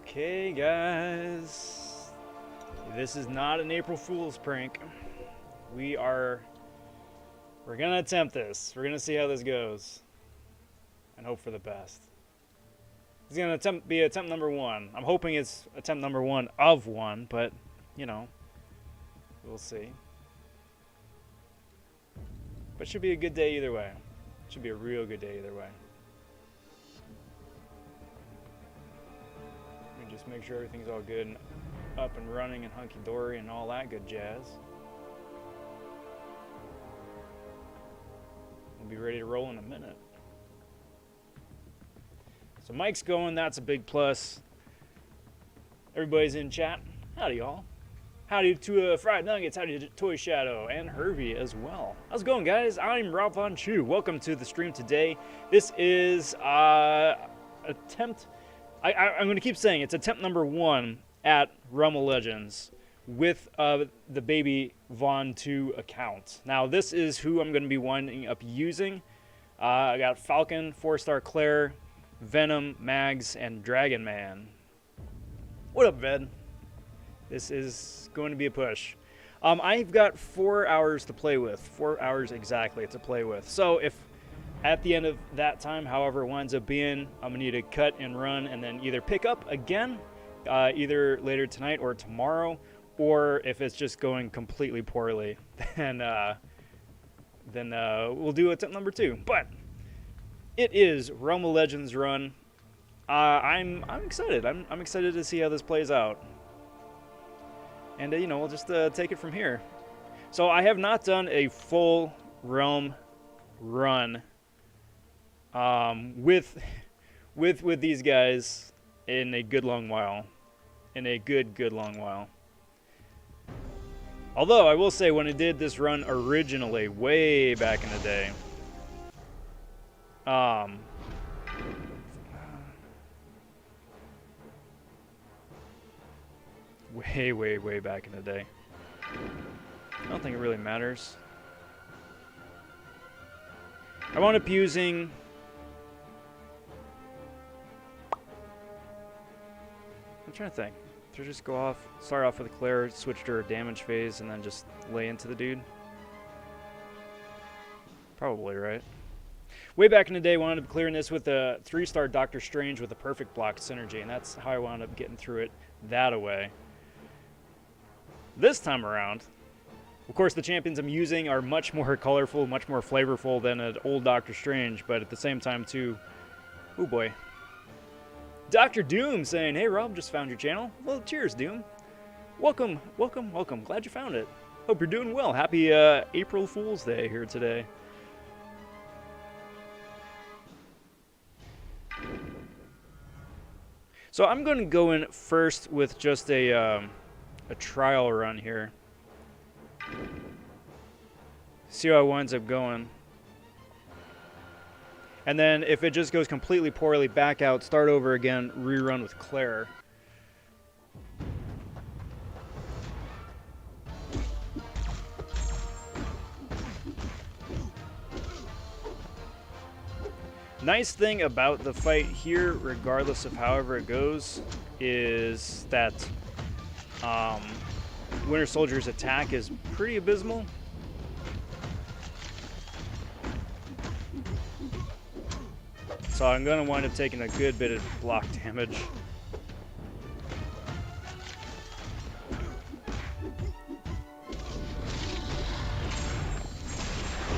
Okay, guys, this is not an April Fool's prank. We're gonna attempt this. We're gonna see how this goes and hope for the best. It's gonna be attempt number one. I'm hoping it's attempt number one of one, but you know, we'll see. But should be a good day either way. Should be a real good day either way. Let me just make sure everything's all good and up and running and hunky-dory and all that good jazz. We'll be ready to roll in a minute. So Mike's going, that's a big plus. Everybody's in chat. Howdy, y'all. Howdy to Fried Nuggets, howdy to Toy Shadow, and Hervey as well. How's it going, guys? I'm Rob vonShoe. Welcome to the stream today. This is attempt... I'm going to keep saying it's attempt number one at Realm of Legends with the baby vonShoe account. Now, this is who I'm going to be winding up using. I got Falcon, 4-star Claire, Venom, Mags, and Dragon Man. What up, Ved? This is going to be a push. I've got 4 hours to play with. 4 hours exactly to play with. So if at the end of that time, however it winds up being, I'm going to need to cut and run and then either pick up again, either later tonight or tomorrow, or if it's just going completely poorly, then we'll do attempt number 2. But it is Realm of Legends run. I'm excited. I'm excited to see how this plays out. And, you know, we'll just take it from here. So I have not done a full Realm run with these guys in a good long while. In a good long while. Although, I will say, when I did this run originally, way back in the day, way back in the day. I don't think it really matters. I wound up using... I'm trying to think. Should I just go off, start off with a Claire, switch to her damage phase, and then just lay into the dude? Probably, right? Way back in the day, I wound up clearing this with a 3-star Doctor Strange with a perfect block synergy, and that's how I wound up getting through it that way. This time around, of course, the champions I'm using are much more colorful, much more flavorful than an old Doctor Strange, but at the same time, too... Oh, boy. Dr. Doom saying, hey, Rob, just found your channel. Well, cheers, Doom. Welcome, welcome, welcome. Glad you found it. Hope you're doing well. Happy April Fool's Day here today. So I'm going to go in first with just a trial run here. See how it winds up going. And then if it just goes completely poorly, back out, start over again, rerun with Claire. Nice thing about the fight here, regardless of however it goes, is that Winter Soldier's attack is pretty abysmal. So I'm going to wind up taking a good bit of block damage.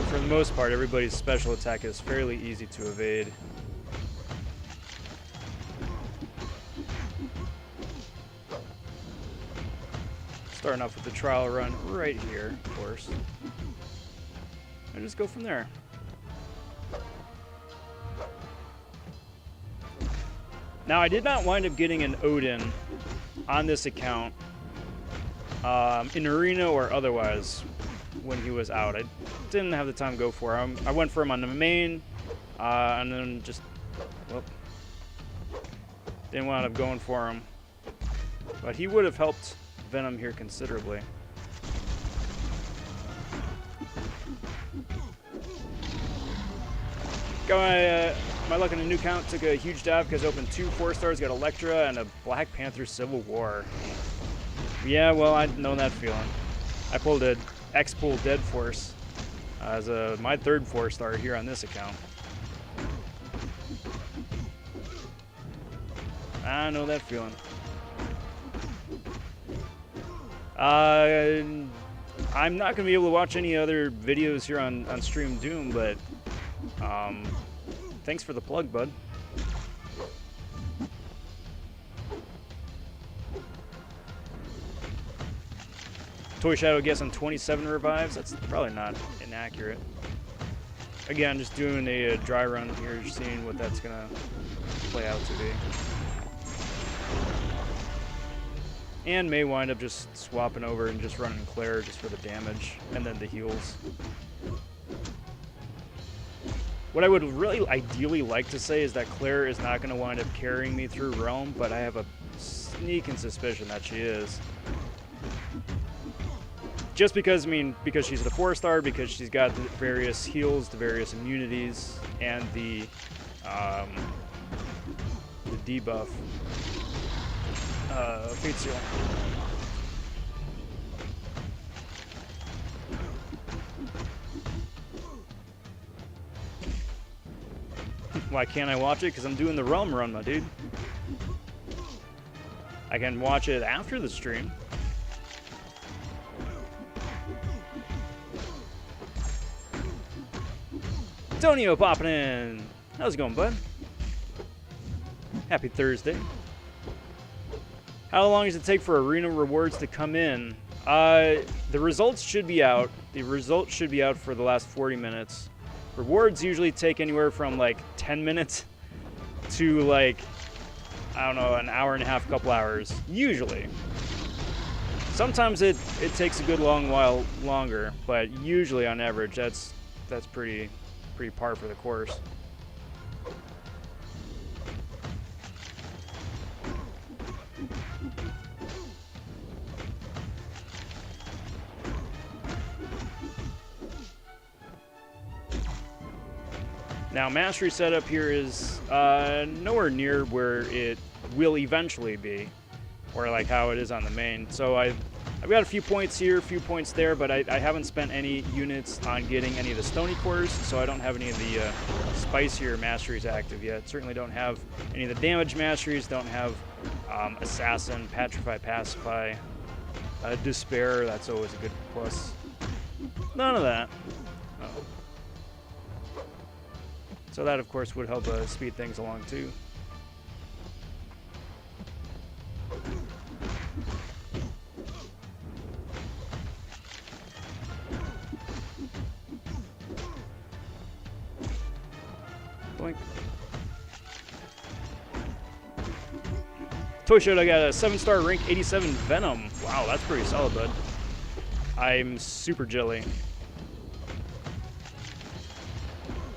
For the most part, everybody's special attack is fairly easy to evade. Starting off with the trial run right here, of course. And just go from there. Now, I did not wind up getting an Odin on this account, in arena or otherwise, when he was out. I didn't have the time to go for him. I went for him on the main, and then just, well, didn't wind up going for him. But he would have helped Venom here considerably. Going my luck in a new count took a huge dive because I opened 2 4-stars, got Electra, and a Black Panther Civil War. Yeah, well, I know that feeling. I pulled a X-Pull Dead Force as my 3rd 4-star here on this account. I know that feeling. I'm not going to be able to watch any other videos here on Stream Doom, but thanks for the plug, bud. Toy Shadow guessing 27 revives. That's probably not inaccurate. Again, just doing a dry run here, just seeing what that's going to play out to be. And may wind up just swapping over and just running Claire just for the damage and then the heals. What I would really ideally like to say is that Claire is not going to wind up carrying me through Realm, but I have a sneaking suspicion that she is. Just because, I mean, because she's the 4-star, because she's got the various heals, the various immunities, and the debuff. Fate Seal. Why can't I watch it? Because I'm doing the Realm run, my dude. I can watch it after the stream. Antonio popping in. How's it going, bud? Happy Thursday. How long does it take for arena rewards to come in? The results should be out. The results should be out for the last 40 minutes. Rewards usually take anywhere from like 10 minutes to like, I don't know, an hour and a half, couple hours. Usually. Sometimes it takes a good long while longer, but usually on average that's pretty par for the course. Now, Mastery setup here is nowhere near where it will eventually be, or like how it is on the main. So I've got a few points here, a few points there, but I haven't spent any units on getting any of the Stony Cores, so I don't have any of the spicier Masteries active yet. Certainly don't have any of the damage Masteries, don't have Assassin, Petrify, Pacify, Despair, that's always a good plus. None of that. Oh. So that, of course, would help speed things along, too. Boink. Toy Show, I got a 7-star rank 87 Venom. Wow, that's pretty solid, bud. I'm super jelly.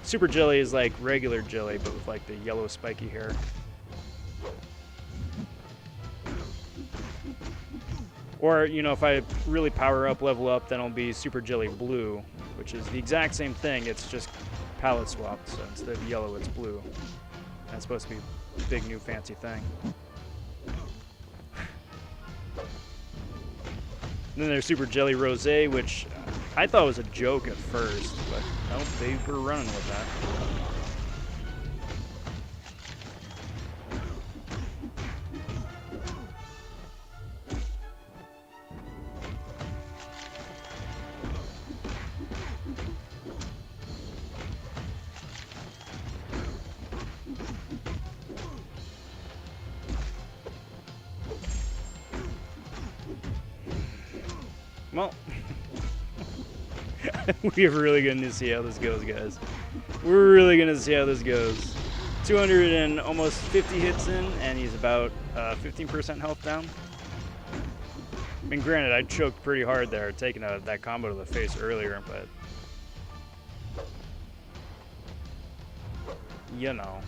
Super Jelly is like regular jelly, but with like the yellow spiky hair. Or, you know, if I really power up, level up, then I'll be Super Jelly Blue, which is the exact same thing. It's just palette swapped, so instead of yellow, it's blue. That's supposed to be a big new fancy thing. And then there's Super Jelly Rosé, which I thought was a joke at first, but nope, they were running with that. Well, we're really going to see how this goes, guys. We're really going to see how this goes. 200 and almost 50 hits in, and he's about 15% health down. I mean, granted, I choked pretty hard there, taking that combo to the face earlier, but you know.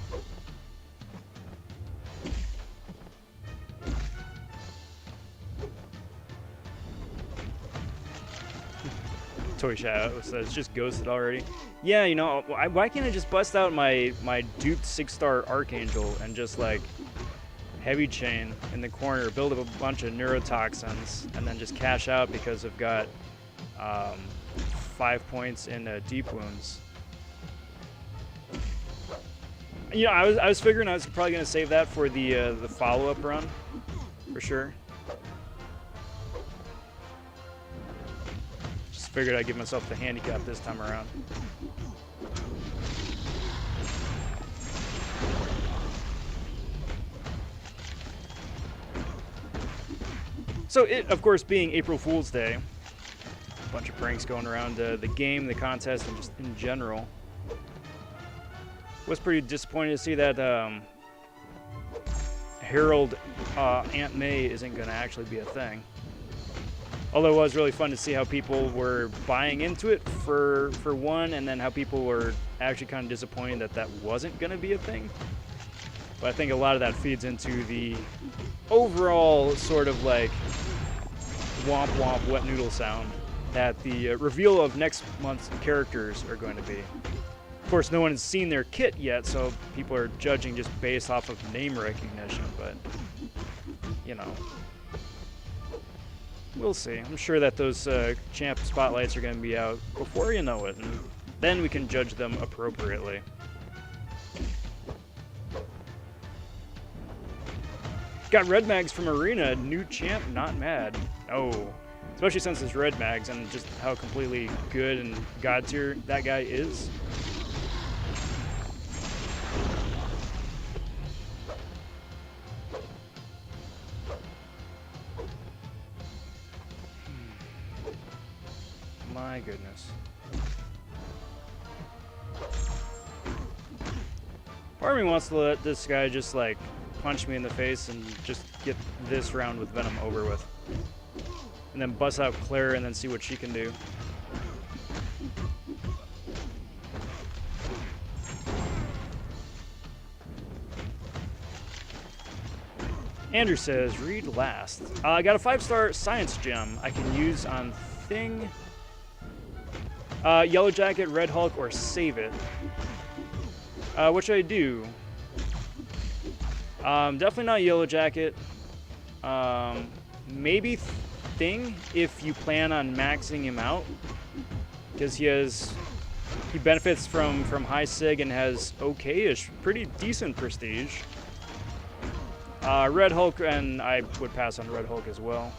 Toy Shadow says just ghosted already. Yeah, you know, why can't I just bust out my duped 6-star Archangel and just like heavy chain in the corner, build up a bunch of neurotoxins, and then just cash out because I've got 5 points in deep wounds. You know, I was figuring I was probably gonna save that for the follow-up run, for sure. Just figured I'd give myself the handicap this time around. So it, of course, being April Fool's Day, a bunch of pranks going around the game, the contest, and just in general. Was pretty disappointed to see that Harold Aunt May isn't going to actually be a thing. Although it was really fun to see how people were buying into it for one, and then how people were actually kind of disappointed that that wasn't going to be a thing. But I think a lot of that feeds into the overall sort of like womp womp wet noodle sound that the reveal of next month's characters are going to be. Of course, no one has seen their kit yet, so people are judging just based off of name recognition, but, you know, we'll see. I'm sure that those champ spotlights are going to be out before you know it, and then we can judge them appropriately. Got red mags from Arena, new champ, not mad. Oh, especially since it's red mags and just how completely good and god tier that guy is. My goodness. Part of me wants to let this guy just like punch me in the face and just get this round with Venom over with. And then bust out Claire and then see what she can do. Andrew says, read last. I got a 5-star science gem I can use on Thing, Yellow Jacket, Red Hulk, or Save It. Which I do. Definitely not Yellow Jacket. Maybe Thing if you plan on maxing him out, because he benefits from high sig and has okay-ish, pretty decent prestige. Red Hulk, and I would pass on Red Hulk as well.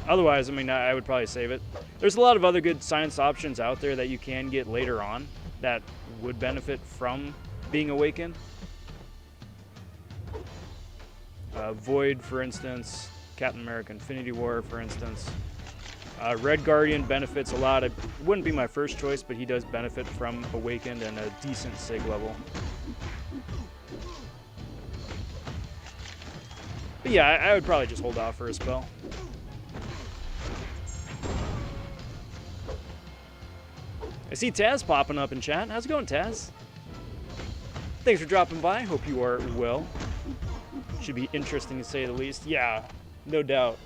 Otherwise, I mean, I would probably save it. There's a lot of other good science options out there that you can get later on that would benefit from being awakened. Void, for instance. Captain America Infinity War, for instance. Red Guardian benefits a lot. It wouldn't be my first choice, but he does benefit from Awakened and a decent SIG level. But yeah, I would probably just hold off for a spell. I see Taz popping up in chat. How's it going, Taz? Thanks for dropping by. Hope you are well. Should be interesting to say the least. Yeah, no doubt.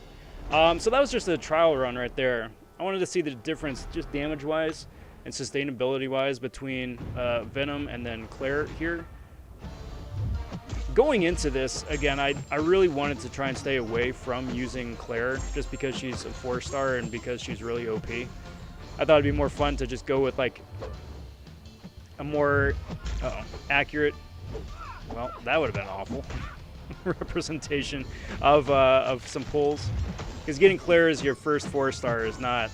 So that was just a trial run right there. I wanted to see the difference just damage-wise and sustainability-wise between Venom and then Claire here. Going into this, again, I really wanted to try and stay away from using Claire just because she's a 4-star and because she's really OP. I thought it'd be more fun to just go with like a more accurate, well, that would have been awful, representation of some pulls. Because getting Claire as your first 4-star is not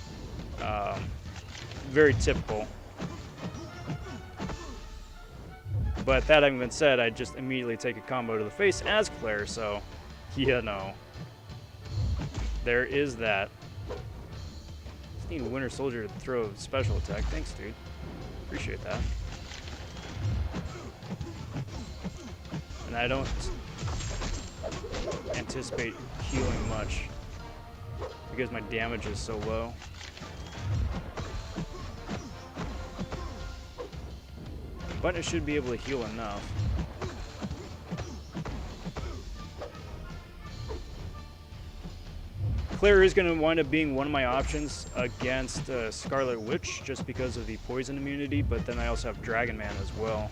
very typical. But that having been said, I just immediately take a combo to the face as Claire, so, you know, there is that. Just need Winter Soldier to throw a special attack. Thanks, dude. Appreciate that. And I don't anticipate healing much because my damage is so low. But it should be able to heal enough. Claire is going to wind up being one of my options against Scarlet Witch just because of the poison immunity, but then I also have Dragon Man as well.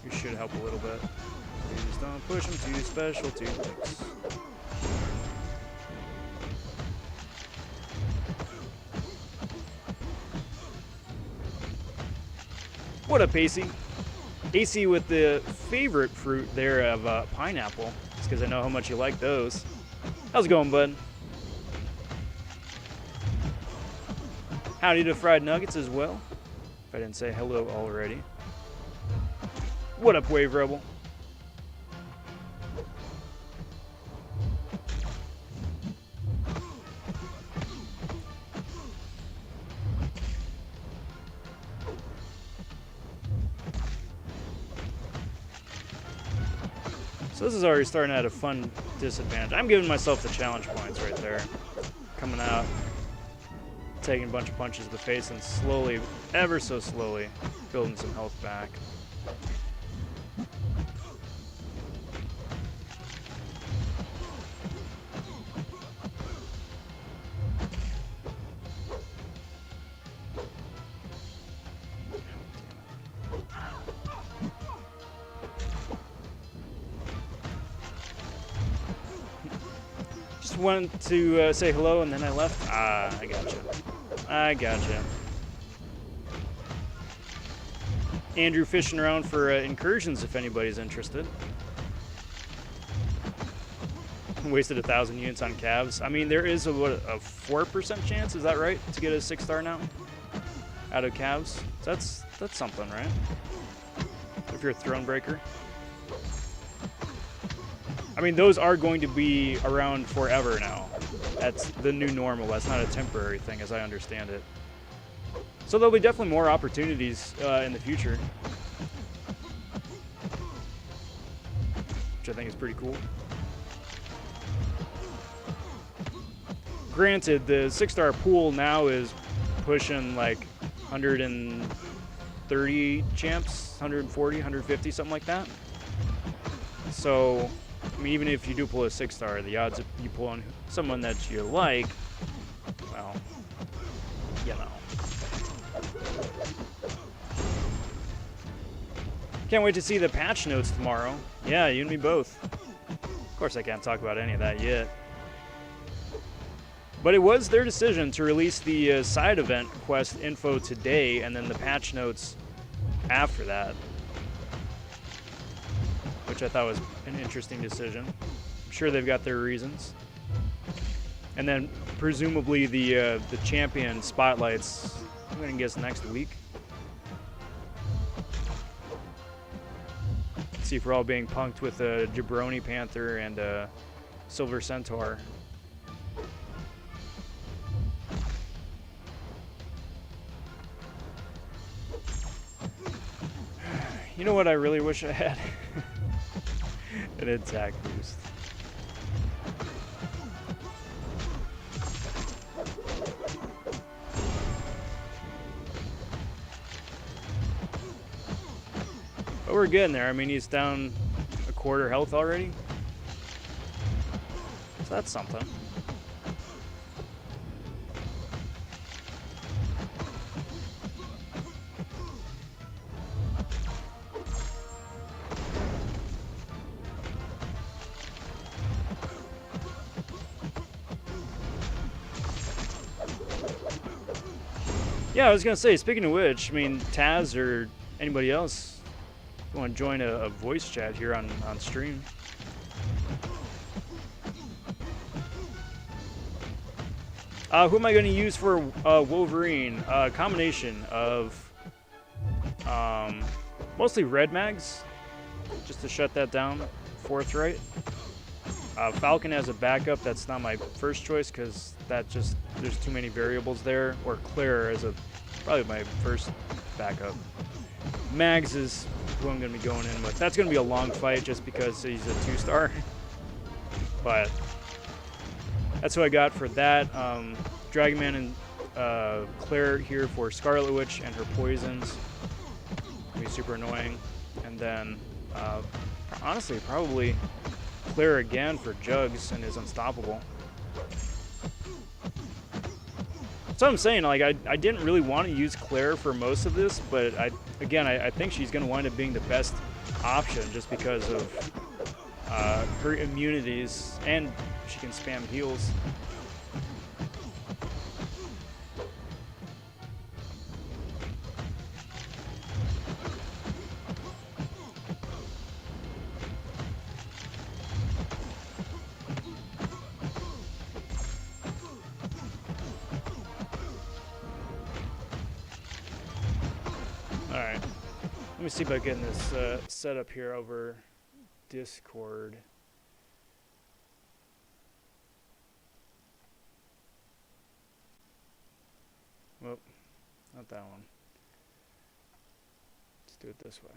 You should help a little bit. Please don't push him to specialty picks. What up, AC? AC with the favorite fruit there of pineapple. Just because I know how much you like those. How's it going, bud? Howdy to Fried Nuggets as well. If I didn't say hello already. What up, Wave Rebel? So this is already starting at a fun disadvantage. I'm giving myself the challenge points right there. Coming out, taking a bunch of punches to the face, and slowly, ever so slowly, building some health back. Just wanted to say hello and then I left. Ah, I gotcha. I gotcha. Andrew fishing around for incursions if anybody's interested. Wasted 1,000 units on calves. I mean, there is a 4% chance, is that right, to get a 6-star now out of calves? That's something, right? If you're a throne breaker. I mean, those are going to be around forever now. That's the new normal. That's not a temporary thing, as I understand it. So there'll be definitely more opportunities in the future, which I think is pretty cool. Granted, the 6-star pool now is pushing like 130 champs, 140, 150, something like that. So, I mean, even if you do pull a 6-star, the odds of you pull on someone that you like, well, you know. Can't wait to see the patch notes tomorrow. Yeah, you and me both. Of course, I can't talk about any of that yet. But it was their decision to release the side event quest info today and then the patch notes after that, which I thought was an interesting decision. I'm sure they've got their reasons. And then presumably the champion spotlights, I'm going to guess next week. Let's see if we're all being punked with a Jabroni Panther and a Silver Centaur. You know what I really wish I had? An attack boost. But we're getting there. I mean, he's down a quarter health already. So that's something. Yeah, I was gonna say, speaking of which, I mean, Taz or anybody else want to join a voice chat here on stream? Who am I going to use for Wolverine? A combination of mostly red mags, just to shut that down, forthright. Falcon as a backup, that's not my first choice because that just, there's too many variables there. Or Claire as a, probably my first backup. Mags is who I'm going to be going in with. That's going to be a long fight just because he's a 2-star. But that's who I got for that. Dragon Man and Claire here for Scarlet Witch and her poisons. Gonna be super annoying. And then, honestly, probably clear again for Jugs and is unstoppable. So I'm saying, like, I didn't really want to use Claire for most of this, but I think she's going to wind up being the best option just because of her immunities, and she can spam heals. Alright, let me see about getting this set up here over Discord. Well, not that one. Let's do it this way.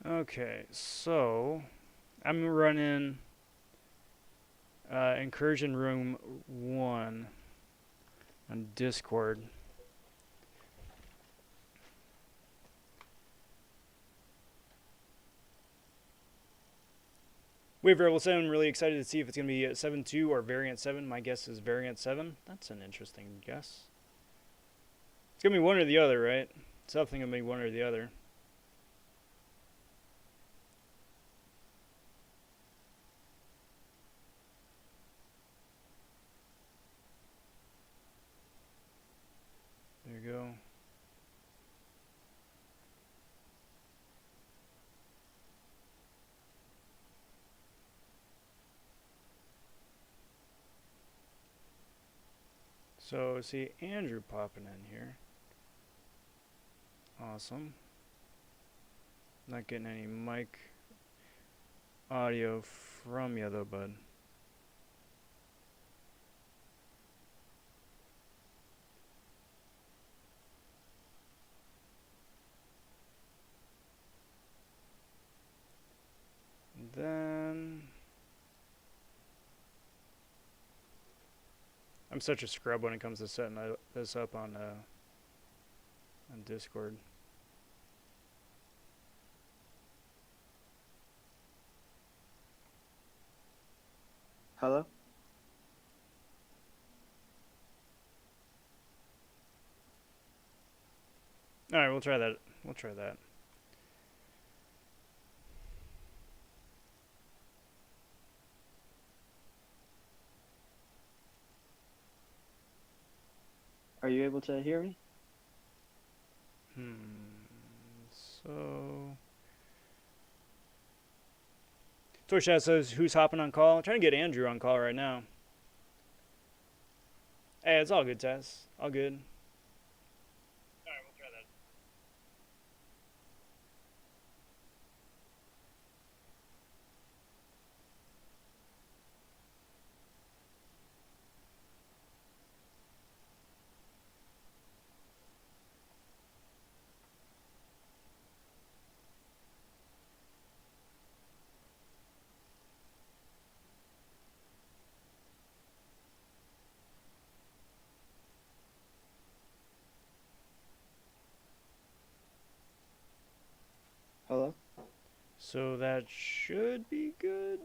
Okay, so I'm running Incursion Room 1 on Discord. Wave Variable 7, really excited to see if it's going to be 7.2 or Variant 7. My guess is Variant 7. That's an interesting guess. It's going to be one or the other, right? It's definitely going to be one or the other. There you go. So, see Andrew popping in here. Awesome. Not getting any mic audio from you though, bud. And then I'm such a scrub when it comes to setting this up on Discord. Hello? Alright, we'll try that. We'll try that. Are you able to hear me? So Torchat says, who's hopping on call? I'm trying to get Andrew on call right now. Hey, it's all good, Tess. All good. Alright, we'll try that. Hello? So that should be good.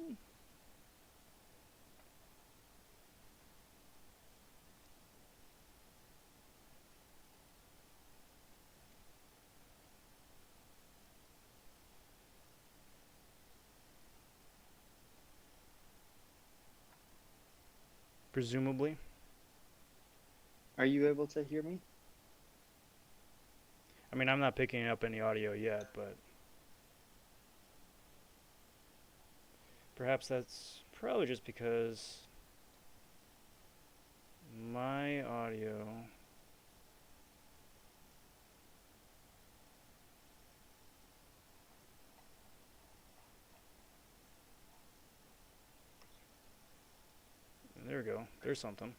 Presumably. Are you able to hear me? I mean, I'm not picking up any audio yet, but perhaps that's probably just because My audio. There we go. There's something. I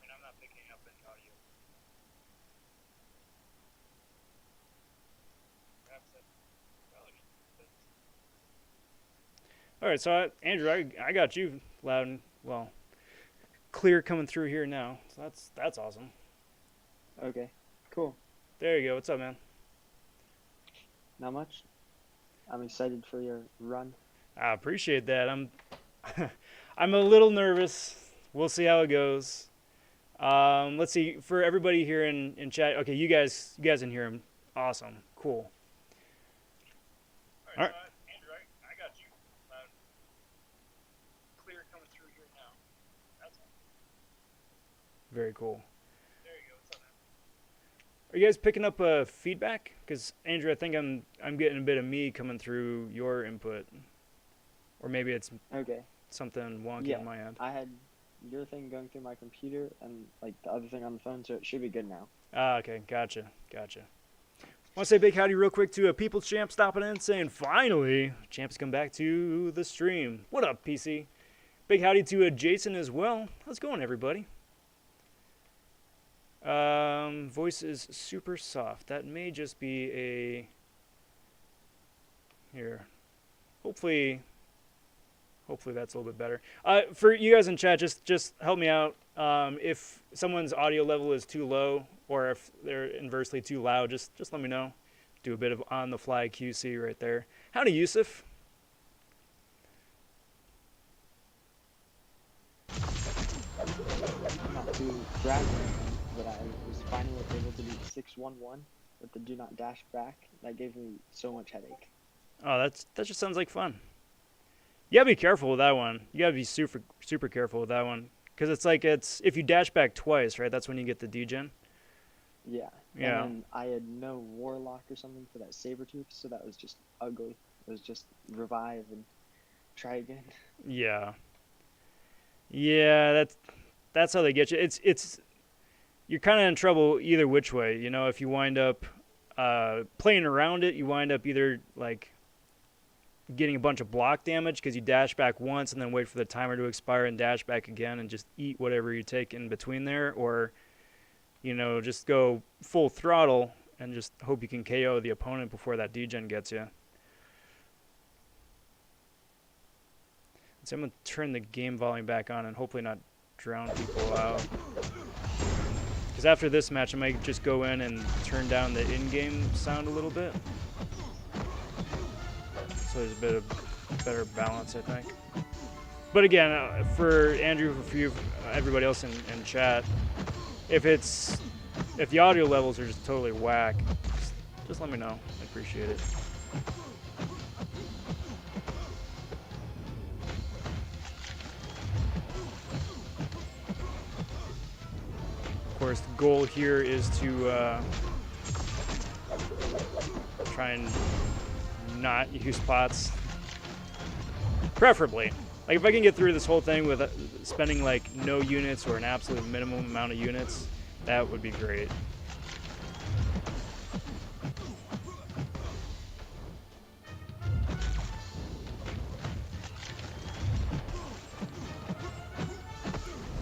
mean, I'm not picking up any audio. All right, so Andrew, I got you loud and well, clear coming through here now. So that's awesome. Okay, cool. There you go. What's up, man? Not much. I'm excited for your run. I appreciate that. I'm a little nervous. We'll see how it goes. Let's see, for everybody here in chat. Okay, you guys can hear him. Awesome. Cool. All right. Andrew, I got you loud. Clear coming through here now. That's all. Very cool. There you go. What's up, man? Are you guys picking up feedback? Because Andrew, I think I'm getting a bit of me coming through your input, or maybe it's Okay. something wonky on my end. I had your thing going through my computer and like the other thing on the phone, so it should be good now. Ah, okay, gotcha. Want to say a big howdy real quick to a People's Champ stopping in, saying finally, Champ's come back to the stream. What up, PC? Big howdy to Jason as well. How's it going, everybody? Voice is super soft. That may just be a... Here. Hopefully that's a little bit better. For you guys in chat, just help me out. If someone's audio level is too low, or if they're inversely too loud, just let me know. Do a bit of on-the-fly QC right there. Howdy, Yusuf. Not to brag or anything, but I was finally able to do 611 with the do not dash back. That gave me so much headache. Oh, that just sounds like fun. You gotta be careful with that one. You gotta be super careful with that one, because it's if you dash back twice, right? That's when you get the degen. Yeah. Yeah. And then I had no warlock or something for that saber tooth, so that was just ugly. It was just revive and try again. Yeah. Yeah, that's how they get you. It's you're kind of in trouble either which way. You know, if you wind up playing around it, you wind up either like getting a bunch of block damage because you dash back once and then wait for the timer to expire and dash back again and just eat whatever you take in between there, or you know, just go full throttle and just hope you can KO the opponent before that degen gets you. So I'm going to turn the game volume back on and hopefully not drown people out. Because after this match, I might just go in and turn down the in-game sound a little bit. So there's a bit of better balance, I think. But again, for Andrew, for you, everybody else in chat, if the audio levels are just totally whack, just let me know. I appreciate it. Of course, the goal here is to try and not use pots, preferably. Like if I can get through this whole thing with spending like no units or an absolute minimum amount of units, that would be great.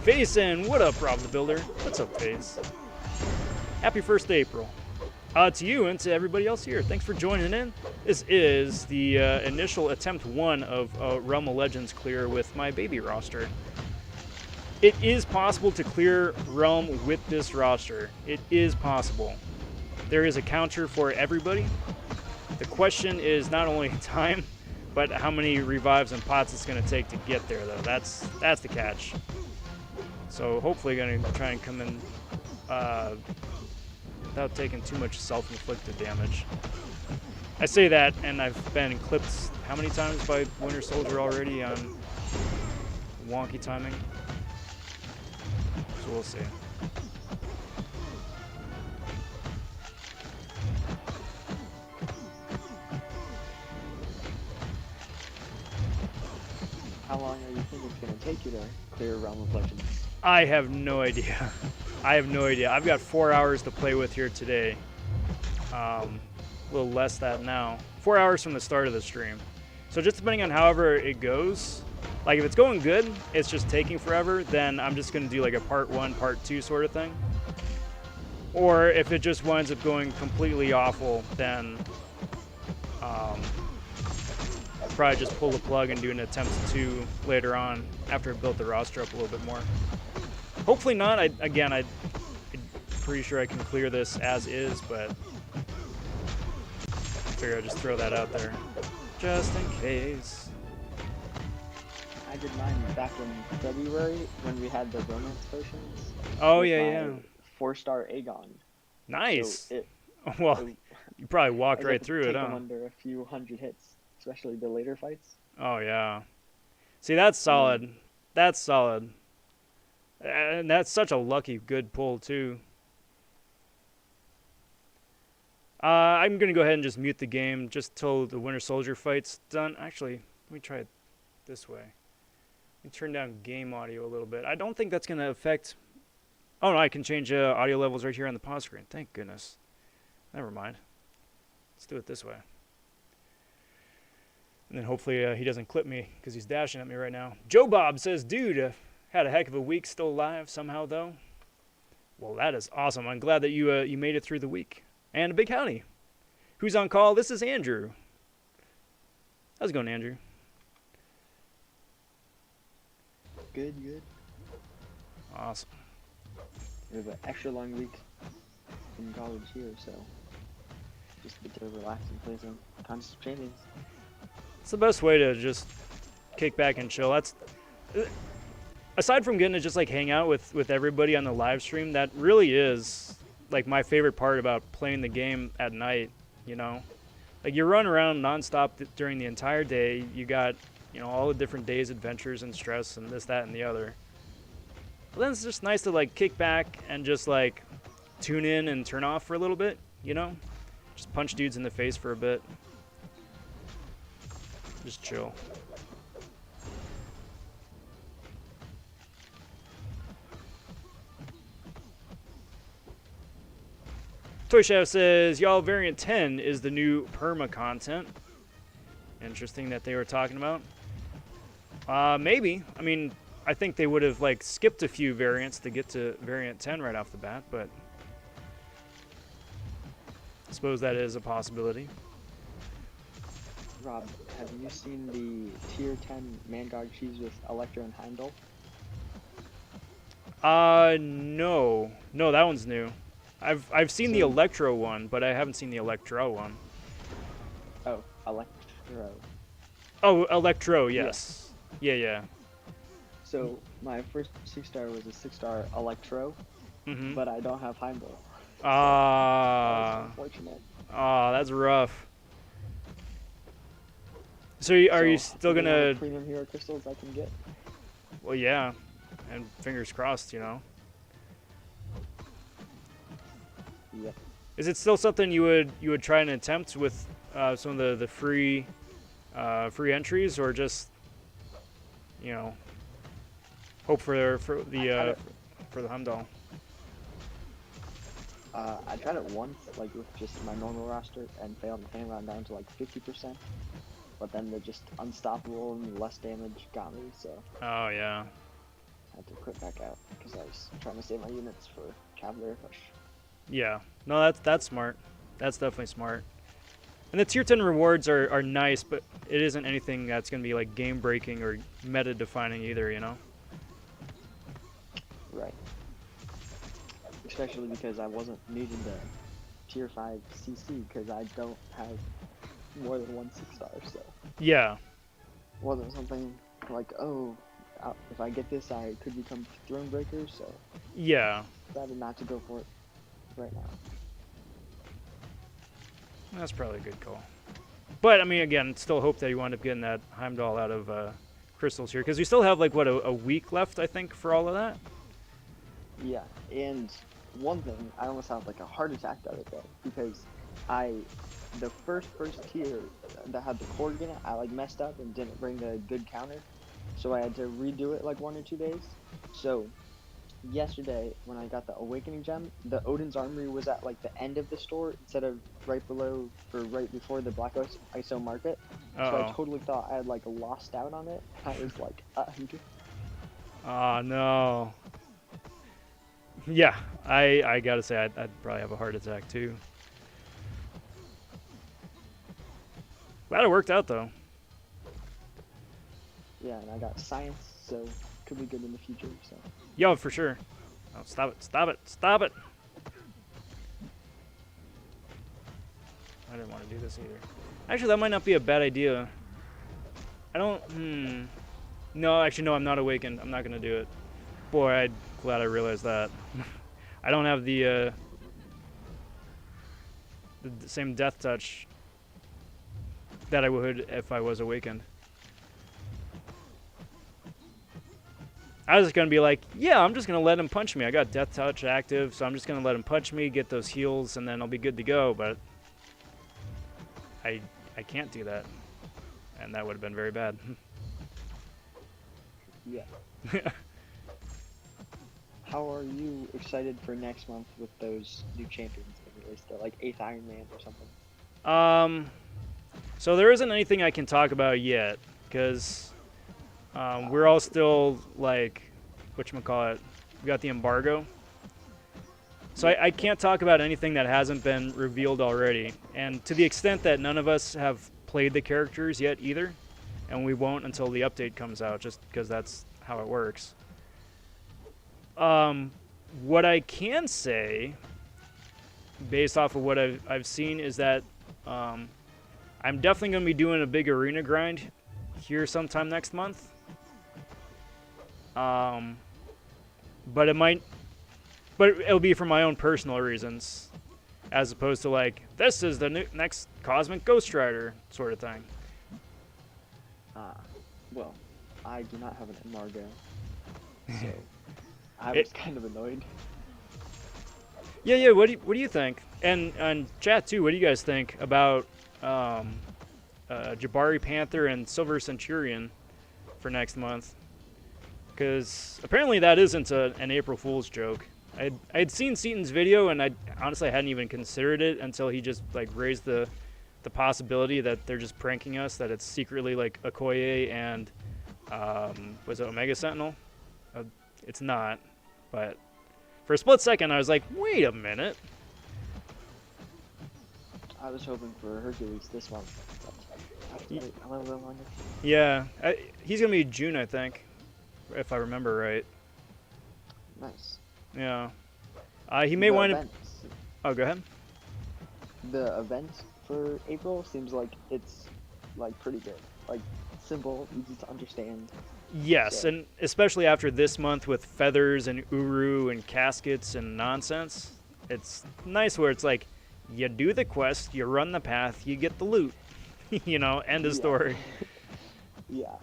Faison, what up, Rob the Builder? What's up, Face? Happy 1st April. To you and to everybody else here, thanks for joining in. This is the initial attempt 1 of Realm of Legends clear with my baby roster. It is possible to clear Realm with this roster. It is possible. There is a counter for everybody. The question is not only time, but how many revives and pots it's going to take to get there, though. That's the catch. So hopefully going to try and come in without taking too much self-inflicted damage. I say that, and I've been clipped how many times by Winter Soldier already on wonky timing. So we'll see. How long are you think it's gonna take you to clear Realm of Legends? I have no idea. I have no idea. I've got 4 hours to play with here today. A little less that now. 4 hours from the start of the stream. So just depending on however it goes, like if it's going good, it's just taking forever, then I'm just gonna do like a part 1, part 2 sort of thing. Or if it just winds up going completely awful, then I'll probably just pull the plug and do an attempt 2 later on after I've built the roster up a little bit more. Hopefully not. I'm pretty sure I can clear this as is, but I figure I'll just throw that out there just in case. I did mine back in February when we had the romance potions. Oh, yeah. 4-star Aegon. Nice. So well, you probably walked right through it, huh? Take them under a few hundred hits, especially the later fights. Oh, yeah. See, that's solid. That's solid. And that's such a lucky good pull, too. I'm going to go ahead and just mute the game just till the Winter Soldier fight's done. Actually, let me try it this way. Let me turn down game audio a little bit. I don't think that's going to affect... Oh, no, I can change audio levels right here on the pause screen. Thank goodness. Never mind. Let's do it this way. And then hopefully he doesn't clip me because he's dashing at me right now. Joe Bob says, dude, had a heck of a week, still alive somehow, though. Well, that is awesome. I'm glad that you made it through the week. And a big howdy. Who's on call? This is Andrew. How's it going, Andrew? Good. Awesome. We have an extra long week in college here, so just get to relax and play some constant trainings. It's the best way to just kick back and chill. That's aside from getting to just like hang out with everybody on the live stream, that really is like my favorite part about playing the game at night, you know? Like you run around nonstop during the entire day. You got, you know, all the different days, adventures and stress and this, that, and the other. But then it's just nice to like kick back and just like tune in and turn off for a little bit, you know? Just punch dudes in the face for a bit. Just chill. Toy Chef says, y'all, variant 10 is the new perma content. Interesting that they were talking about. Maybe. I mean, I think they would have like skipped a few variants to get to variant 10 right off the bat, but I suppose that is a possibility. Rob, have you seen the tier 10 Mangog cheese with Electro and Heimdall? No. No, that one's new. I've seen the Electro one, but I haven't seen the Electro one. Oh, Electro. Oh, Electro, yes. Yeah. So my first 6-star was a 6-star Electro, but I don't have Heimdall. Ah. That's unfortunate. Ah, that's rough. So are you still gonna premium hero crystals I can get? Well, yeah, and fingers crossed, you know. Yep. Is it still something you would try and attempt with some of the free entries, or just, you know, hope for the Heimdall? I tried it once, like with just my normal roster, and failed the fan round down to like 50%. But then the just unstoppable and less damage got me, so. Oh yeah. I had to quit back out because I was trying to save my units for Cavalier Push. Yeah. No, that's smart. That's definitely smart. And the tier 10 rewards are nice, but it isn't anything that's gonna be like game breaking or meta defining either, you know. Right. Especially because I wasn't needing the tier 5 CC because I don't have more than one 6-star, so. Yeah. Wasn't something like, oh, if I get this, I could become Thronebreaker, so. Yeah. Decided not to go for it right now. That's probably a good call. But I mean, again, still hope that you wind up getting that Heimdall out of crystals here, because we still have like what a week left, I think, for all of that. Yeah, and one thing, I almost had like a heart attack the other day because the first tier that had the Korg in it, I like messed up and didn't bring the good counter, so I had to redo it like 1 or 2 days. So yesterday when I got the Awakening gem, the Odin's Armory was at like the end of the store instead of right below or right before the Black ISO market. So I Uh-oh. totally thought I had like lost out on it. I was like, Oh, no. Yeah, I gotta say, I'd probably have a heart attack, too. Glad it worked out, though. yeah, and I got science, so could be good in the future. So Yo, for sure. Oh, stop it, stop it, stop it! I didn't want to do this either. Actually, that might not be a bad idea. I don't, No, actually, no, I'm not awakened. I'm not gonna do it. Boy, I'm glad I realized that. I don't have the same death touch that I would if I was awakened. I was just gonna be like, yeah, I'm just gonna let him punch me. I got death touch active, so I'm just gonna let him punch me, get those heals, and then I'll be good to go. But I can't do that, and that would have been very bad. yeah. How are you excited for next month with those new champions that released? Like 8th Iron Man or something? So there isn't anything I can talk about yet, because we're all still like, whatchamacallit, we got the embargo. So I can't talk about anything that hasn't been revealed already. And to the extent that none of us have played the characters yet either, and we won't until the update comes out, just because that's how it works. What I can say, based off of what I've seen, is that I'm definitely going to be doing a big arena grind here sometime next month. But it'll be for my own personal reasons, as opposed to like, this is the next Cosmic Ghost Rider sort of thing. Well, I do not have an embargo, so I was kind of annoyed. Yeah. What do you think? And chat too. What do you guys think about Jabari Panther and Silver Centurion for next month? Because apparently that isn't an April Fool's joke. I'd seen Seaton's video, and I honestly hadn't even considered it until he just like raised the possibility that they're just pranking us, that it's secretly like Okoye and was it Omega Sentinel? It's not, but for a split second I was like, wait a minute. I was hoping for Hercules this month. I have to wait a little bit longer. Yeah, he's gonna be June, I think, if I remember right. Nice. Yeah. He may wind up. Oh, go ahead. The event for April seems like it's like pretty good. Like simple, easy to understand. Yes, So- and especially after this month with feathers and uru and caskets and nonsense, it's nice where it's like, you do the quest, you run the path, you get the loot. You know, end of story. Yeah.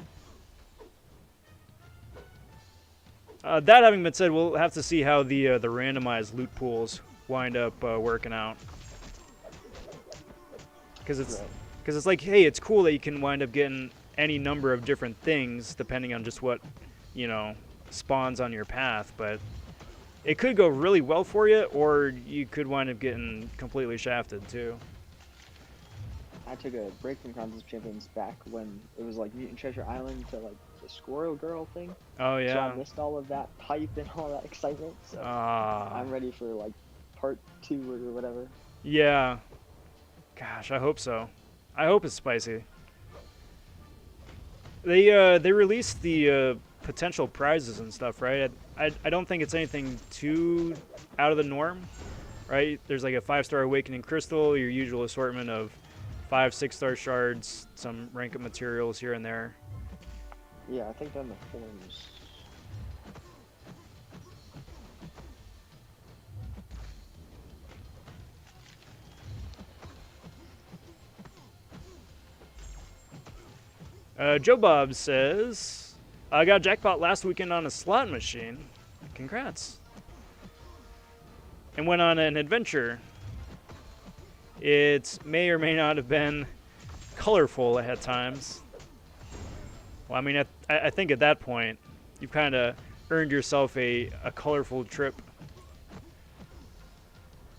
That having been said, we'll have to see how the randomized loot pools wind up working out. Because it's like, hey, it's cool that you can wind up getting any number of different things depending on just what, you know, spawns on your path. But it could go really well for you, or you could wind up getting completely shafted too. I took a break from Crowns of Champions back when it was like Mutant Treasure Island to like the Squirrel Girl thing. Oh So yeah. I missed all of that hype and all that excitement. So Ah. I'm ready for like part 2 or whatever. Yeah. Gosh, I hope so. I hope it's spicy. They released the potential prizes and stuff, right? I don't think it's anything too out of the norm, right? There's like a 5-star Awakening Crystal, your usual assortment of 5, 6-star shards, some rank up materials here and there. Yeah, I think on the forums. Joe Bob says, I got jackpot last weekend on a slot machine. Congrats. And went on an adventure. It may or may not have been colorful at times. Well, I mean, I think at that point, you've kind of earned yourself a colorful trip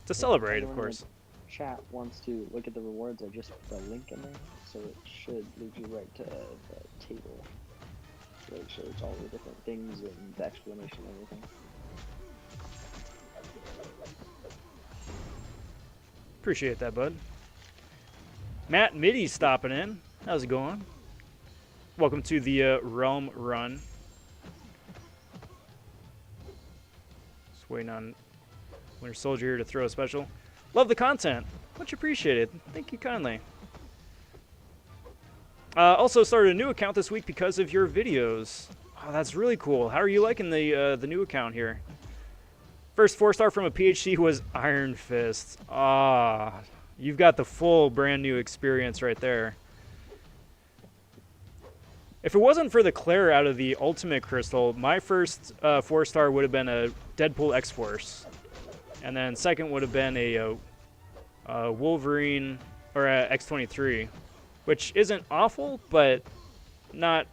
to celebrate, of Anyone in the course. chat wants to look at the rewards, I just put a link in there, so it should lead you right to the table. So it shows all the different things and the explanation and everything. Appreciate that, bud. Matt Middy's stopping in. How's it going? Welcome to the Realm Run. Just waiting on Winter Soldier here to throw a special. Love the content. Much appreciated. Thank you kindly. Also started a new account this week because of your videos. Oh, that's really cool. How are you liking the new account here? First 4-star from a PhD was Iron Fist. Ah, you've got the full brand new experience right there. If it wasn't for the Claire out of the Ultimate Crystal, my first 4-star would have been a Deadpool X-Force. And then second would have been a Wolverine or a X-23, which isn't awful, but not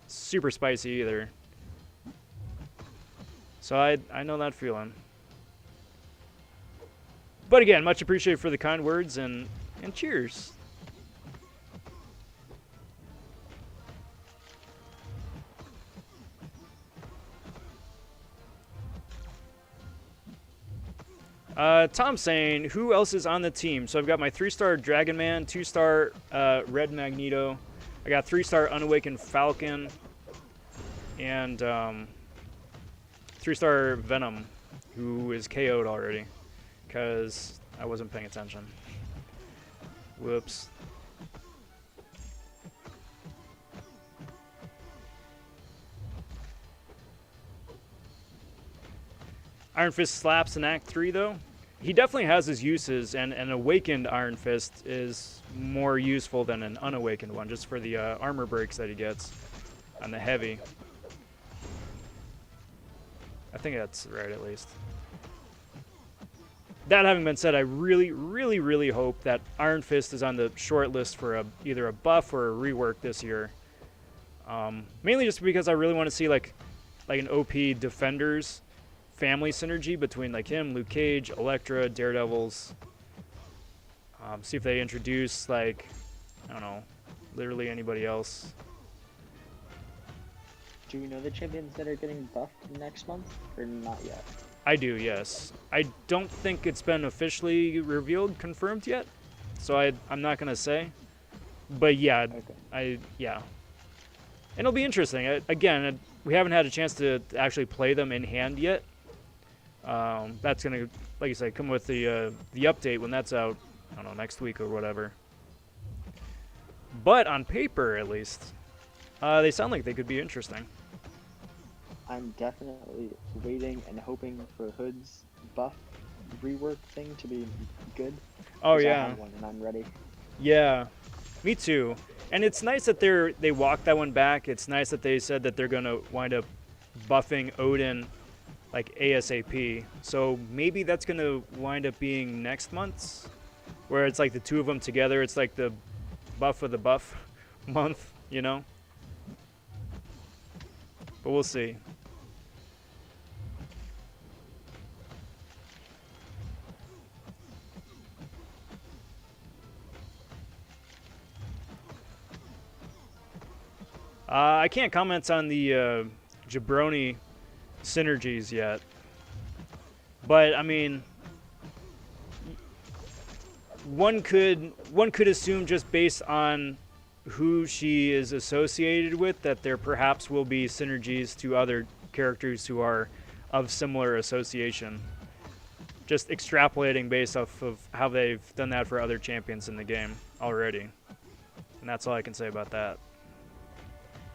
super spicy either. So I know that feeling. But again, much appreciated for the kind words and cheers. Tom saying, who else is on the team? So I've got my 3-star Dragon Man, 2-star Red Magneto. I got 3-star Unawakened Falcon, and 3-star Venom, who is KO'd already, because I wasn't paying attention. Whoops. Iron Fist slaps in Act 3, though. He definitely has his uses, and an awakened Iron Fist is more useful than an unawakened one, just for the armor breaks that he gets on the heavy. I think that's right, at least. That having been said, I really, really, really hope that Iron Fist is on the short list for either a buff or a rework this year. Mainly just because I really want to see like an OP Defenders family synergy between like him, Luke Cage, Elektra, Daredevils. See if they introduce like, I don't know, literally anybody else. Do you know the champions that are getting buffed next month, or not yet? I do, yes. I don't think it's been officially revealed, confirmed yet, so I'm not gonna say. But yeah, Okay. yeah. And it'll be interesting. Again, we haven't had a chance to actually play them in hand yet. That's gonna, like you said, come with the update when that's out. I don't know, next week or whatever. But on paper, at least, they sound like they could be interesting. I'm definitely waiting and hoping for Hood's buff rework thing to be good. Oh 'cause I yeah. have one and I'm ready. Yeah, me too. And it's nice that they walked that one back. It's nice that they said that they're gonna wind up buffing Odin like ASAP. So maybe that's gonna wind up being next month's, where it's like the two of them together. It's like the buff of the buff month, you know? But we'll see. I can't comment on the Jabroni synergies yet. But I mean, one could assume just based on who she is associated with that there perhaps will be synergies to other characters who are of similar association. Just extrapolating based off of how they've done that for other champions in the game already. And that's all I can say about that.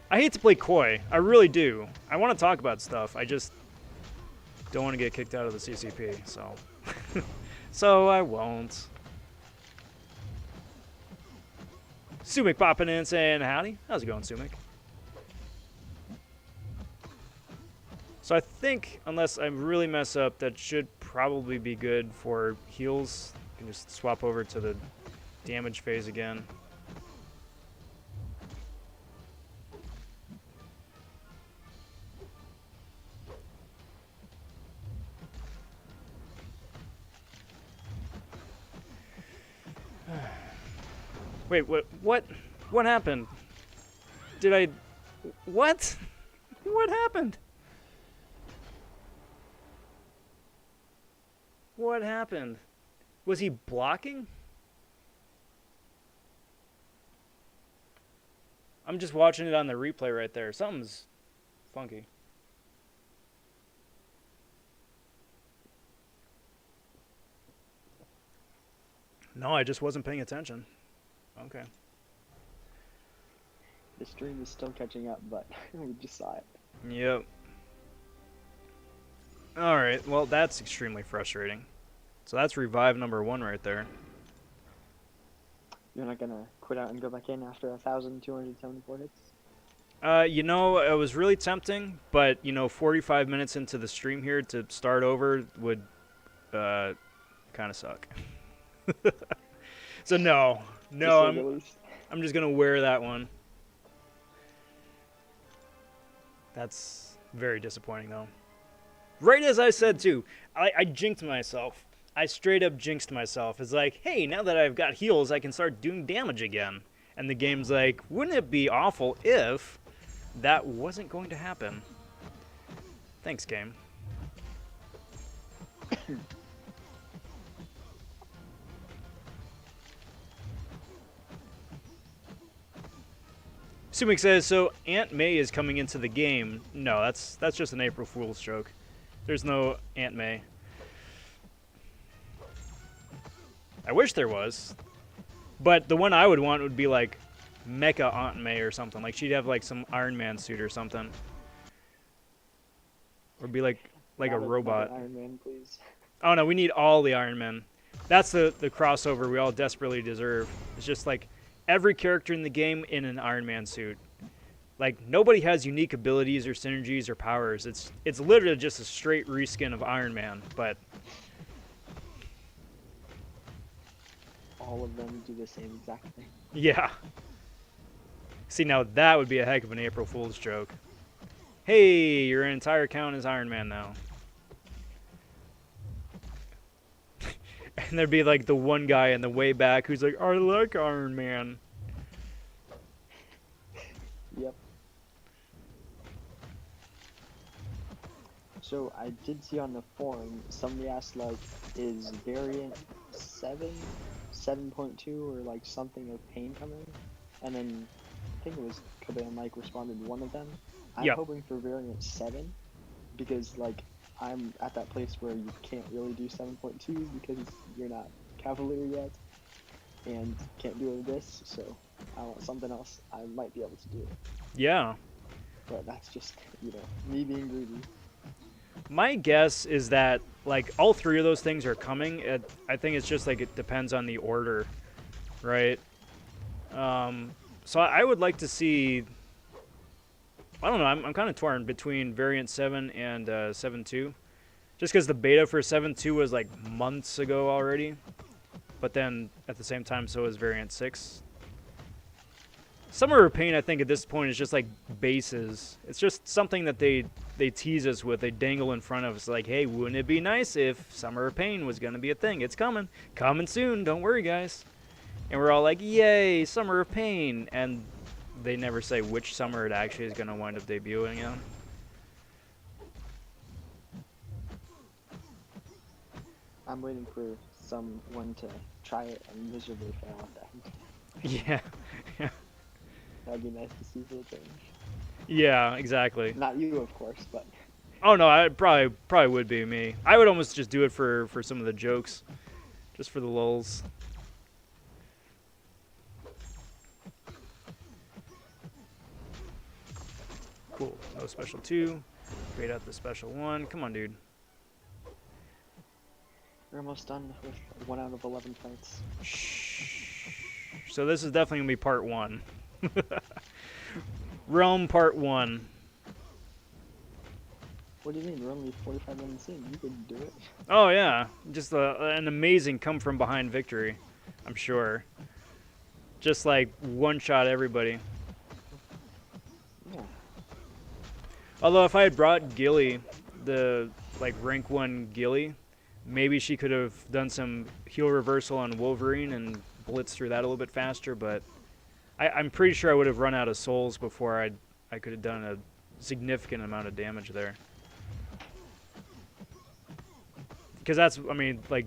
I hate to play coy. I really do. I want to talk about stuff. I just don't want to get kicked out of the CCP, so. So I won't. Sumik popping in saying howdy. How's it going, Sumik? So I think, unless I really mess up, that should probably be good for heals. You can just swap over to the damage phase again. Wait, what happened? Did I... What? What happened? What happened? Was he blocking? I'm just watching it on the replay right there. Something's funky. No, I just wasn't paying attention. Okay. The stream is still catching up, but we just saw it. Yep. Alright, well, that's extremely frustrating. So that's revive number 1 right there. You're not gonna quit out and go back in after 1,274 hits? You know, it was really tempting, but, you know, 45 minutes into the stream here to start over would kind of suck. So no, I'm just gonna wear that one. That's very disappointing, though. Right as I said too, I jinxed myself. I straight up jinxed myself. It's like, hey, now that I've got heals, I can start doing damage again. And the game's like, wouldn't it be awful if that wasn't going to happen? Thanks, game. Sumik says, so Aunt May is coming into the game. No, that's just an April Fool's joke. There's no Aunt May. I wish there was. But the one I would want would be like Mecha Aunt May or something. Like she'd have like some Iron Man suit or something. Or be like a robot. Iron Man, please. Oh no, we need all the Iron Men. That's the crossover we all desperately deserve. It's just like every character in the game in an Iron Man suit. Like nobody has unique abilities or synergies or powers. It's literally just a straight reskin of Iron Man, but all of them do the same exact thing. yeah. See, now that would be a heck of an April Fool's joke. Hey, your entire account is Iron Man now. And there'd be like the one guy in the way back who's like, I like Iron Man. Yep. So I did see on the forum, somebody asked like, is variant 7, 7.2 or like something of pain coming? And then I think it was Kobe and Mike responded one of them. I'm hoping for variant 7 because like I'm at that place where you can't really do 7.2 because you're not Cavalier yet and can't do this, so I want something else I might be able to do. Yeah. But that's just, you know, me being greedy. My guess is that like all three of those things are coming. I think it's just like it depends on the order, right? So I would like to see. I don't know. I'm kind of torn between variant 7 and 7.2, just because the beta for 7.2 was like months ago already, but then at the same time so is variant 6. Summer of Pain, I think at this point is just like bases. It's just something that they tease us with. They dangle in front of us like, hey, wouldn't it be nice if Summer of Pain was gonna be a thing? It's coming soon. Don't worry, guys. And we're all like, yay, Summer of Pain, and they never say which summer it actually is going to wind up debuting in. I'm waiting for someone to try it and miserably fail at that. Yeah. Yeah. That'd be nice to see for a change. Yeah, exactly. Not you, of course, but... Oh, no, I probably would be me. I would almost just do it for some of the jokes. Just for the lulz. Cool. No special 2. Grade out the special 1. Come on, dude. We're almost done with 1 out of 11 fights. Shh. So this is definitely going to be part 1. Realm part 1. What do you mean? We're only 45 minutes in. You can do it. Oh, yeah. Just an amazing come-from-behind victory, I'm sure. Just like one-shot everybody. Yeah. Although if I had brought Gilly, the like rank 1 Gilly, maybe she could have done some heal reversal on Wolverine and blitz through that a little bit faster, but I'm pretty sure I would have run out of souls before I could have done a significant amount of damage there. Because that's, I mean, like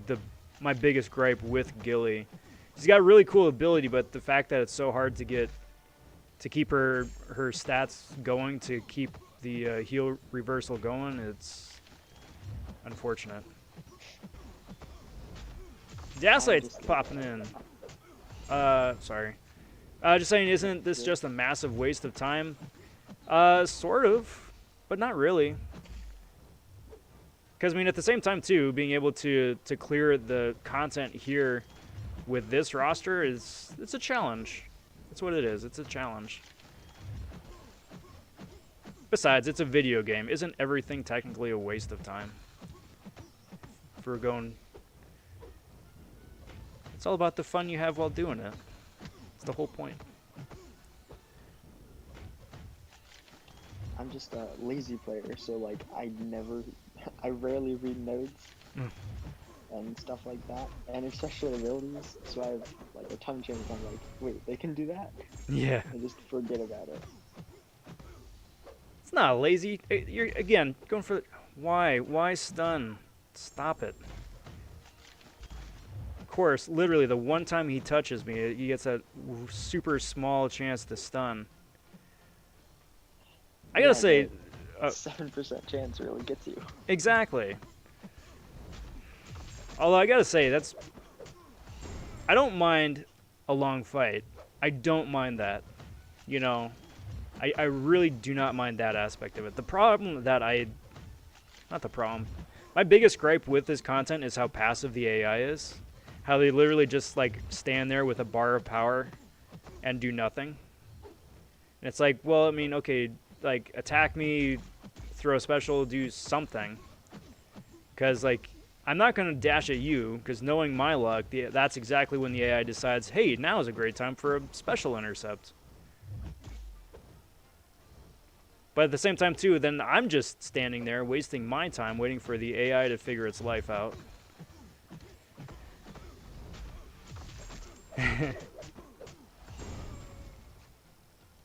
my biggest gripe with Gilly. She's got a really cool ability, but the fact that it's so hard to keep her stats going, to keep the heal reversal going, it's unfortunate. Gaslight's popping in. Sorry. Just saying, isn't this just a massive waste of time? Sort of, but not really. Because, I mean, at the same time, too, being able to clear the content here with this roster it's a challenge. That's what it is. It's a challenge. Besides, it's a video game. Isn't everything technically a waste of time? If we're going... It's all about the fun you have while doing it. It's the whole point. I'm just a lazy player, so like I rarely read notes and stuff like that, and especially abilities. So I have like a ton of changes. I'm like, wait, they can do that? Yeah. I just forget about it. It's not lazy. You're again going for why stun? Stop it. Of course, literally the one time he touches me, he gets that super small chance to stun. I gotta say, 7% chance really gets you. Exactly. Although I gotta say, I don't mind a long fight. I don't mind that. You know, I really do not mind that aspect of it. The problem that not the problem. My biggest gripe with this content is how passive the AI is. How they literally just like stand there with a bar of power and do nothing. And it's like, well, I mean, okay, like attack me, throw a special, do something. Because like, I'm not going to dash at you, because knowing my luck, that's exactly when the AI decides, hey, now is a great time for a special intercept. But at the same time, too, then I'm just standing there wasting my time waiting for the AI to figure its life out.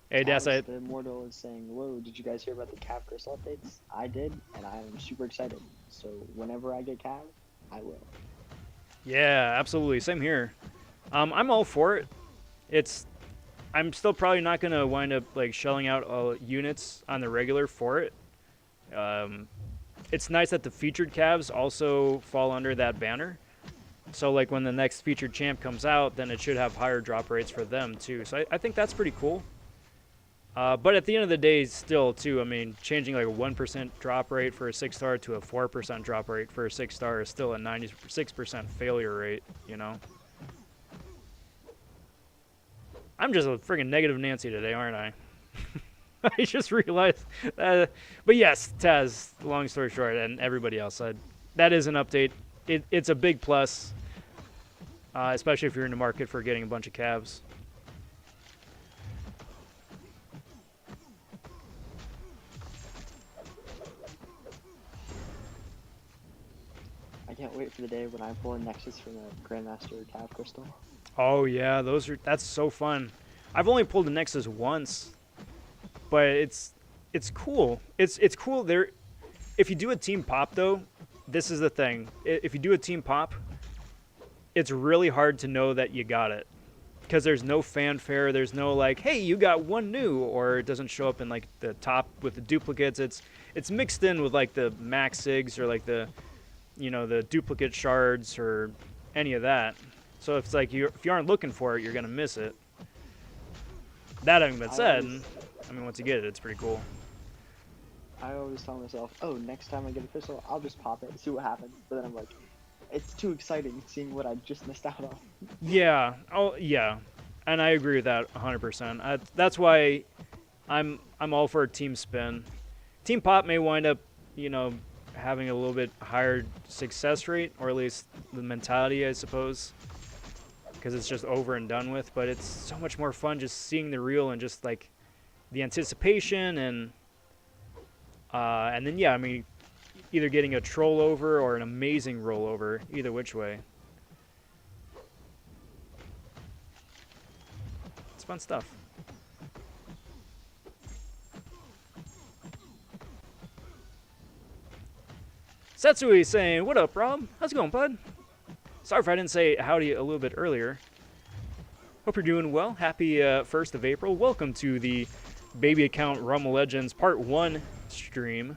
Hey, The Immortal is saying, whoa, did you guys hear about the Cav Crystal updates? I did, and I am super excited. So whenever I get Cav, I will. Yeah, absolutely. Same here. I'm all for it. I'm still probably not going to wind up like shelling out units on the regular for it. It's nice that the featured Cavs also fall under that banner. So like when the next featured champ comes out, then it should have higher drop rates for them too. So I think that's pretty cool. But at the end of the day, still, too, I mean, changing like a 1% drop rate for a 6-star to a 4% drop rate for a 6-star is still a 96% failure rate, you know? I'm just a friggin' negative Nancy today, aren't I? I just realized that. But yes, Taz, long story short, and everybody else, that is an update. It's a big plus, especially if you're in the market for getting a bunch of Cavs. I can't wait for the day when I pull a Nexus from a Grandmaster Cav Crystal. Oh yeah, that's so fun. I've only pulled a Nexus once, but it's cool. It's cool there. If you do a team pop though, this is the thing. If you do a team pop, it's really hard to know that you got it. Because there's no fanfare, there's no like, hey, you got one new, or it doesn't show up in like the top with the duplicates. It's mixed in with like the max sigs or like the duplicate shards or any of that. So it's like if you aren't looking for it, you're gonna miss it. That having been said, I mean, once you get it, it's pretty cool. I always tell myself, oh, next time I get a crystal, I'll just pop it and see what happens. But then I'm like, it's too exciting seeing what I just missed out on. Yeah. Oh, yeah. And I agree with that 100%. That's why I'm all for a team spin. Team pop may wind up, having a little bit higher success rate, or at least the mentality, I suppose, because it's just over and done with. But it's so much more fun just seeing the reel and just like the anticipation and then, yeah, I mean, either getting a troll over or an amazing rollover, either which way. fun stuff. Setsui saying, "What up, Rob? How's it going, bud? Sorry if I didn't say howdy a little bit earlier. Hope you're doing well. Happy 1st of April. Welcome to the Baby Account Rumble Legends Part 1 stream.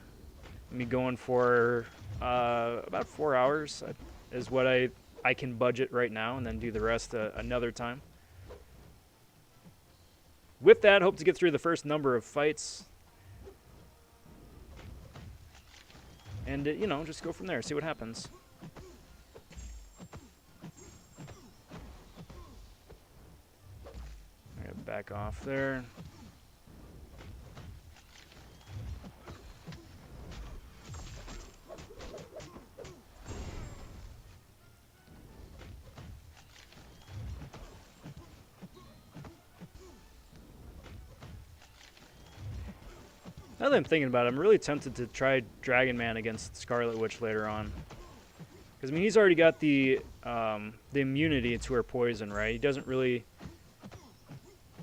Me going for about 4 hours is what I can budget right now, and then do the rest another time. With that, hope to get through the first number of fights. And, you know, just go from there, see what happens. I gotta back off there. Now that I'm thinking about it, I'm really tempted to try Dragon Man against Scarlet Witch later on. Because, I mean, he's already got the immunity to her poison, right? He doesn't really...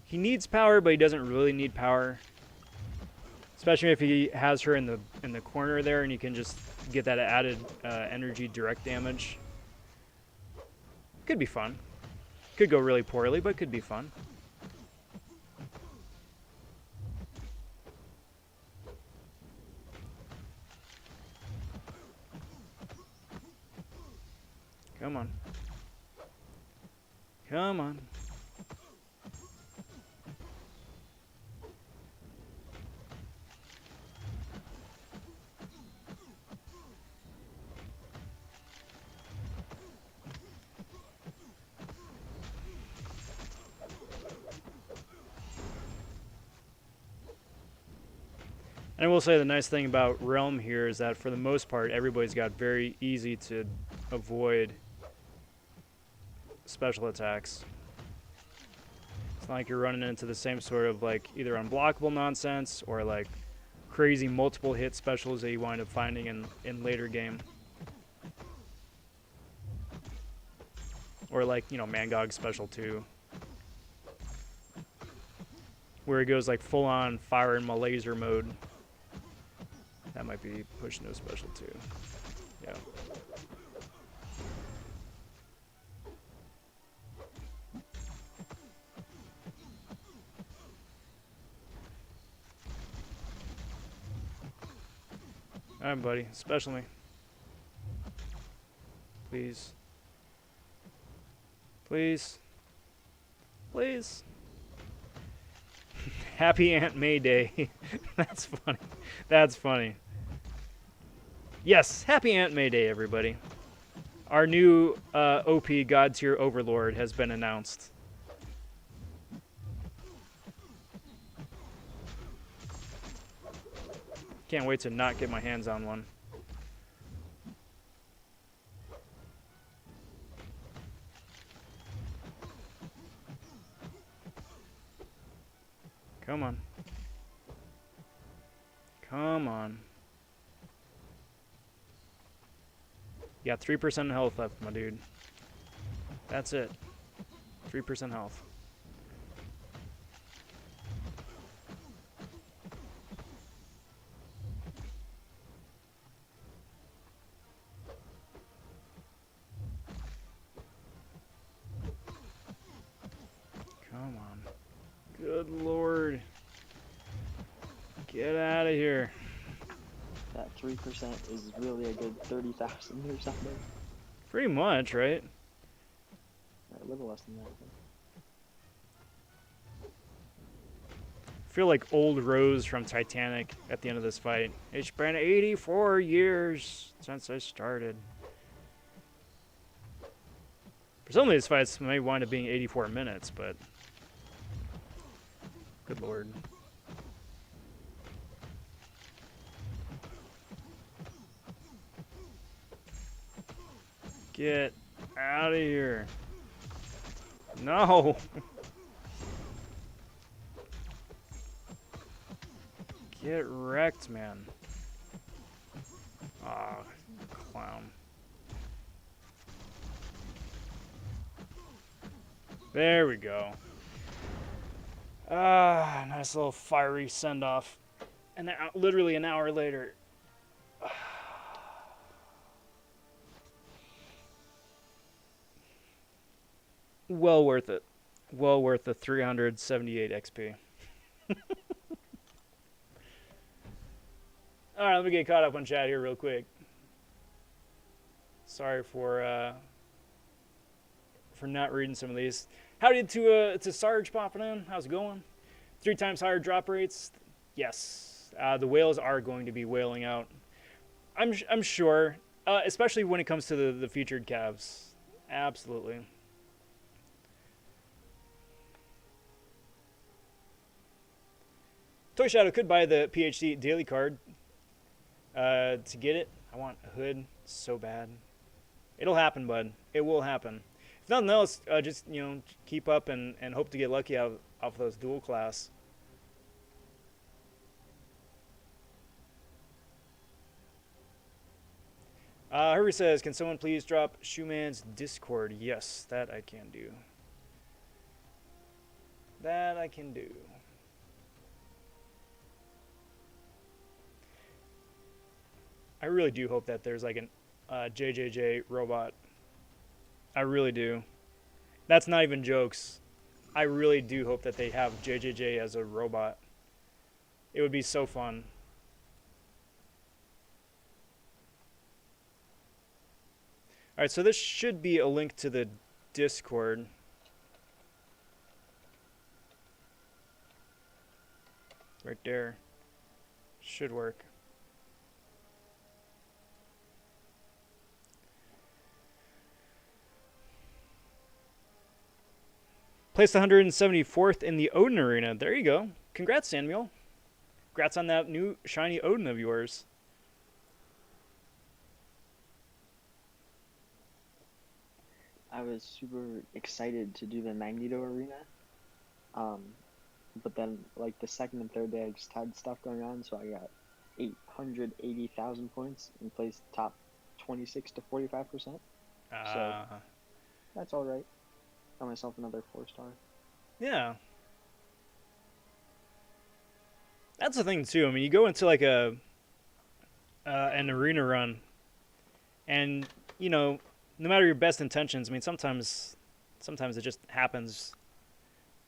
He needs power, but he doesn't really need power. Especially if he has her in the corner there, and you can just get that added energy direct damage. Could be fun. Could go really poorly, but could be fun. Come on. Come on. And I will say the nice thing about Realm here is that for the most part, everybody's got very easy to avoid special attacks. It's not like you're running into the same sort of like either unblockable nonsense or like crazy multiple hit specials that you wind up finding in later game. Or like, you know, Mangog special 2. Where it goes like full on fire and laser mode. That might be push no special 2. Yeah. Alright, buddy. Special me. Please. Please. Please. Happy Aunt May Day. That's funny. That's funny. Yes, happy Aunt May Day, everybody. Our new OP God Tier Overlord has been announced. Can't wait to not get my hands on one. Come on. Come on. You got 3% health left, my dude. That's it. 3% health. Come on. Good Lord. Get out of here. That 3% is really a good 30,000 or something. Pretty much, right? A little less than that. I feel like old Rose from Titanic at the end of this fight. It's been 84 years since I started. For some of these fights, may wind up being 84 minutes, but... Good Lord. Get out of here. No. Get wrecked, man. Ah, clown. There we go. Nice little fiery send-off. And literally an hour later. Well worth it. Well worth the 378 XP. Alright, let me get caught up on chat here real quick. Sorry for not reading some of these. Howdy to Sarge popping in. How's it going? 3 times higher drop rates. Yes, the whales are going to be whaling out. I'm sure, especially when it comes to the featured calves. Absolutely. Toy Shadow could buy the PhD daily card. To get it, I want a hood so bad. It'll happen, bud. It will happen. If nothing else, just keep up and hope to get lucky off those dual class. Hurry says, can someone please drop Shoeman's Discord? Yes, that I can do. That I can do. I really do hope that there's like an JJJ robot. I really do. That's not even jokes. I really do hope that they have JJJ as a robot. It would be so fun. Alright, so this should be a link to the Discord. Right there. Should work. Placed 174th in the Odin Arena. There you go. Congrats, Samuel. Congrats on that new shiny Odin of yours. I was super excited to do the Magneto Arena. But then, like, the second and third day, I just had stuff going on, so I got 880,000 points and placed top 26 to 45%. So, that's alright. Got myself another 4-star. Yeah. That's the thing, too. I mean, you go into, like, an arena run, and, no matter your best intentions, I mean, sometimes it just happens.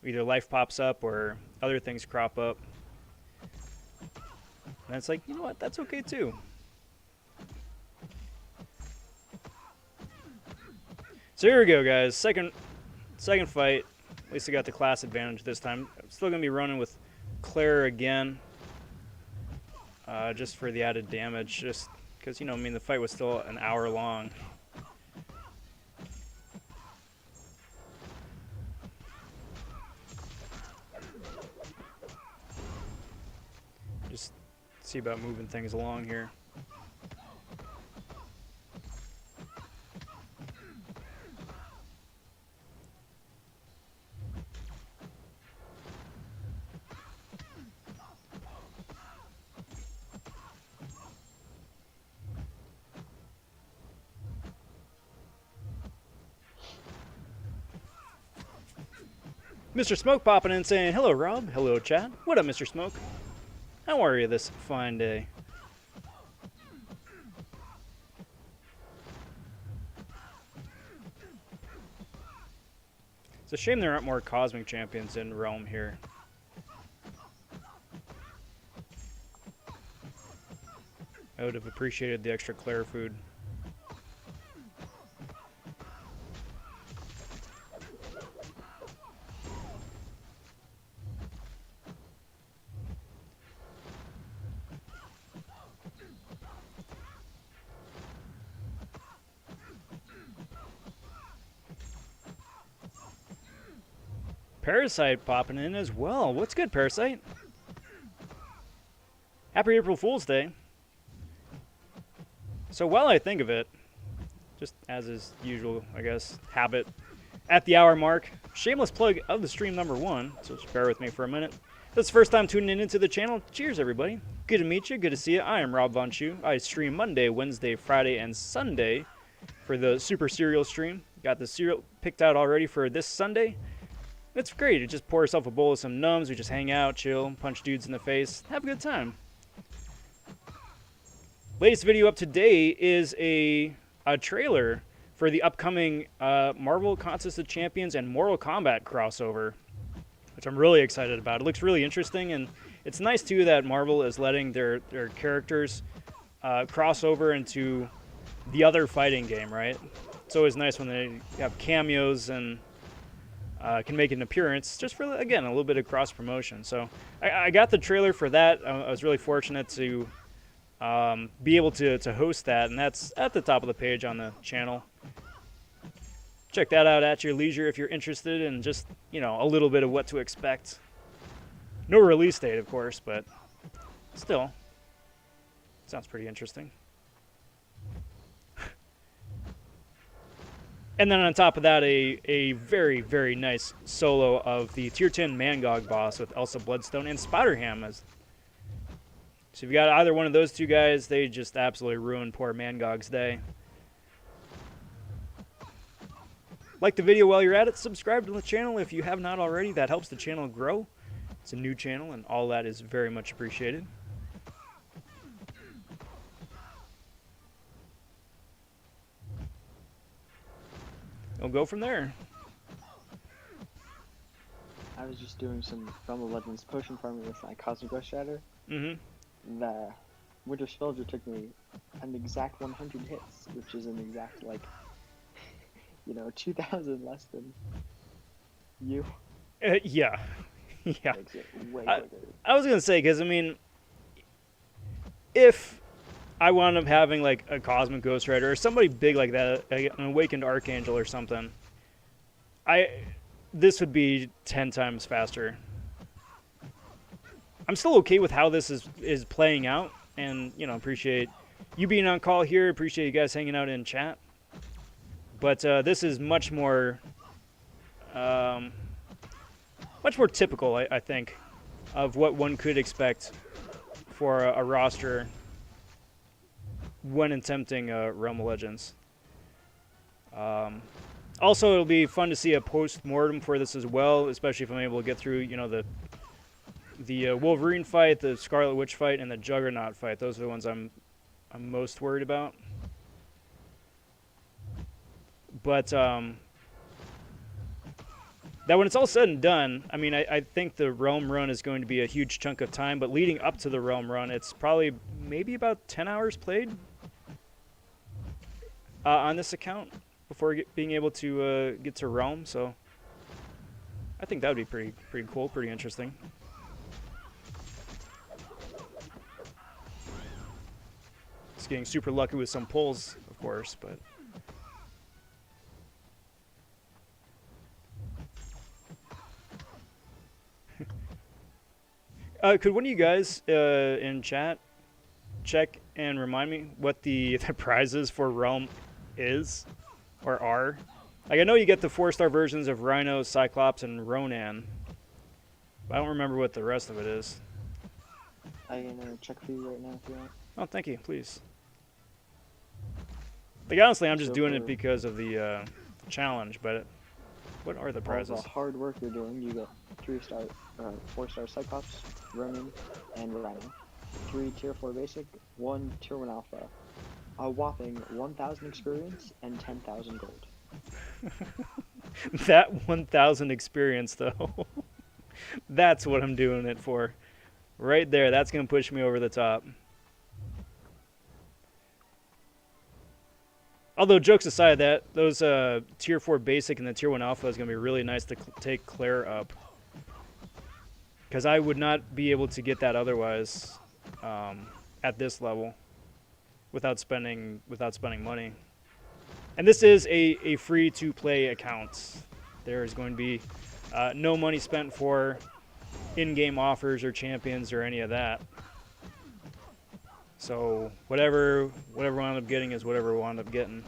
Either life pops up or other things crop up. And it's like, you know what? That's okay, too. So here we go, guys. Second fight. At least I got the class advantage this time. I'm still going to be running with Claire again. Just for the added damage. Just because, I mean, the fight was still an hour long. Just see about moving things along here. Mr. Smoke popping in saying, hello, Rob. Hello, chat. What up, Mr. Smoke? How are you this fine day? It's a shame there aren't more Cosmic Champions in Realm here. I would have appreciated the extra Claire food. Parasite popping in as well. What's good, Parasite? Happy April Fool's Day. So while I think of it, just as is usual, I guess, habit, at the hour mark, shameless plug of the stream number 1, so just bear with me for a minute. If this is the first time tuning in into the channel, cheers everybody. Good to meet you, good to see you. I am Rob vonShoe. I stream Monday, Wednesday, Friday, and Sunday for the Super Serial stream. Got the serial picked out already for this Sunday. It's great. You just pour yourself a bowl of some nums. We just hang out, chill, punch dudes in the face, have a good time. Latest video up today is a trailer for the upcoming Marvel Contest of Champions and Mortal Kombat crossover, which I'm really excited about. It looks really interesting, and it's nice too that Marvel is letting their characters cross over into the other fighting game, right? It's always nice when they have cameos and can make an appearance, just for, again, a little bit of cross promotion. So I got the trailer for that. I was really fortunate to be able to host that, and that's at the top of the page on the channel. Check that out at your leisure if you're interested in just, you know, a little bit of what to expect. No release date, of course, but still, sounds pretty interesting. And then on top of that, a very, very nice solo of the Tier 10 Mangog boss with Elsa Bloodstone and Spider-Ham. So if you got either one of those two guys, they just absolutely ruin poor Mangog's day. Like the video while you're at it, subscribe to the channel if you have not already. That helps the channel grow. It's a new channel, and all that is very much appreciated. We'll go from there. I was just doing some Realm of Legends potion farming with my Cosmic Rush Shatter. Mm-hmm. The Winter Soldier took me an exact 100 hits, which is an exact, like, you know, 2,000 less than you. Yeah. Yeah. Makes it way quicker. I was going to say, because, I mean, if I wound up having, like, a Cosmic Ghost Rider or somebody big like that, an Awakened Archangel or something, this would be 10 times faster. I'm still okay with how this is playing out, and, you know, appreciate you being on call here, appreciate you guys hanging out in chat. But this is much more typical, I think, of what one could expect for a roster when attempting Realm of Legends. Also, it'll be fun to see a post-mortem for this as well, especially if I'm able to get through, you know, the Wolverine fight, the Scarlet Witch fight, and the Juggernaut fight. Those are the ones I'm most worried about. But that when it's all said and done, I mean, I think the Realm run is going to be a huge chunk of time, but leading up to the Realm run, it's probably maybe about 10 hours played on this account before being able to get to Realm, so I think that would be pretty cool, pretty interesting. Just getting super lucky with some pulls, of course, but... could one of you guys in chat check and remind me what the prizes for Realm is or are? Like, I know you get the 4-star versions of Rhino, Cyclops, and Ronan, but I don't remember what the rest of it is. I can check for you right now if you want. Oh, thank you, please. Like, honestly, I'm just So doing it because of the challenge, but what are the prizes? All the hard work you're doing, you get 4-star Cyclops, Ronin, and Rhino. 3 Tier 4 Basic, 1 Tier 1 Alpha. A whopping 1,000 experience and 10,000 gold. That 1,000 experience, though. That's what I'm doing it for. Right there, that's going to push me over the top. Although, jokes aside, those Tier 4 Basic and the Tier 1 Alpha is going to be really nice to take Claire up. Because I would not be able to get that otherwise at this level without spending money. And this is a free-to-play account. There is going to be no money spent for in-game offers or champions or any of that. So whatever we wound up getting is whatever we wound up getting.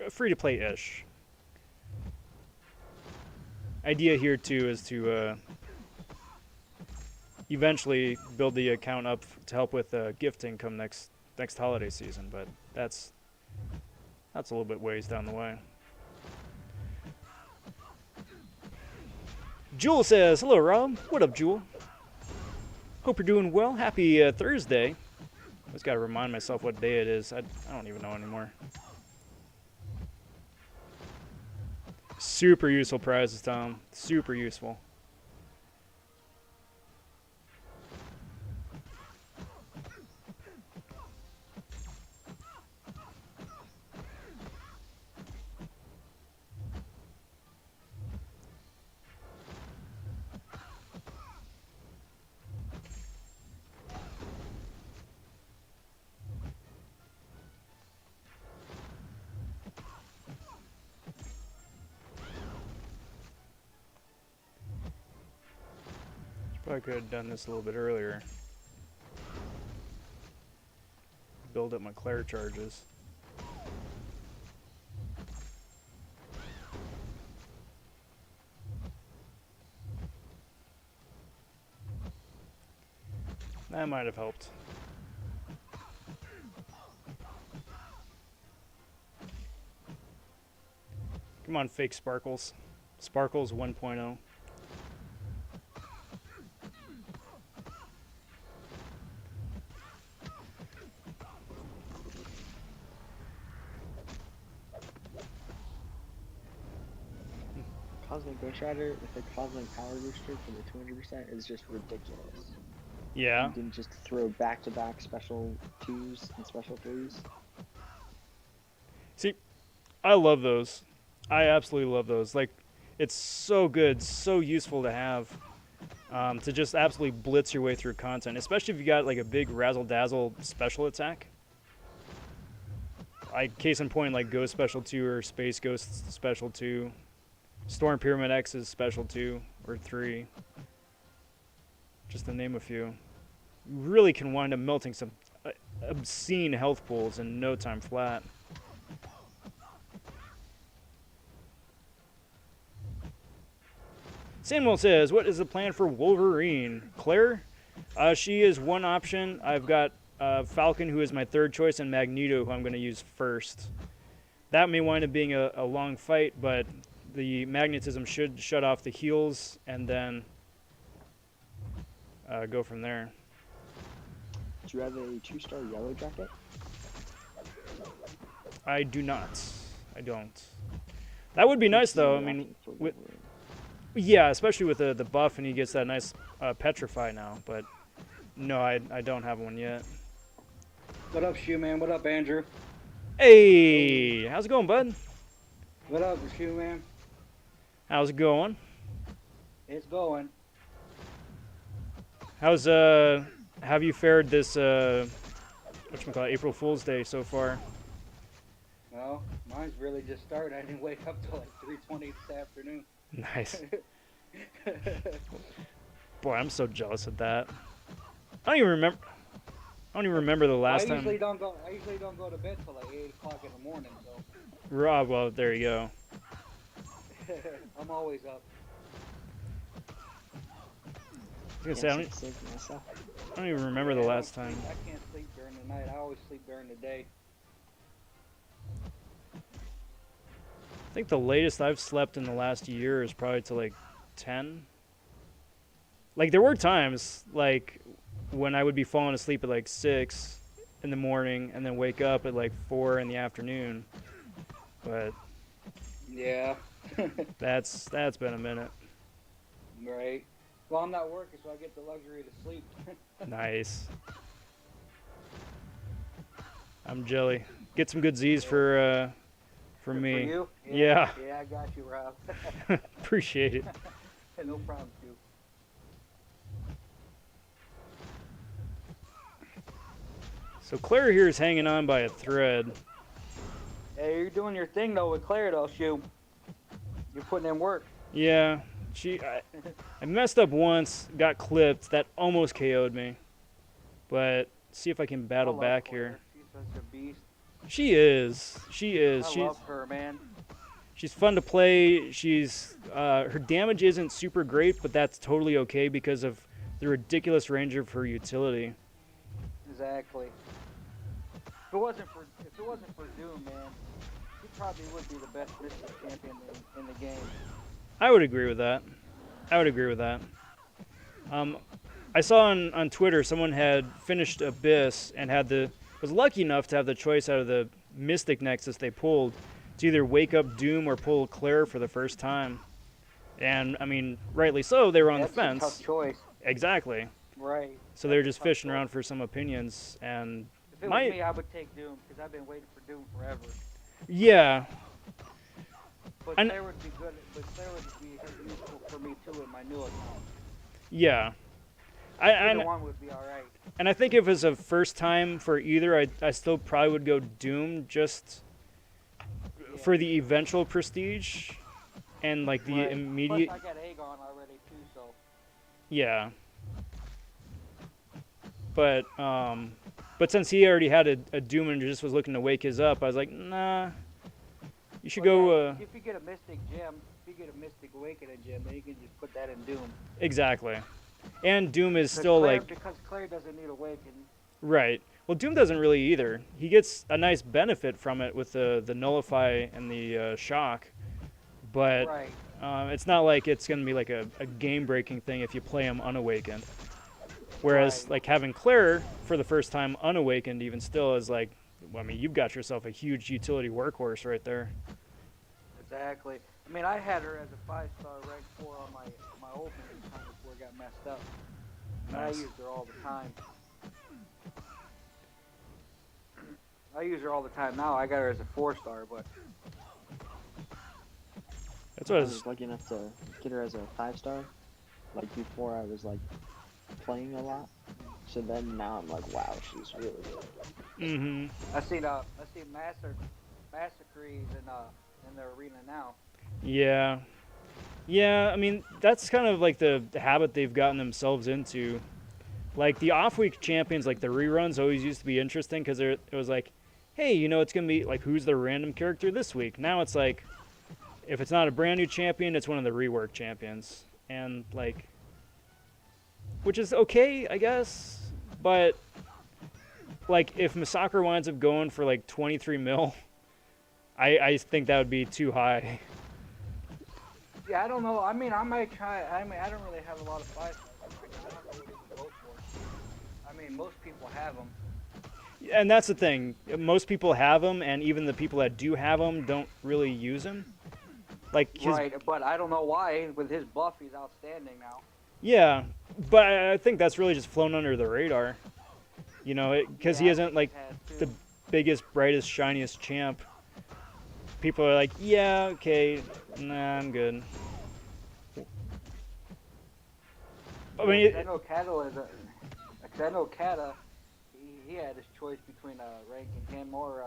Free-to-play-ish. Idea here too is to eventually build the account up to help with gifting come next holiday season, but that's a little bit ways down the way. Jewel says, hello, Rob. What up, Jewel? Hope you're doing well. Happy Thursday. I just got to remind myself what day it is. I don't even know anymore. Super useful prizes, Tom. Super useful. Probably could have done this a little bit earlier. Build up my Claire charges. That might have helped. Come on, fake Sparkles. Sparkles 1.0. Cosmic Ghost Rider with a Cosmic Power Booster for the 200% is just ridiculous. Yeah. You can just throw back-to-back special 2s and special 3s. See, I love those. I absolutely love those. Like, it's so good, so useful to have. To just absolutely blitz your way through content, especially if you got like a big razzle-dazzle special attack. Like, case in point, like Ghost Special 2 or Space Ghost Special 2. Storm Pyramid X is Special 2 or 3. Just to name a few. You really can wind up melting some obscene health pools in no time flat. Samuel says, what is the plan for Wolverine? Claire? She is one option. I've got Falcon, who is my third choice, and Magneto, who I'm going to use first. That may wind up being a long fight, but the magnetism should shut off the heals and then go from there. Do you have a 2-star yellow jacket? I do not. I don't. That would be nice, though. I mean, yeah, especially with the buff, and he gets that nice petrify now. But no, I don't have one yet. What up, Shoe Man? What up, Andrew? Hey, how's it going, bud? What up, Shoe Man? How's it going? It's going. How's have you fared this whatchamacallit, April Fool's Day so far? Well, mine's really just started. I didn't wake up till like 3:20 this afternoon. Nice. Boy, I'm so jealous of that. I don't even remember the last time. I usually don't go to bed till like 8 o'clock in the morning. So. Rob, well, there you go. I'm always up. I was gonna say, I don't even remember the last time. I can't sleep during the night. I always sleep during the day. I think the latest I've slept in the last year is probably to like 10. Like, there were times like when I would be falling asleep at like 6 in the morning and then wake up at like 4 in the afternoon. But yeah. that's been a minute. Right. Well, I'm not working, so I get the luxury to sleep. Nice. I'm jelly. Get some good Z's for me. For you? Yeah. Yeah, I got you, Rob. Appreciate it. No problem, Q. So Claire here is hanging on by a thread. Hey, you're doing your thing though with Claire though, Shoe. You're putting in work. Yeah, I messed up once, got clipped. That almost KO'd me. But see if I can battle back here. She's such a beast. She is. I love her, man. She's fun to play. She's her damage isn't super great, but that's totally okay because of the ridiculous range of her utility. Exactly. If it wasn't for Doom, man, he probably would be the best Mystic champion in the game. I would agree with that. I would agree with that. I saw on Twitter someone had finished Abyss and was lucky enough to have the choice out of the Mystic Nexus they pulled to either wake up Doom or pull Claire for the first time. And I mean, rightly so, they were on the That's fence. a tough choice. Exactly. Right. So they were That's just a tough fishing around for some opinions, and If it was me, I would take Doom because I've been waiting for Doom forever. yeah. But And- Claire would be good. But Claire would be useful for me too in my new account. Yeah. Either one would be all right. And I think if it was a first time for either, I still probably would go Doom just for the eventual prestige and like the Right. immediate. Plus, I got Aegon already too, so. Yeah. But since he already had a Doom and just was looking to wake his up, I was like, nah. You should go. If you get a Mystic Gem, if you get a Mystic Awakening Gem, then you can just put that in Doom. Exactly. And Doom is still Claire, like. because Claire doesn't need Awaken. Right. Well, Doom doesn't really either. He gets a nice benefit from it with the Nullify and the Shock, but Right. it's not like it's going to be like a game-breaking thing if you play him unawakened. Whereas, Right. like, having Claire for the first time unawakened even still is like, well, I mean, you've got yourself a huge utility workhorse right there. Exactly. I mean, I had her as a 5-star rank 4 on my old account before it got messed up. And Nice. I used her all the time. I use her all the time now. I got her as a 4-star, but That's what I I was. was lucky enough to get her as a 5-star. Like before, I was like playing a lot. So then now I'm like, wow, she's really good. Mm-hmm. I seen Massacres in the arena now. Yeah. Yeah, I mean, that's kind of like the habit they've gotten themselves into. Like, the off-week champions, like the reruns, always used to be interesting because it was like, hey, you know, it's going to be, like, who's the random character this week? Now it's like, if it's not a brand new champion, it's one of the rework champions. And, like, which is okay, I guess, but, like, if Massacre winds up going for, like, 23 mil, I think that would be too high. Yeah, I don't know. I mean, I might try. I mean, I don't really have a lot of 5-stars. I don't know what to go for. I mean, most people have them. And that's the thing. Most people have them, and even the people that do have them don't really use them. Like his, Right, but I don't know why. With his buff, he's outstanding now. Yeah, but I think that's really just flown under the radar. You know, because he isn't like the biggest, brightest, shiniest champ. People are like, yeah, okay, nah, I'm good. I mean, I know Kata, he had his choice between ranking him or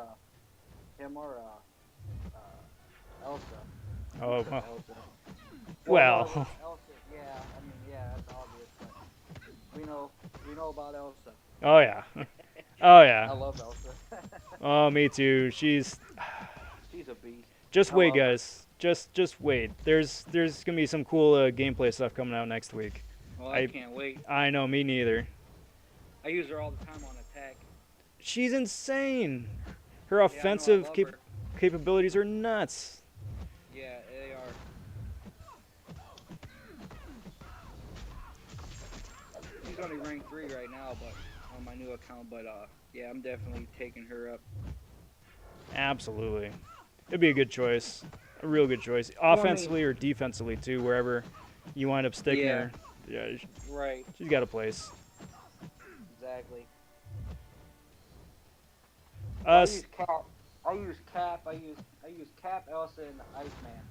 Elsa. oh, Elsa. well. No, Elsa, yeah, I mean, yeah, that's obvious, but we know about Elsa. Oh yeah, oh I yeah. love Elsa. Oh, me too. She's She's a beast. just I wait, love her. guys. Just wait. There's gonna be some cool gameplay stuff coming out next week. Well, I can't wait. I know, me neither. I use her all the time on attack. She's insane. Her I offensive love her. capabilities are nuts. Yeah, they are. She's only ranked 3 right now, but on my new account. But yeah, I'm definitely taking her up. Absolutely. It'd be a good choice. A real good choice. I mean- Offensively or defensively, too, wherever you wind up sticking Yeah. her. Yeah, Right. she's got a place. Exactly. Uh, I use Cap. I use Cap, Elsa, and the Iceman.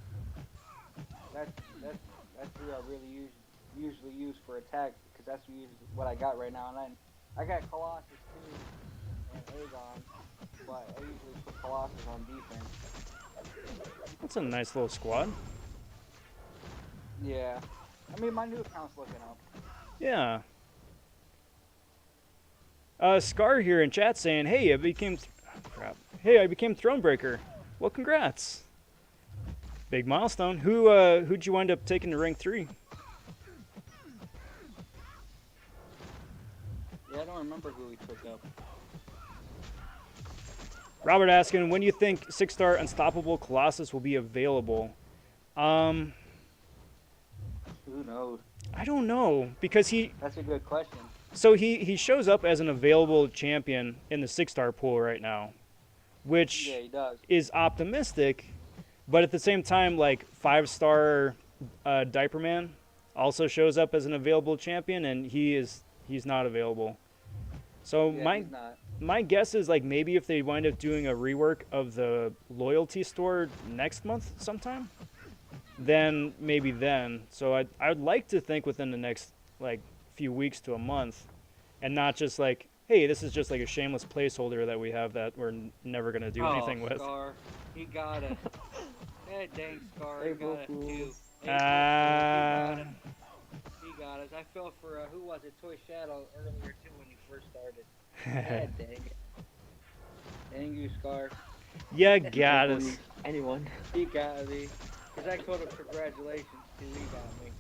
That's who I really usually use for attack because that's what I got right now. And then I got Colossus too and Aegon, but I usually put Colossus on defense. that's a nice little squad. Yeah. I mean, my new account's looking up. Yeah. Scar here in chat saying, "Hey, I became Thronebreaker. Well, congrats. Big milestone. Who'd you wind up taking to rank 3? Yeah, I don't remember who we took up. Robert asking, when do you think 6-star Unstoppable Colossus will be available? Who Who knows? I don't know because That's a good question. he shows up as an available champion in the 6-star pool right now, which Yeah, he does. is optimistic, but at the same time, like 5-star Diaper Man also shows up as an available champion, and he's not available. So Yeah, he's not. my guess is like maybe if they wind up doing a rework of the loyalty store next month sometime, then maybe then. So I'd like to think within the next like few weeks to a month, and not just like, hey, this is just like a shameless placeholder that we have that we're never gonna do anything with. Scar, he got it. That dang Scar, he April got it too. Fools. April Fools, he got it. I fell for who was it? Toy Shadow earlier too when he first started. God dang it. Dang you, Scar. Yeah, got Can't us. believe Anyone. He got me. Cause I told him congratulations too. He got me.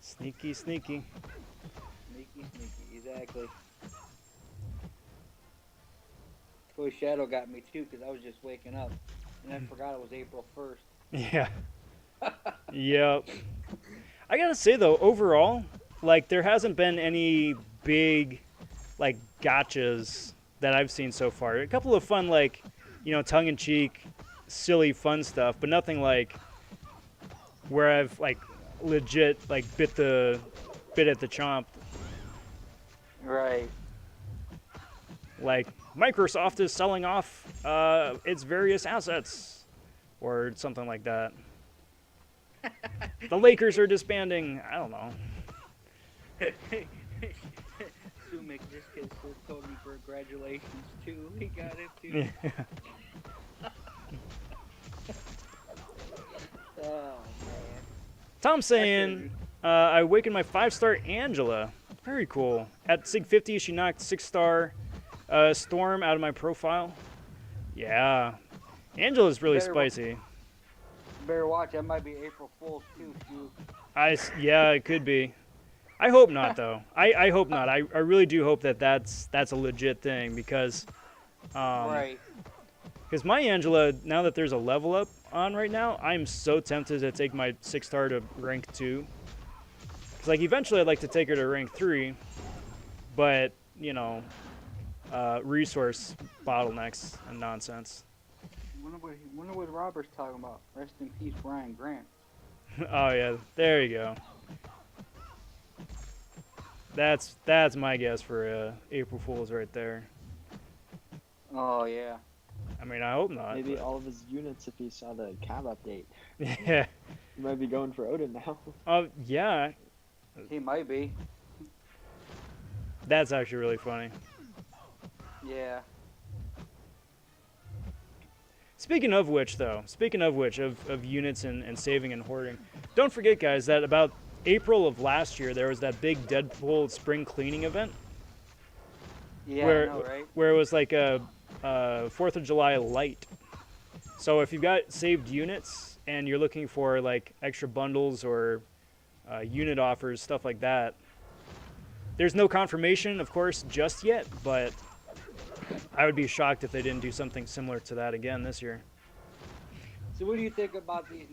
Sneaky, sneaky. Sneaky, exactly. Toy Shadow got me too, cause I was just waking up, and I forgot it was April 1st. Yeah. Yep. I gotta say though, overall, like there hasn't been any big, like gotchas that I've seen so far. A couple of fun, like, tongue-in-cheek, silly, fun stuff, but nothing like where I've like legit like bit at the chomp. Right. Like Microsoft is selling off its various assets, or something like that. The Lakers are disbanding. I don't know. Sumic just told me congratulations too. He got it too. Oh man. Tom saying, I awakened my 5-star Angela. Very cool. At Sig 50, she knocked 6-star Storm out of my profile. Yeah. Angela's really spicy. Better watch. That might be April Fool's too, Stu. Yeah, it could be. I hope not, though. I hope not. I really do hope that's a legit thing because, Right. Because my Angela, now that there's a level up on right now, I'm so tempted to take my 6-star to rank 2. Because like eventually I'd like to take her to rank 3, but resource bottlenecks and nonsense. Wonder what Robert's talking about. Rest in peace, Brian Grant. Oh yeah, there you go. That's my guess for April Fool's right there. Oh yeah. I mean, I hope not. Maybe but... all of his units, if he saw the cab update. Yeah. He might be going for Odin now. Yeah. He might be. That's actually really funny. Yeah. Speaking of which, of units and saving and hoarding, don't forget, guys, that about April of last year, there was that big Deadpool spring cleaning event. Yeah, where, I know, right? Where it was like a 4th of July light. So if you've got saved units and you're looking for like extra bundles or unit offers, stuff like that, there's no confirmation, of course, just yet, but I would be shocked if they didn't do something similar to that again this year. So what do you think about these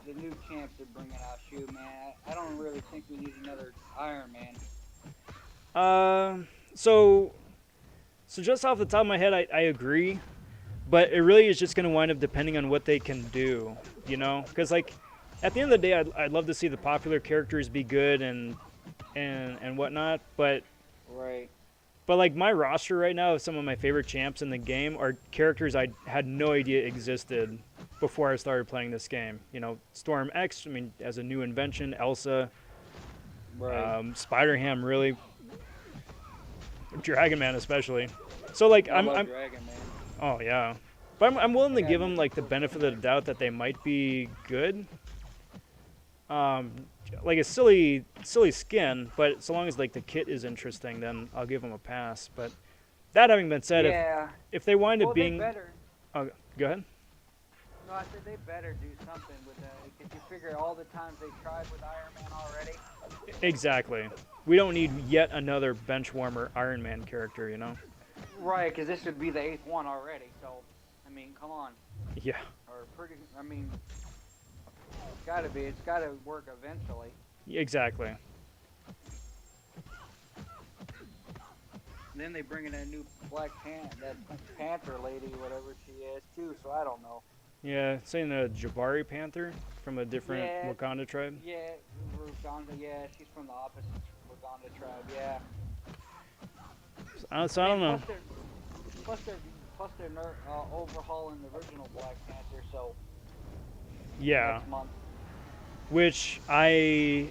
the new champs they're bringing out, Shoe, man? I don't really think we need another Iron Man. So just off the top of my head, I agree, but it really is just going to wind up depending on what they can do, Because like at the end of the day, I'd love to see the popular characters be good and whatnot, but right. But like my roster right now of some of my favorite champs in the game are characters I had no idea existed before I started playing this game. Storm X, as a new invention, Elsa, Right. Spider-Ham, really, Dragon Man especially. So like I I'm love Dragon Man. oh yeah, but I'm willing to give them like the benefit of the doubt that they might be good. Like a silly skin, but so long as like the kit is interesting, then I'll give them a pass. But that having been said, Yeah. if they wind up Well, being, they better. oh, go ahead. No, I said they better do something with that because you figure all the times they tried with Iron Man already. Exactly. We don't need yet another bench warmer Iron Man character, Right, because this would be the 8th one already. So, I mean, come on. Yeah. Or pretty. I mean, Gotta be. It's gotta work eventually. Exactly. And then they bring in that new that Panther lady, whatever she is, too. So I don't know. Yeah, saying a Jabari Panther from a different Yeah, Wakanda tribe. yeah, Uganda. Yeah, she's from the opposite Uganda tribe. Yeah. So I I mean, don't know. plus they're plus they're overhauling the original Black Panther. So Yeah, next month. which I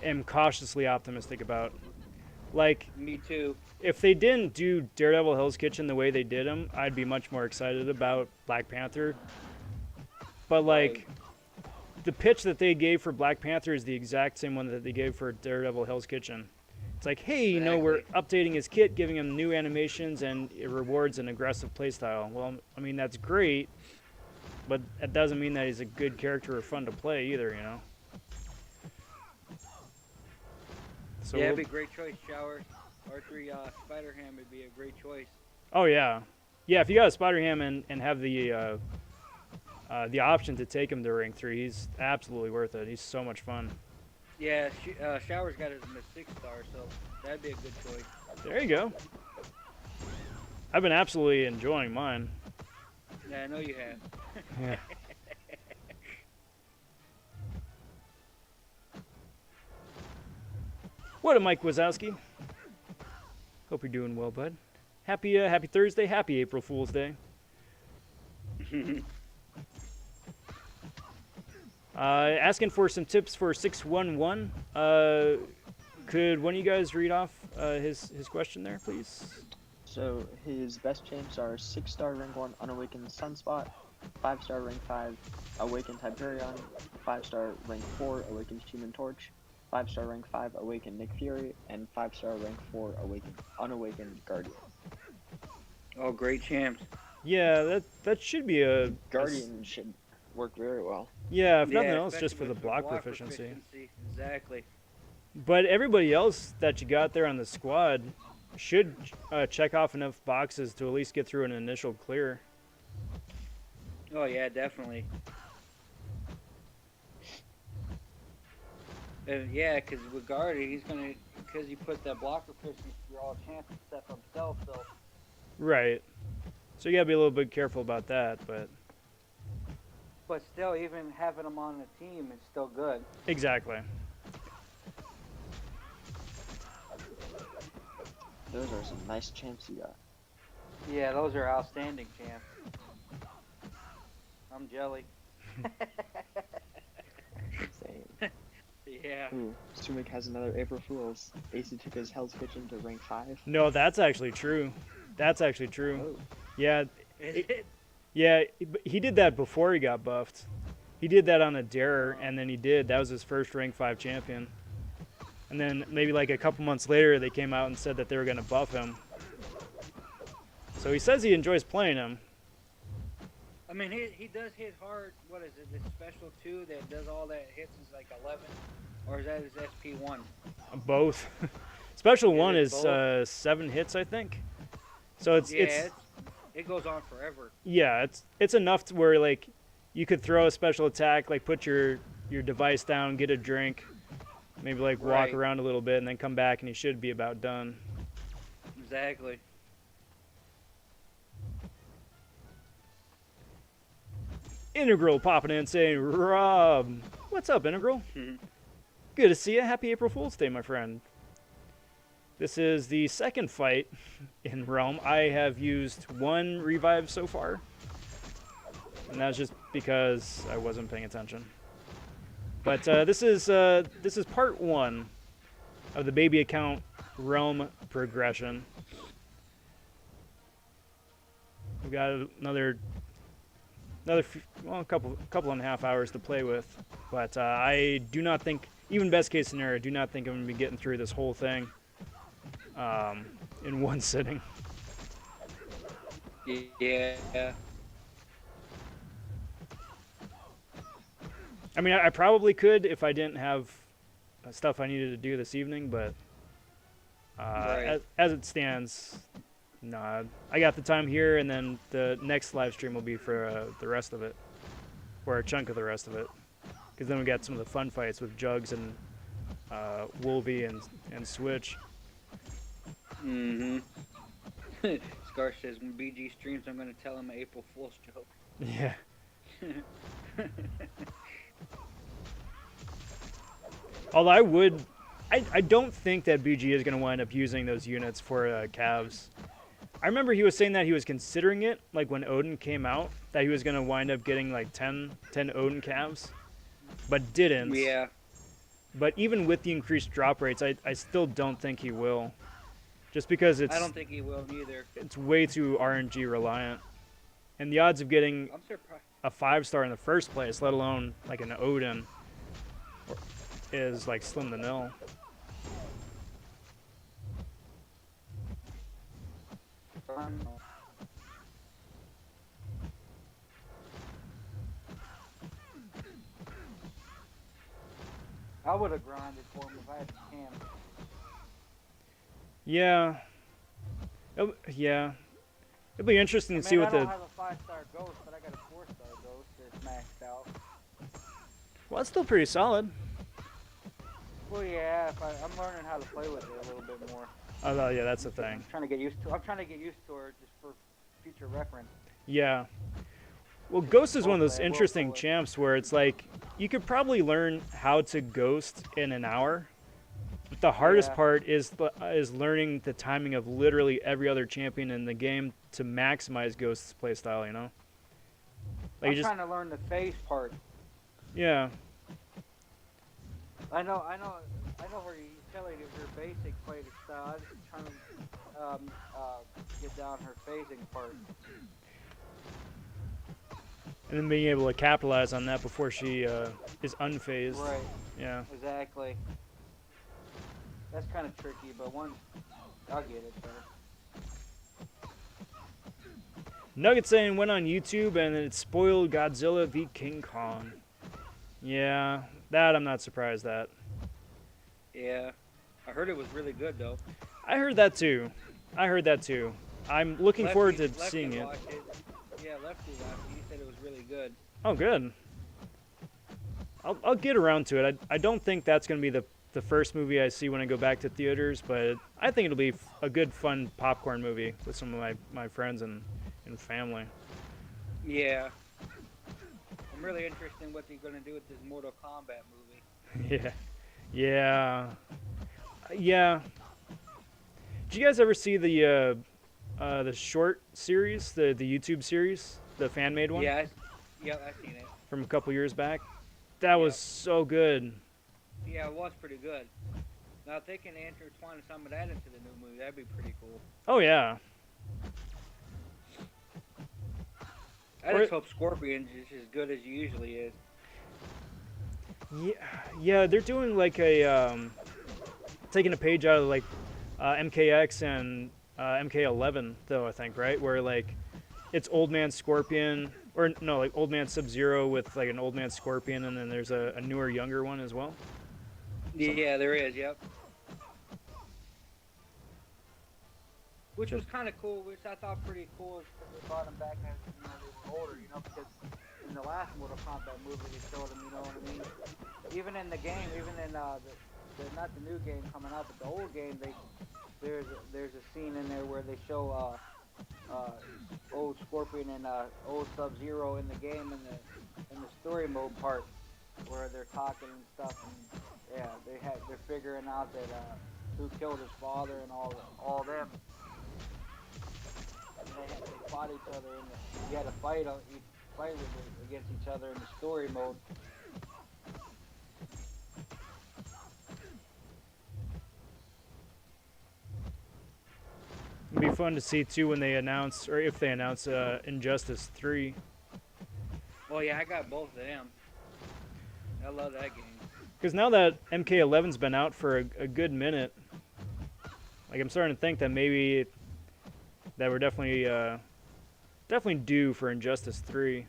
am cautiously optimistic about. Like, Me too. if they didn't do Daredevil Hell's Kitchen the way they did him, I'd be much more excited about Black Panther. But like, the pitch that they gave for Black Panther is the exact same one that they gave for Daredevil Hell's Kitchen. It's like, hey, you know, we're updating his kit, giving him new animations, and it rewards an aggressive playstyle. Well, I mean, that's great, but that doesn't mean that he's a good character or fun to play either, you know? So Yeah, it'd be a great choice. Shower R3 Spider Ham would be a great choice. oh, yeah. Yeah, if you got a Spider-Ham and have the option to take him to rank 3, he's absolutely worth it. He's so much fun. Yeah, Shower's got it in the 6-star, so that'd be a good choice. There you go. I've been absolutely enjoying mine. Yeah, I know you have. Yeah. What up, Mike Wazowski? Hope you're doing well, bud. Happy Thursday. Happy April Fool's Day. Asking for some tips for 611. Could one of you guys read off his question there, please? So his best champs are 6-star rank 1 Unawakened Sunspot, 5-star rank 5 Awakened Hyperion, 5-star rank 4 Awakened Human Torch, 5-star rank 5 Awakened Nick Fury, and 5-star rank 4 Unawakened Guardian. Oh, great champs. Yeah, that should be a Guardian should work very well. Yeah, if nothing Yeah, else, just for the especially with block proficiency. Exactly. But everybody else that you got there on the squad should check off enough boxes to at least get through an initial clear. Oh yeah, definitely. Yeah, because with Guardian, he's gonna because he put that block proficiency through all chances except for himself. So Right. So you gotta be a little bit careful about that, but still, even having him on the team is still good. exactly. Those are some nice champs you got. Yeah, those are outstanding champs. I'm jelly. Same. Yeah. Ooh, Sumik has another April Fool's. AC took his Hell's Kitchen to rank 5. No, that's actually true. That's actually true. Oh. Yeah, Is it? yeah. He did that before he got buffed. He did that on a dare, and then that was his first rank 5 champion. And then maybe like a couple months later, they came out and said that they were gonna buff him. So he says he enjoys playing him. I mean, he does hit hard. What is it? This special 2 that does all that hits is like 11, or is that his SP1? Both. Special 1 it's is 7 hits, I think. So it goes on forever. Yeah, it's enough to where like you could throw a special attack, like put your device down, get a drink, maybe like walk Right. around a little bit, and then come back, and you should be about done. Exactly. Integral popping in saying, Rob, what's up, Integral? Mhm. Good to see you. Happy April Fool's Day, my friend. This is the second fight in Realm. I have used 1 revive so far, and that's just because I wasn't paying attention. But this is part 1 of the baby account Realm progression. We've got another couple and a half hours to play with, but I do not think, even best case scenario, I do not think I'm going to be getting through this whole thing in one sitting. Yeah. I mean, I probably could if I didn't have stuff I needed to do this evening, but Right. as it stands, no. I got the time here, and then the next live stream will be for the rest of it, or a chunk of the rest of it. Because then we got some of the fun fights with Jugs and Wolvie and Switch. Mm-hmm. Scar says, when BG streams, I'm going to tell him an April Fool's joke. Yeah. Although I don't think that BG is going to wind up using those units for calves. I remember he was saying that he was considering it, like when Odin came out, that he was going to wind up getting like 10 Odin calves, but didn't. Yeah. But even with the increased drop rates, I still don't think he will. Just because I don't think he will either. It's way too RNG reliant. And the odds of getting I'm surprised. a 5-star in the first place, let alone like an Odin, is like slim to nil. I would have grinded for him if I had the cam. Yeah. Yeah. It'll be interesting to see what I the. don't have a 5-star ghost, but I got a 4-star ghost that's maxed out. Well, that's still pretty solid. Well, yeah, I'm learning how to play with it a little bit more. Oh, yeah, that's the thing. I'm trying to get used to her just for future reference. Yeah. Well, Ghost is one of those interesting champs where it's like you could probably learn how to Ghost in an hour. But the hardest part is learning the timing of literally every other champion in the game to maximize Ghost's playstyle, you know? Like I'm trying to learn the phase part. Yeah. I know where you telling her basic play style. I'm just trying to get down her phasing part. And then being able to capitalize on that before she is unfazed. Right. Yeah. Exactly. That's kind of tricky, but once I'll get it there. Nugget saying went on YouTube and it spoiled Godzilla v King Kong. Yeah, that I'm not surprised at. Yeah, I heard it was really good though. I heard that too. I'm looking forward to seeing it. Yeah, Lefty watched it. He said it was really good. Oh, good. I'll get around to it. I don't think that's going to be the first movie I see when I go back to theaters, but I think it'll be a good, fun popcorn movie with some of my friends and family. Yeah. I'm really interested in what they're going to do with this Mortal Kombat movie. Yeah. Did you guys ever see the short series, the YouTube series, the fan-made one? Yeah, I've seen it. From a couple years back? That was so good. Yeah, it was pretty good. Now, if they can intertwine some of that into the new movie, that'd be pretty cool. Oh, yeah. I just hope Scorpion's is as good as he usually is. Yeah, they're doing like a, taking a page out of like MKX and MK11, though, I think, right? Where like it's Old Man Scorpion, or no, like Old Man Sub-Zero with like an Old Man Scorpion, and then there's a newer, younger one as well. Yeah, there is, yep. Which was kind of cool, which I thought pretty cool, is because they brought them back as they were older, because in the last Mortal Kombat movie they showed them, you know what I mean? Even in the game, even in not the new game coming out, but the old game, there's a scene in there where they show old Scorpion and old Sub-Zero in the game in the story mode part where they're talking and stuff, and yeah, they're figuring out that who killed his father and all them. And they fought each other, and you had to fight against each other in the story mode. It'd be fun to see too when they announce, or if they announce, Injustice 3. Oh yeah, I got both of them. I love that game. Because now that MK11's been out for a good minute, like I'm starting to think that maybe that we're definitely due for Injustice 3.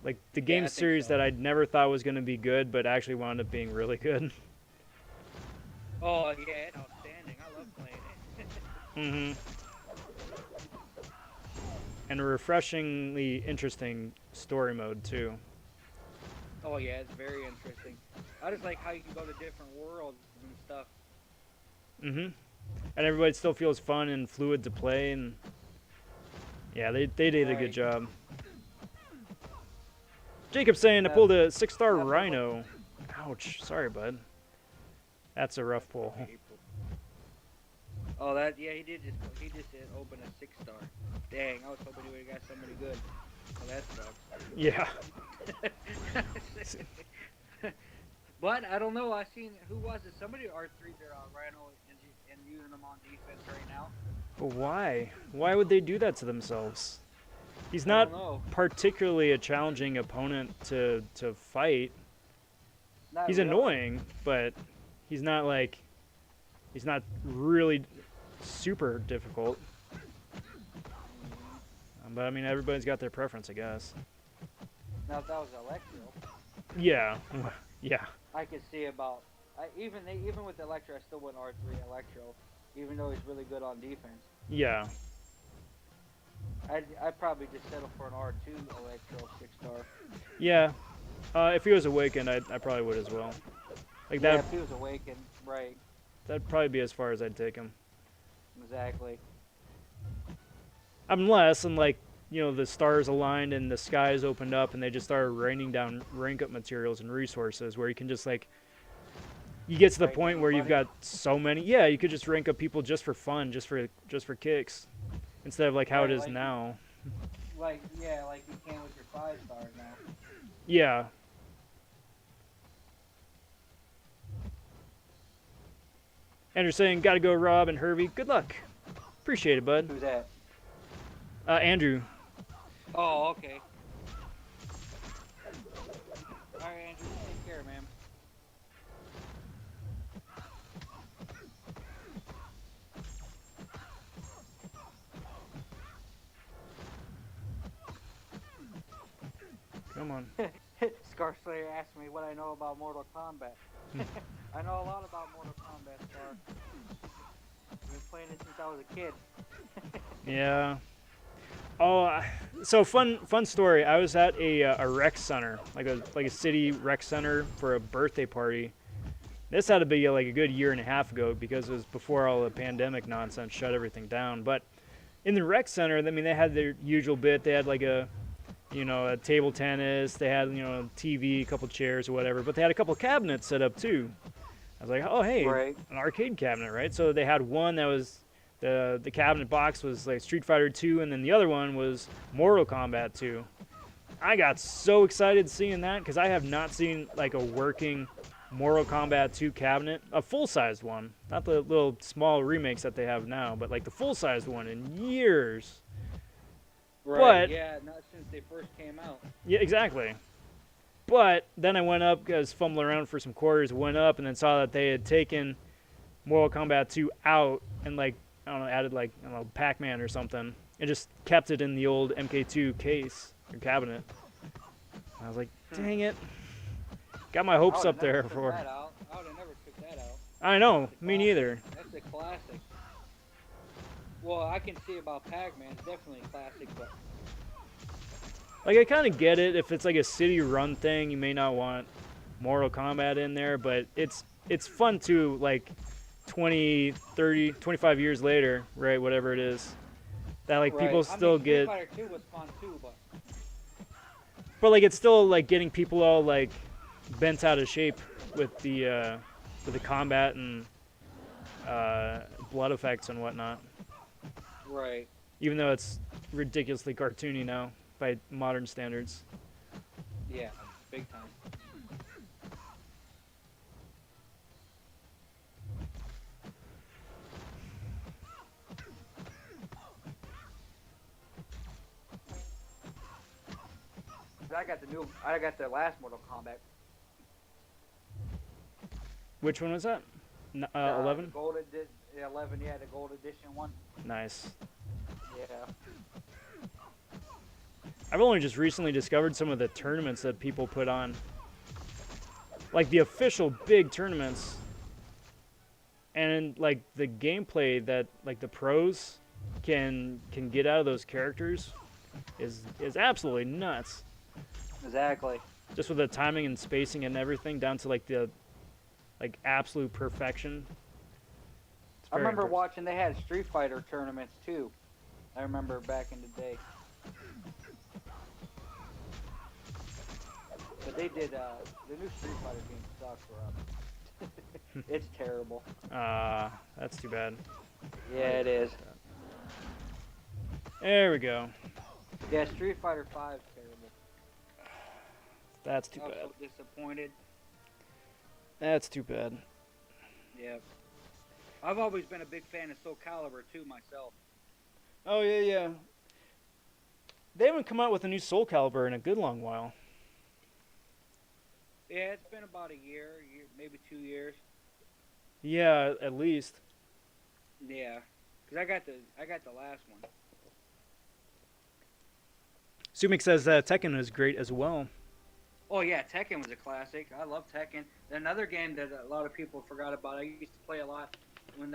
Like the game series that I'd never thought was going to be good, but actually wound up being really good. Oh yeah, it's outstanding. I love playing it. And a refreshingly interesting story mode too. Oh yeah, it's very interesting. I just like how you can go to different worlds and stuff. Mm-hmm. And everybody still feels fun and fluid to play, and yeah, they did a good Right. job. Jacob saying I That, pulled a 6-star that mobile. Rhino. Ouch. Sorry, bud. That's a rough pull. Okay, April. Oh, that yeah, he just did open a 6-star. Dang, I was hoping he would have got somebody good. Oh, that Yeah. sucks. But I don't know. I seen who was it? Somebody R3 their Rhino and using them on defense right now. But why? Why would they do that to themselves? He's I not don't know. particularly a challenging opponent to fight. Not He's really. annoying, but he's not like he's not really super difficult. But I mean, everybody's got their preference, I guess. Now if that was Electro, Yeah, yeah, I could see about. Even with Electro, I still went R3 Electro, even though he's really good on defense. yeah, I'd probably just settle for an R2 Electro 6-star. yeah. If he was awakened, I probably would as well. Like Yeah, that, if he was awakened, right? that'd probably be as far as I'd take him. Exactly. Unless, and like, the stars aligned and the skies opened up and they just started raining down rank up materials and resources where you can just like, you get to the Rank point where you've anybody? got so many. Yeah, you could just rank up people just for fun, just for kicks, instead of like how it Right, is now. like you can with your 5-stars now. Yeah. And you're saying, gotta go, Rob and Hervey. Good luck. Appreciate it, bud. Who's that? Andrew. Oh, okay. All right, Andrew, take care, man. Come on. Scar Slayer asked me what I know about Mortal Kombat. I know a lot about Mortal Kombat, Scar. I've been playing it since I was a kid. Yeah. Oh, so fun story. I was at a rec center, like a city rec center for a birthday party. This had to be like a good year and a half ago because it was before all the pandemic nonsense shut everything down. But in the rec center, I mean, they had their usual bit. They had like a table tennis. They had, TV, a couple chairs or whatever. But they had a couple cabinets set up too. I was like, oh, hey, Right. an arcade cabinet, right? So they had one that was the cabinet box was like Street Fighter 2, and then the other one was Mortal Kombat 2. I got so excited seeing that because I have not seen like a working Mortal Kombat 2 cabinet, a full-sized one, not the little small remakes that they have now, but like the full-sized one in years. Right. But Yeah, not since they first came out. yeah, exactly. But then I went up, because fumbling around for some quarters, went up and then saw that they had taken Mortal Kombat 2 out and like, I don't know, added like, I don't know, Pac-Man or something, and just kept it in the old MK2 case or cabinet. I was like, dang it. Got my hopes up there for. I would have never took that out. I know, That's a me classic. neither. That's a classic. Well, I can see about Pac-Man. It's definitely a classic, but Like, I kind of get it. If it's like a city run thing, you may not want Mortal Kombat in there, but it's fun too, like 20, 30, 25 years later, right, whatever it is, that like right. people still Street get, Fighter 2 was fun too, but like it's still like getting people all like bent out of shape with the combat and blood effects and whatnot, right. even though it's ridiculously cartoony now by modern standards. Yeah, big time. I got the last Mortal Kombat. Which one was that? 11? Gold edition, 11, yeah, the gold edition one. Nice. Yeah. I've only just recently discovered some of the tournaments that people put on. Like the official big tournaments. And like the gameplay that like the pros can get out of those characters is absolutely nuts. Exactly. Just with the timing and spacing and everything down to like the absolute perfection. It's I very remember impressive. watching. They had Street Fighter tournaments too. I remember back in the day. But they did. The new Street Fighter game sucks, Rob. It's terrible. That's too bad. Yeah, it is. There we go. Yeah, Street Fighter 5 is terrible. That's too I was bad. so disappointed. That's too bad. Yeah. I've always been a big fan of Soul Calibur too myself. Oh yeah, yeah. They haven't come out with a new Soul Calibur in a good long while. Yeah, it's been about a year, maybe 2 years. Yeah, at least. Yeah, cause I got the last one. Sumik says Tekken is great as well. Oh yeah, Tekken was a classic. I love Tekken. Another game that a lot of people forgot about. I used to play a lot when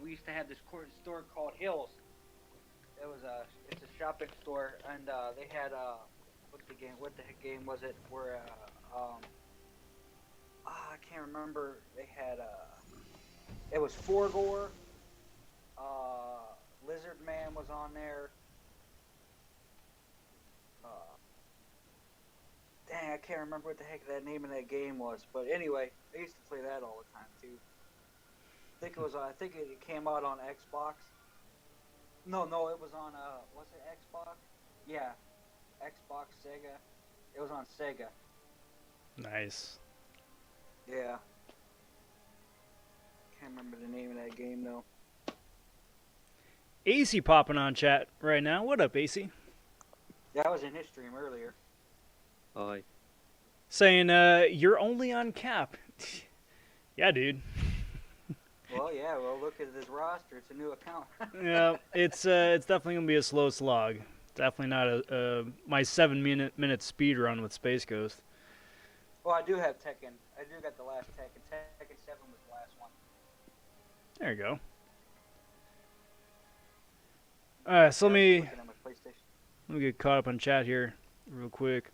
we used to have this store called Hills. It's a shopping store, and they had what the heck game was it? Where I can't remember. They had it was Forgore. Lizard Man was on there. Dang, I can't remember what the heck that name of that game was. But anyway, I used to play that all the time too. I think it came out on Xbox. No, it was on was it Xbox? Yeah, Xbox, Sega. It was on Sega. Nice. Yeah. Can't remember the name of that game though. AC popping on chat right now. What up, AC? Yeah, I was in his stream earlier. Hi. Saying you're only on cap. Yeah, dude. Well, yeah. Well, look at this roster. It's a new account. Yeah, it's definitely gonna be a slow slog. Definitely not my 7-minute speed run with Space Ghost. Well, I do have Tekken. I do got the last Tekken. Tekken 7 was the last one. There you go. All right, so let me Looking at my PlayStation. get caught up on chat here real quick.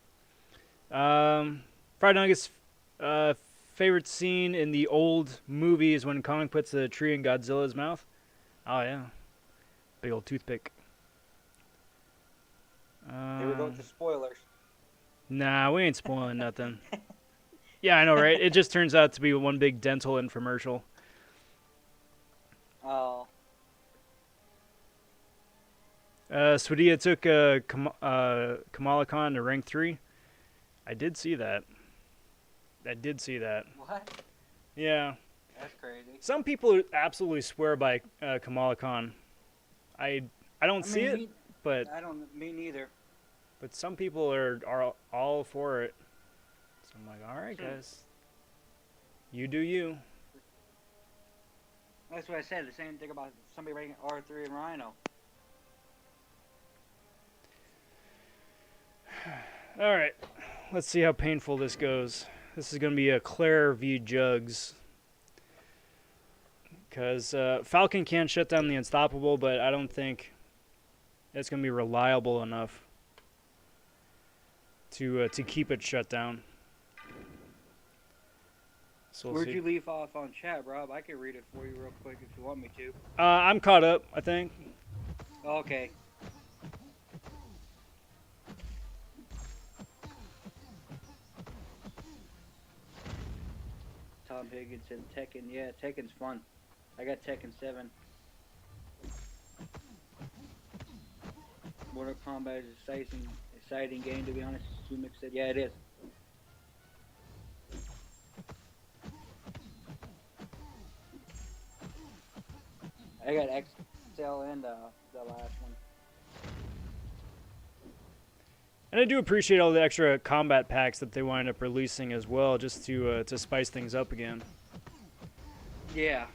Fried Nuggets favorite scene in the old movie is when Kong puts the tree in Godzilla's mouth. Oh yeah, big old toothpick. Here we go with the spoilers. Nah, we ain't spoiling nothing. Yeah, I know, right? It just turns out to be one big dental infomercial. Oh. Swadia took Kamala Khan to rank 3. I did see that. What? Yeah. That's crazy. Some people absolutely swear by Kamala Khan. I don't see it, but Me neither. but some people are all for it. So I'm like, all right, guys, you do you. That's what I said. The same thing about somebody ranking R3 and Rhino. All right, let's see how painful this goes. This is going to be a Claire v. Jugs. Because Falcon can't shut down the Unstoppable, but I don't think it's going to be reliable enough to keep it shut down. So we'll Where'd see. you leave off on chat, Rob? I can read it for you real quick if you want me to. I'm caught up, I think. Okay. Tom Higgins and Tekken. Yeah, Tekken's fun. I got Tekken 7. Mortal Kombat is an exciting game, to be honest. Sumik said, yeah, it is. I got XL and the last one. And I do appreciate all the extra combat packs that they wind up releasing as well, just to spice things up again. Yeah,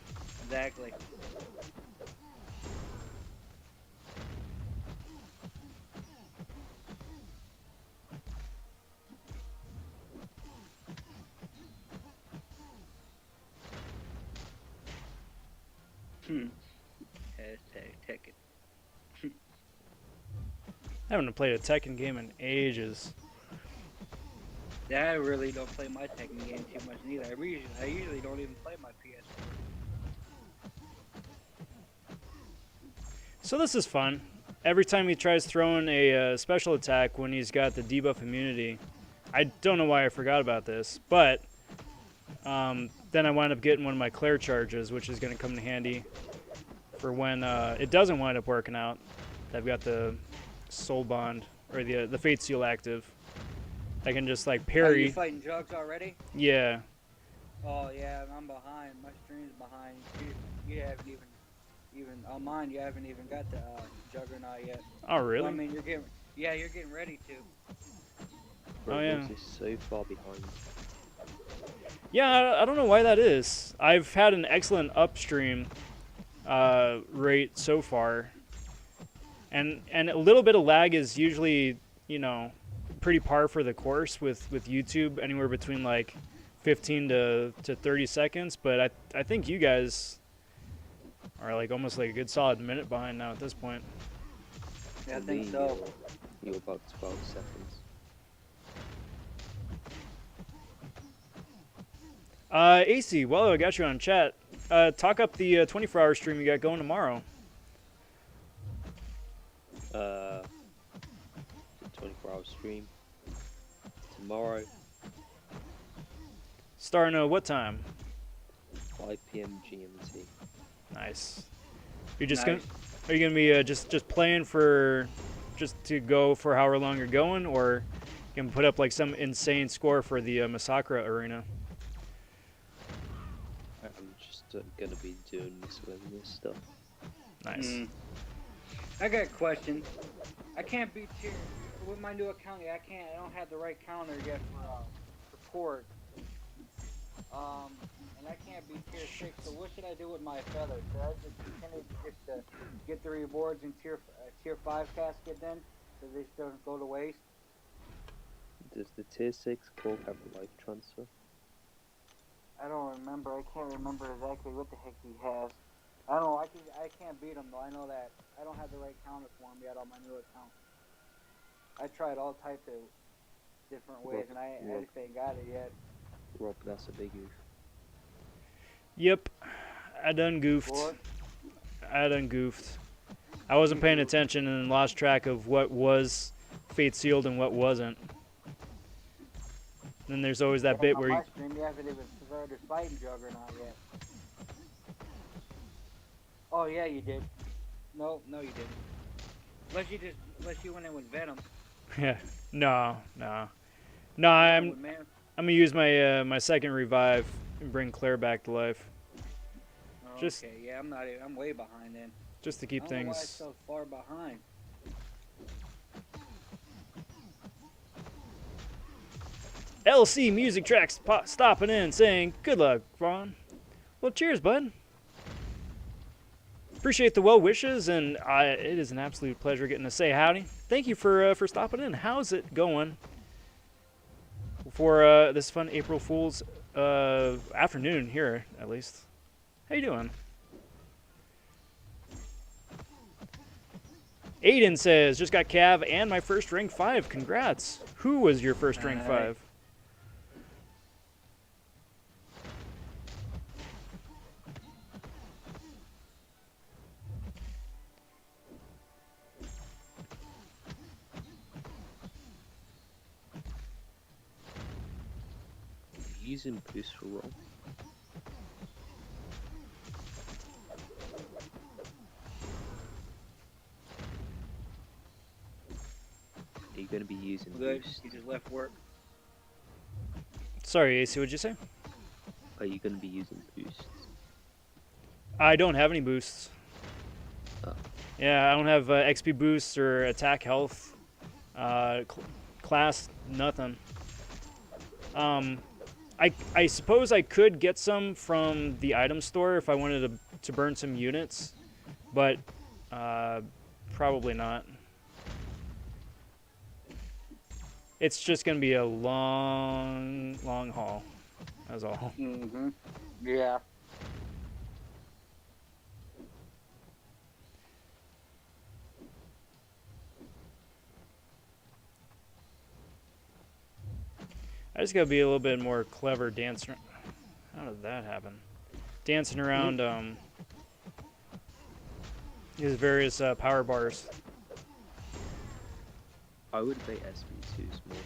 exactly. Hashtag Tekken. I haven't played a Tekken game in ages. Yeah, I really don't play my Tekken game too much neither. I usually don't even play my PS4. So this is fun. Every time he tries throwing a special attack when he's got the debuff immunity, I don't know why I forgot about this, but then I wind up getting one of my Claire charges, which is going to come in handy for when it doesn't wind up working out. I've got the Soul Bond, or the Fate Seal active. I can just like Are parry. you fighting Jugs already? Yeah. Oh yeah, I'm behind. My stream's behind. You haven't even on mine. You haven't even got the Juggernaut yet. Oh really? Well, I mean, you're getting ready to. Oh, Bro, yeah. is so far behind. Yeah, I don't know why that is. I've had an excellent upstream rate so far, and a little bit of lag is usually, you know, pretty par for the course with YouTube, anywhere between like 15 to 30 seconds. But I think you guys are like almost like a good solid minute behind now at this point. Yeah, I For think me, so. You're about 12 seconds. AC, well, I got you on chat. Talk up the 24-hour stream you got going tomorrow. The 24-hour stream tomorrow, Starting what time? 5 p.m. GMT. Nice. You're just Nice. are you gonna be just playing for just to go for however long you're going, or you can put up like some insane score for the Masakura arena? I'm just gonna be doing miscellaneous stuff. Nice. I got a question. I can't beat tier with my new account yet. I don't have the right counter yet for port. And I can't beat tier 6. So what should I do with my feathers? Should I just continue just to get the rewards in tier 5 casket then, so they don't go to waste? Does the tier 6 core have a life transfer? I don't remember. I can't remember exactly what the heck he has. I don't know. I can't beat him though. I know that I don't have the right counter for him yet on my new account. I tried all types of different ways, and I just ain't got it yet. Rob, that's a big oof. Yep, I done goofed. What? I done goofed. I wasn't paying attention and lost track of what was fate sealed and what wasn't. Then there's always that bit where on you, my stream, you haven't even started fighting Juggernaut yet. Oh yeah, you did. No, you didn't. Unless you went in with Venom. yeah, no, I'm gonna use my my second revive and bring Claire back to life, Oh, just- okay, yeah, I'm way behind then. just to keep I don't know why I'm things. so far behind. LC Music Tracks stopping in saying, good luck, Ron. Well, cheers, bud. Appreciate the well wishes, and it is an absolute pleasure getting to say howdy. Thank you for stopping in. How's it going for this fun April Fool's afternoon here, at least? How you doing? Aiden says, just got Cav and my first rank 5. Congrats. Who was your first rank 5? Using boost for roll. Are you going to be using Good. boost? He just left work. Sorry, AC, what'd you say? Are you going to be using boosts? I don't have any boosts. Oh. Yeah, I don't have XP boosts or attack health, class, nothing. I suppose I could get some from the item store if I wanted to burn some units, but probably not. It's just gonna be a long haul. That's all. Mm-hmm. Yeah. I just gotta be a little bit more clever dancing. How did that happen? Dancing around his various power bars. I would say SB2 small.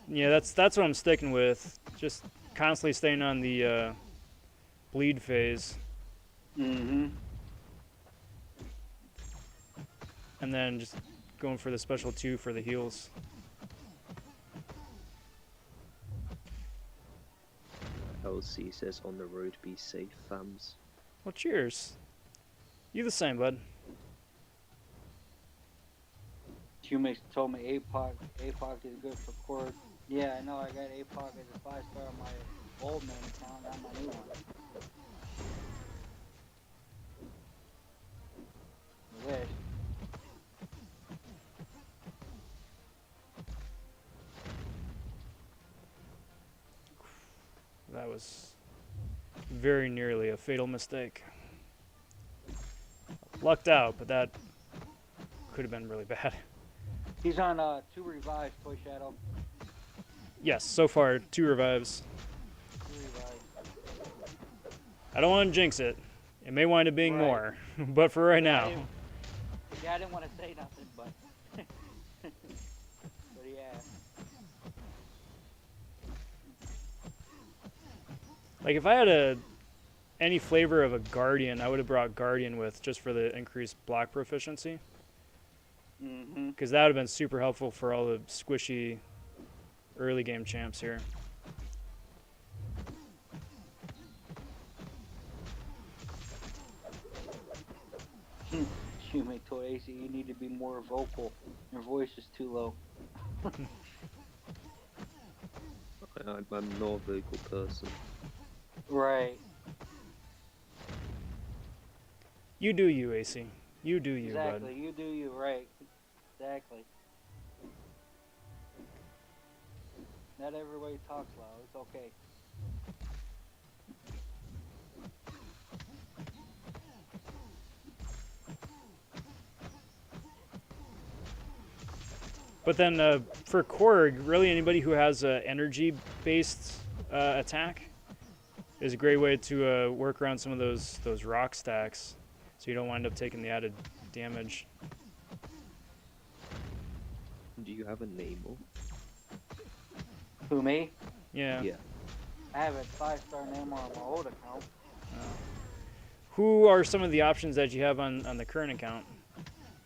Yeah, that's what I'm sticking with. Just constantly staying on the bleed phase, Mm-hmm. and then just going for the special 2 for the heals. LC says on the road, be safe, fams. Well, cheers. You the same, bud. Humix told me APOC is good for cord. Yeah, I know. I got APOC as a 5-star on my old man account, not my new one. I wish. That was very nearly a fatal mistake. Lucked out, but that could have been really bad. He's on 2 revives, Toy Shadow. Yes, so far 2 revives. 2 revives. I don't want to jinx it. It may wind up being Right. more, but for right now. Yeah, I didn't want to say nothing, but but yeah. Like if I had any flavor of a Guardian, I would have brought Guardian with just for the increased block proficiency. Mm-hmm. Because that would have been super helpful for all the squishy early game champs here. Shumei told AC, you need to be more vocal. Your voice is too low. I'm not a vocal person. Right. You do you, AC. You do you, Exactly. bud. You do you. Right. Exactly. Not everybody talks loud. It's okay. But then for Korg, really anybody who has an energy-based attack is a great way to work around some of those rock stacks, so you don't wind up taking the added damage. Do you have a name or? Who, me? Yeah. Yeah. I have a 5-star name on my old account. Who are some of the options that you have on the current account?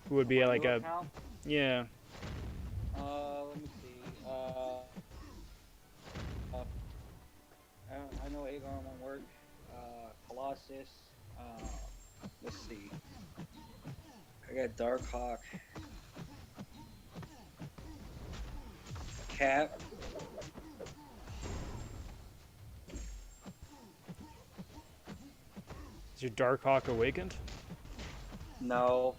Who would be My like new a account? yeah? Let me see. I know Aegon won't work. Colossus. Let's see. I got Darkhawk. Cap. Is your Darkhawk awakened? No.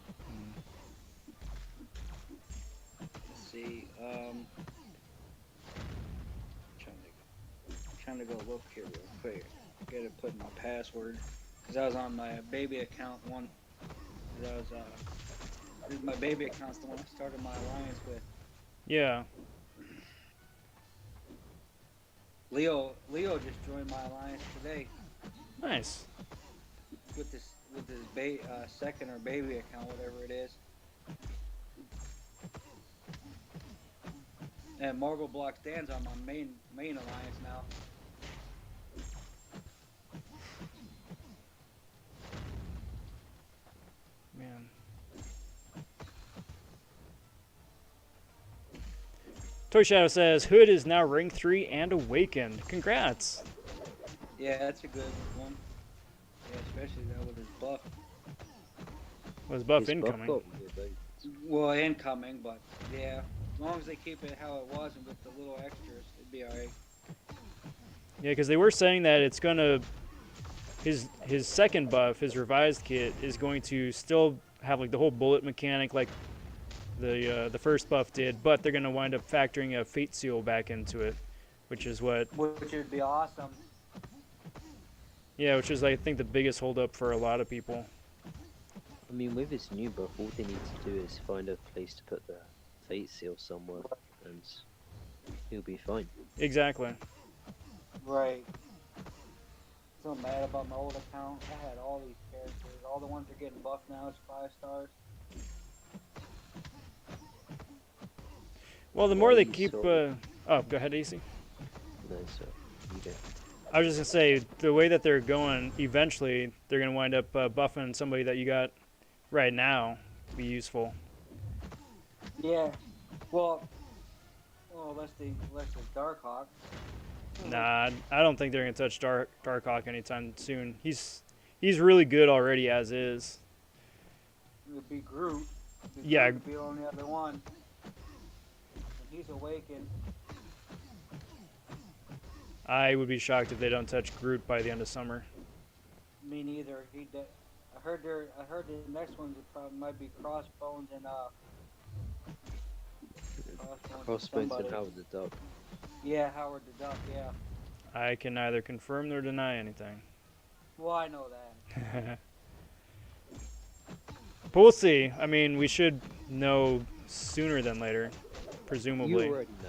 Let's see. Trying to go look here real quick. Gotta put my password. Cause I was on my baby account one. Cause I was my baby account's the one I started my alliance with. Yeah. Leo just joined my alliance today Nice. with his second or baby account, whatever it is. And Marble Block stands on my main alliance now. Man. Toy Shadow says Hood is now rank 3 and awakened. Congrats. Yeah, that's a good one. Yeah, especially that with his buff. Was buff His incoming. got weird, Well, incoming, but yeah, as long as they keep it how it was and with the little extras, it'd be alright. Yeah, because they were saying that it's gonna his second buff, his revised kit, is going to still have like the whole bullet mechanic like the first buff did, but they're gonna wind up factoring a fate seal back into it, which is what Which would be awesome. which is I think the biggest holdup for a lot of people. I mean, with his new buff, all they need to do is find a place to put the fate seal somewhere, and He'll be fine. Exactly. Right. So mad about my old account. I had all these characters. All the ones that are getting buffed now is 5 stars. Well, the more they keep. Oh, go ahead, AC. No, sir. You go. I was just gonna say the way that they're going. Eventually, they're gonna wind up buffing somebody that you got right now. Be useful. Yeah. Well, unless the Darkhawk. Nah, I don't think they're gonna touch Darkhawk anytime soon. He's really good already as is. It would be Groot. Yeah. Groot would be the only other one. And he's awakened. I would be shocked if they don't touch Groot by the end of summer. Me neither. I heard the next ones might be Crossbones and Crossbones somebody. and Howard the Duck. Yeah, Howard the Duck. Yeah. I can neither confirm nor deny anything. Well, I know that. But we'll see. I mean, we should know sooner than later, presumably. You already know.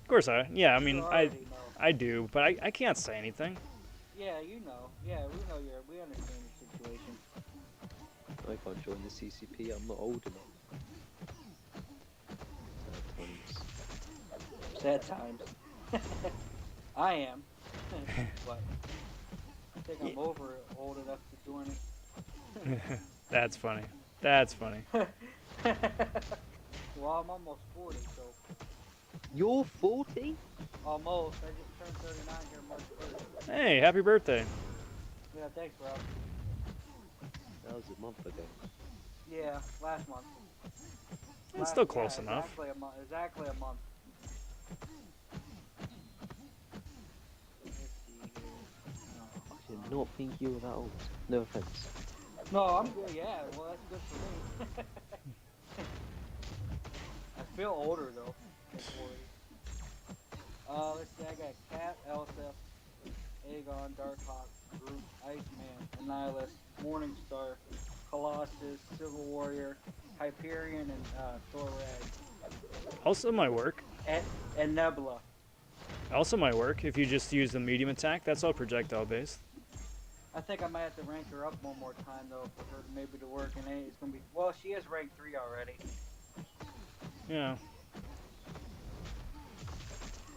Of course yeah, I mean, You already know. I do, but I can't say anything. Yeah, you know. Yeah, we understand your situation. I can't join the CCP. I'm not old enough. Sad times. I am. But I think I'm over old enough to join it. That's funny. That's funny. Well, I'm almost 40, so You're 40? almost. I just turned 39 here March 1st. Hey, happy birthday. Yeah, thanks, Rob. That was a month ago. Yeah, last month. It's still close enough. Exactly a month. Exactly a month. Let's see here. I did not think you were that old. No offense. No, I'm good. Yeah, well, that's good for me. I feel older though. Than 40. Let's see. I got Cat, Elsa, Aegon, Darkhawk, Groot, Iceman, Annihilus, Morningstar, Colossus, Civil Warrior, Hyperion, and Thor Rag. Also might work. And Nebula. Also might work if you just use the medium attack. That's all projectile based. I think I might have to rank her up one more time though for her maybe to work. And it's gonna be well. She is rank 3 already. Yeah.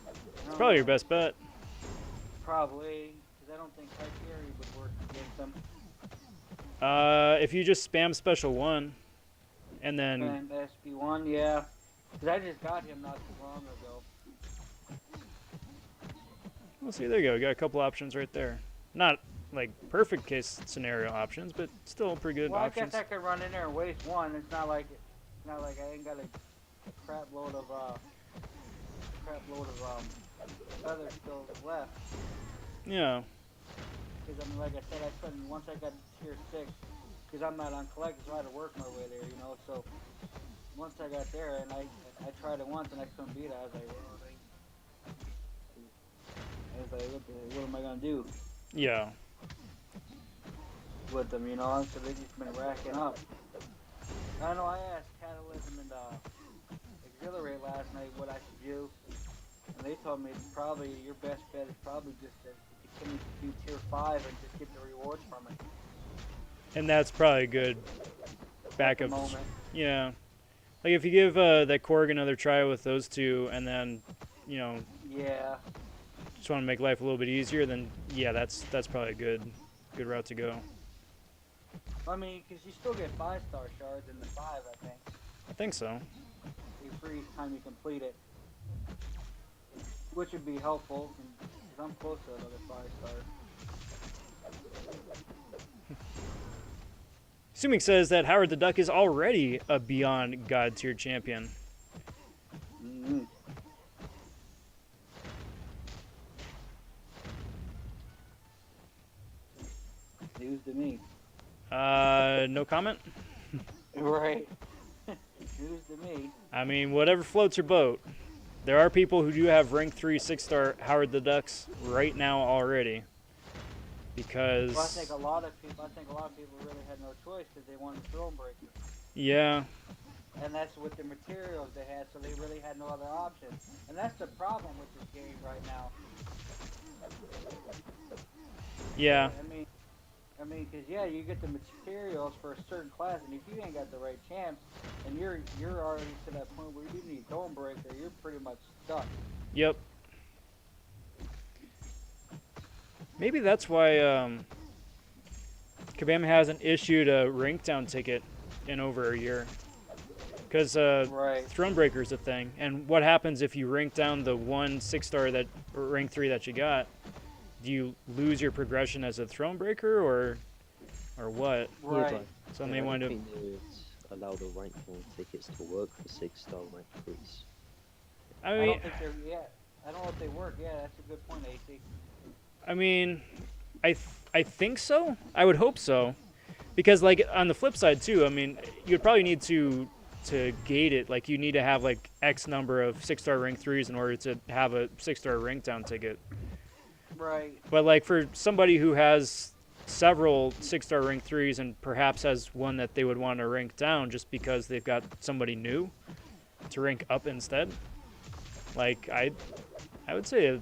I don't Probably your know. best bet. Probably, because I don't think Hyperion would work against them. If you just spam special 1, and then And SB1, yeah. Because I just got him not too long ago. we'll see. There you go. You got a couple options right there. Not like perfect case scenario options, but still pretty good Well, options. I guess I could run in there and waste 1. It's not like I ain't got a crap load of feather still left. Yeah. Because I mean, like I said, I couldn't once I got to tier 6. Because I'm not on collector, so I had to work my way there, you know. So once I got there, and I tried it once and I couldn't beat it, I was like, what am I gonna do Yeah. with them, you know? So they just been racking up. I know I asked Catalysm and Exhilarate last night what I should do, and they told me probably your best bet is probably just to continue to do tier 5 and just get the rewards from it. And that's probably a good At the backup. moment. Yeah. Like if you give that Korg another try with those two, and then, you know, Yeah. just want to make life a little bit easier, then yeah, that's probably a good route to go. I mean, because you still get 5-star shards in the 5, I think. I think so. You free each time you complete it. Which would be helpful, because I'm close to another 5-star. Assuming says that Howard the Duck is already a Beyond God tier champion. Mm-hmm. News to me. No comment? Right. News to me. I mean, whatever floats your boat. There are people who do have rank 3 6-star Howard the Ducks right now already. Because Well, I think a lot of people really had no choice because they wanted Thronebreaker. yeah. and that's with the materials they had, so they really had no other option. And that's the problem with this game right now. Yeah. Because yeah, you get the materials for a certain class, and if you ain't got the right champs, and you're already to that point where you need Thornbreaker, you're pretty much stuck. Yep. Maybe that's why Kabam hasn't issued a rank down ticket in over a year. Because Right. Thronebreaker's a thing. And what happens if you rank down the one 6-star that, or rank 3 that you got? Do you lose your progression as a Thronebreaker, or what? Yeah, Right. but So Yeah, they I wind don't up. think they would allow the rank 1 tickets to work for 6-star rank 3s. I I mean, don't think they're yet. I don't know if they work. Yeah, that's a good point, AC. I mean, I think so. I would hope so, because like on the flip side too. I mean, you'd probably need to gate it. Like you need to have like X number of 6-star rank 3s in order to have a 6-star rank down ticket. Right. But like for somebody who has several 6-star rank 3s and perhaps has one that they would want to rank down just because they've got somebody new to rank up instead, like I would say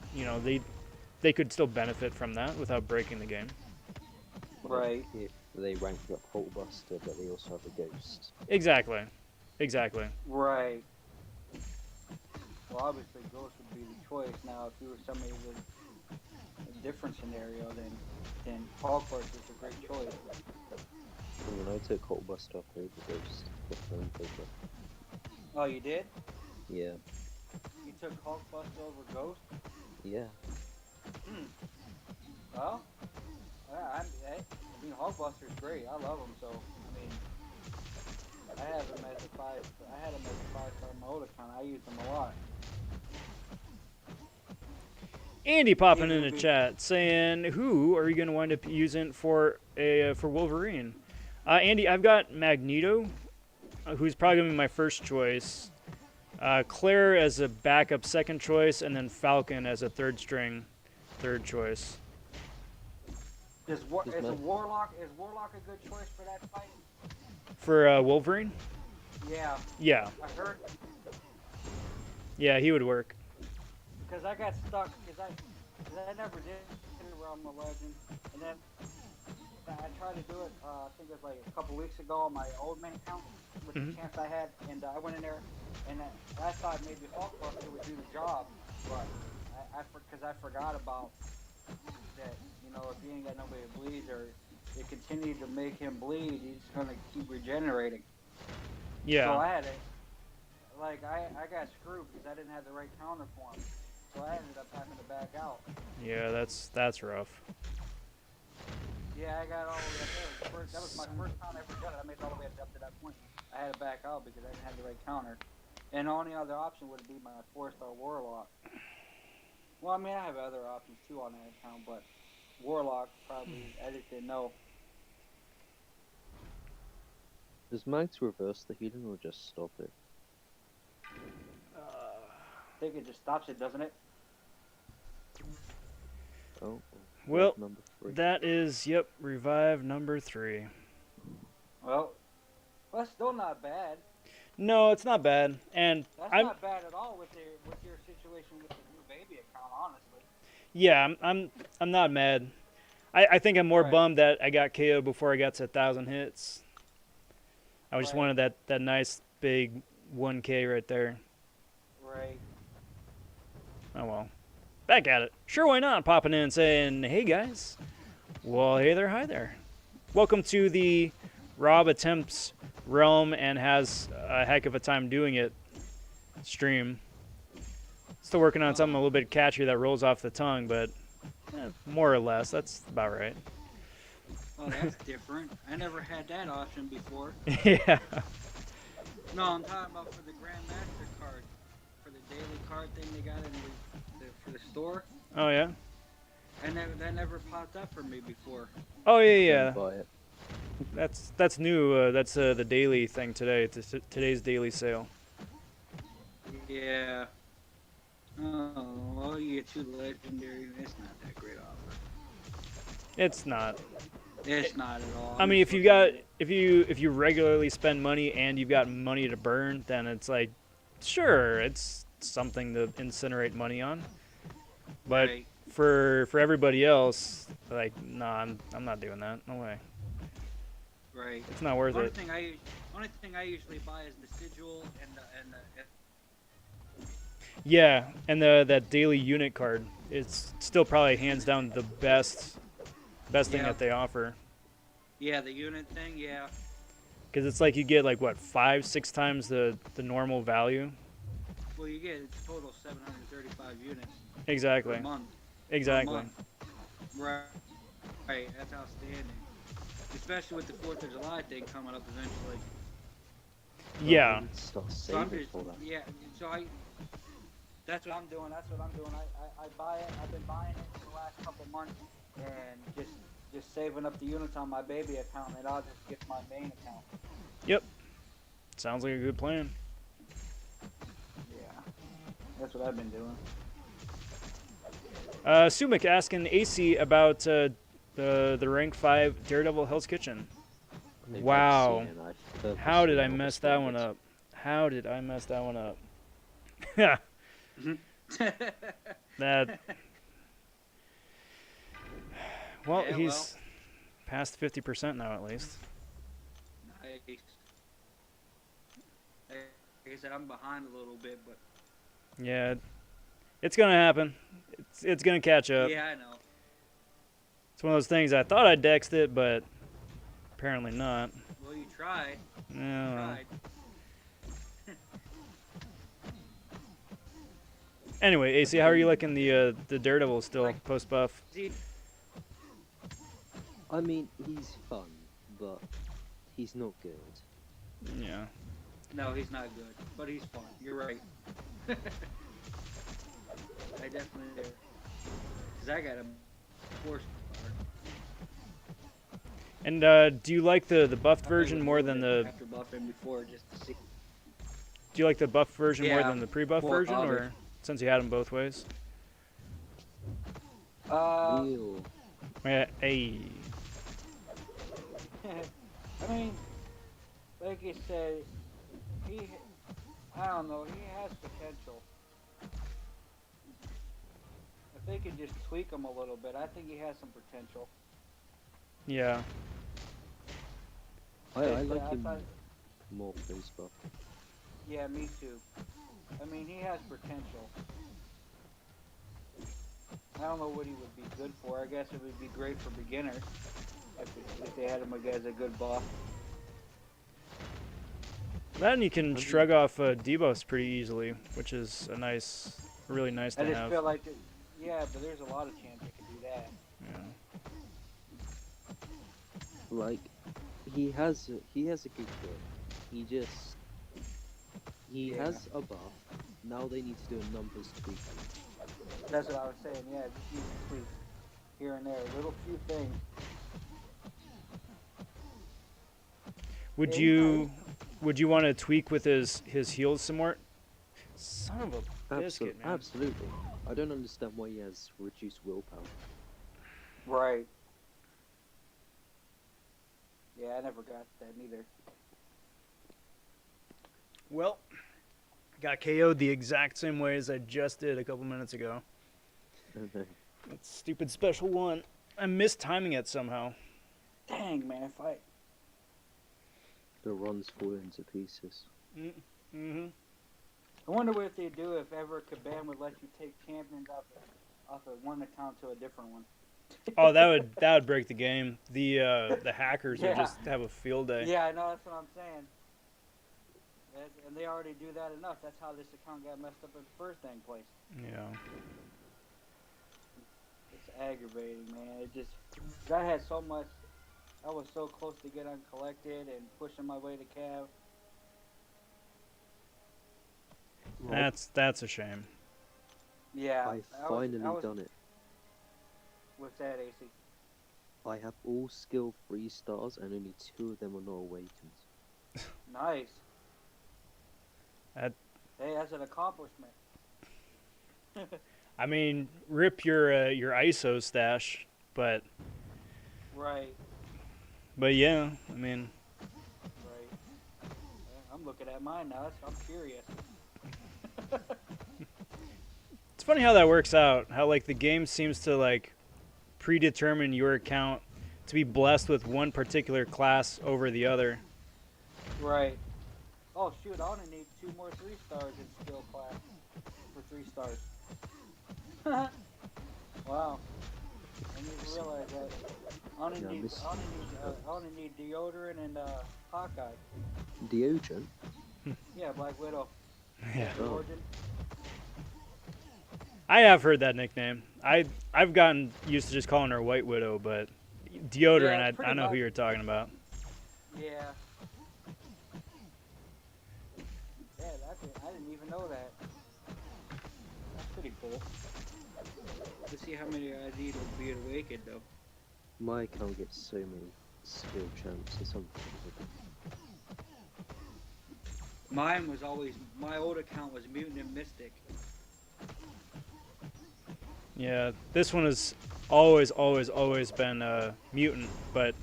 they could still benefit from that without breaking the game. Right. If they rank up Hulkbuster, but they also have a Ghost. Exactly. Right. Well, obviously, Ghost would be the choice now. If you were somebody with a different scenario, then Hogwarts is a great choice. And when I took Hulkbuster off over Ghost for Thornbreaker. Oh, you did? Yeah. You took Hulkbuster over Ghost? Yeah. Well, I mean, Hulkbuster's great. I love him. So, I mean, I had him as a 5-star mode account. I used him a lot. Andy popping Yeah, in the chat saying, "Who are you going to wind up using for Wolverine?" Andy, I've got Magneto, who's probably going to be my first choice. Claire as a backup second choice, and then Falcon as a third string third choice. Is Warlock a good choice for that fight? For Wolverine? Yeah. Yeah. I heard. Yeah, he would work. Because I got stuck. Because I never did Realm of Legends, and then I tried to do it. I think it was like a couple weeks ago on my old main account with the chance I had, and I went in there, and I thought maybe Hulkbuster would do the job, but because I forgot about that. You know, if he ain't got nobody to bleed, or they continue to make him bleed, he's gonna keep regenerating. Yeah. So I had it. Like I got screwed because I didn't have the right counter for him. So I ended up having to back out. Yeah, that's rough. Yeah, I got all the way up there. That was my first time I ever done it. I made it all the way up to that point. I had to back out because I didn't have the right counter. And the only other option would be my 4-star Warlock. Well, I mean, I have other options too on that account, but Warlock probably, I just didn't know. Does Mags reverse the healing or just stop it? I think it just stops it, doesn't it? Oh. Well, number 3. that is, yep, revive number 3. Well, that's still not bad. No, it's not bad, and That's I'm not bad at all with your situation with the new baby account, honestly. yeah, I'm not mad. I think I'm more Right. bummed that I got KO before I got to 1,000 hits. I just Right. wanted that nice big 1K right there. Right. Oh well. Back at it. Sure, why not? Popping in and saying, "Hey guys." Well, hey there, hi there. Welcome to the Rob Attempts Realm and has a heck of a time doing it stream. Still working on something a little bit catchier that rolls off the tongue, but more or less, that's about right. Oh, that's different. I never had that option before. Yeah. No, I'm talking about for the Grandmaster card. For the daily card thing they got in for the store. Oh yeah. That never popped up for me before. Oh yeah. Buy it. That's new. That's the daily thing today. It's today's daily sale. Yeah. Oh, well, you get 2 legendary. It's not that great offer. It's not. It's not at all. I I'm mean, just if you looking got at it. if you regularly spend money and you've got money to burn, then it's like, sure, it's something to incinerate money on. But Right. for everybody else, like, nah, I'm not doing that. No way. Right. It's not worth The only it. thing I usually buy is the sigil and Yeah, and that daily unit card, it's still probably hands down the best thing yeah, that they offer. yeah, the unit thing, yeah. Because it's like you get like what 5, 6 times the normal value. Well, you get a total 735 units per Exactly. month. Per Exactly. month. Right. Right. That's outstanding. Especially with the 4th of July thing coming up eventually. Yeah. I need to start So I'm saving just for that. yeah. So that's what I'm doing. That's what I'm doing. I buy it. I've been buying it for the last couple months and just saving up the units on my baby account, and I'll just get my main account. Yep. Sounds like a good plan. Yeah, that's what I've been doing. Sumik asking AC about the rank 5 Daredevil Hell's Kitchen. Maybe I've Wow. seen it and I've How did purposely I not mess that one responded. up? How did I mess that one up? That. Well, Yeah, he's past 50% now at least. Nice. Like I said, I'm behind a little bit, but Yeah, it's gonna happen. It's gonna catch up. yeah, I know. It's one of those things. I thought I dexed it, but apparently not. Well, you tried. You No. tried. Anyway, AC, how are you liking the Daredevil still post buff? See, I mean, he's fun, but he's not good. Yeah. no, he's not good, but he's fun. You're right. I definitely do. Cause I got him forced. And do you like the buffed version more than the? after buffing before just to see. Do you like the buffed version more Yeah, than the pre-buff more version, or obvious. since you had them both ways? Ew. Yeah. Hey. I mean, like you said, I don't know, he has potential. If they could just tweak him a little bit, I think he has some potential. Yeah. I like I him thought- more face buff. Yeah, me too. I mean, he has potential. I don't know what he would be good for. I guess it would be great for beginners if they had him as a good buff. Then you can shrug off debuffs pretty easily, which is really nice to I just have. feel like, yeah, but there's a lot of champs that can do that. Yeah. Like, he has a good grip. He Yeah. has a buff. Now they need to do a numbers tweak. That's what I was saying. Yeah, just use tweaks here and there, little few things. Would Yeah, you want to tweak with his heals some more? Son of a biscuit, man. Absolutely. I don't understand why he has reduced willpower. Right. Yeah, I never got that neither. Well, got KO'd the exact same way as I just did a couple minutes ago. That stupid special one. I missed timing it somehow. Dang, man, if I The runs fall into pieces. Mm-hmm. I wonder what they do if ever Kabam would let you take champions off of one account to a different one. Oh, that would break the game. The hackers would Yeah. just have a field day. Yeah, I know, that's what I'm saying. And they already do that enough. That's how this account got messed up in the first dang place. Yeah. It's aggravating, man. It just, 'cause I had so much. I was so close to get uncollected and pushing my way to Cav. That's a shame. Yeah, I I finally was, done it. What's that, AC? I have all skill 3 stars and only 2 of them are not awakened. Nice. That- Hey, that's an accomplishment. I mean, rip your ISO stash, but Right. But yeah, I mean, Right. I'm looking at mine now. I'm curious. it's funny how that works out. How like the game seems to like predetermine your account to be blessed with one particular class over the other. Right. Oh shoot! I only need 2 more 3 stars in skill class for 3 stars. Wow. I didn't even realize that. Yeah, miss I only need deodorant and Hawkeye. deodorant. Yeah, Black Widow. Yeah. The Oh. origin. I have heard that nickname. I've gotten used to just calling her White Widow, but deodorant, Yeah, I pretty know who much. you're talking about. Yeah. Yeah, I didn't even know that. That's pretty cool. Let's see how many I need to be awakened though. My account gets so many skill champs or something. Mine was always my old account was Mutant and Mystic. Yeah, this one has always been mutant, but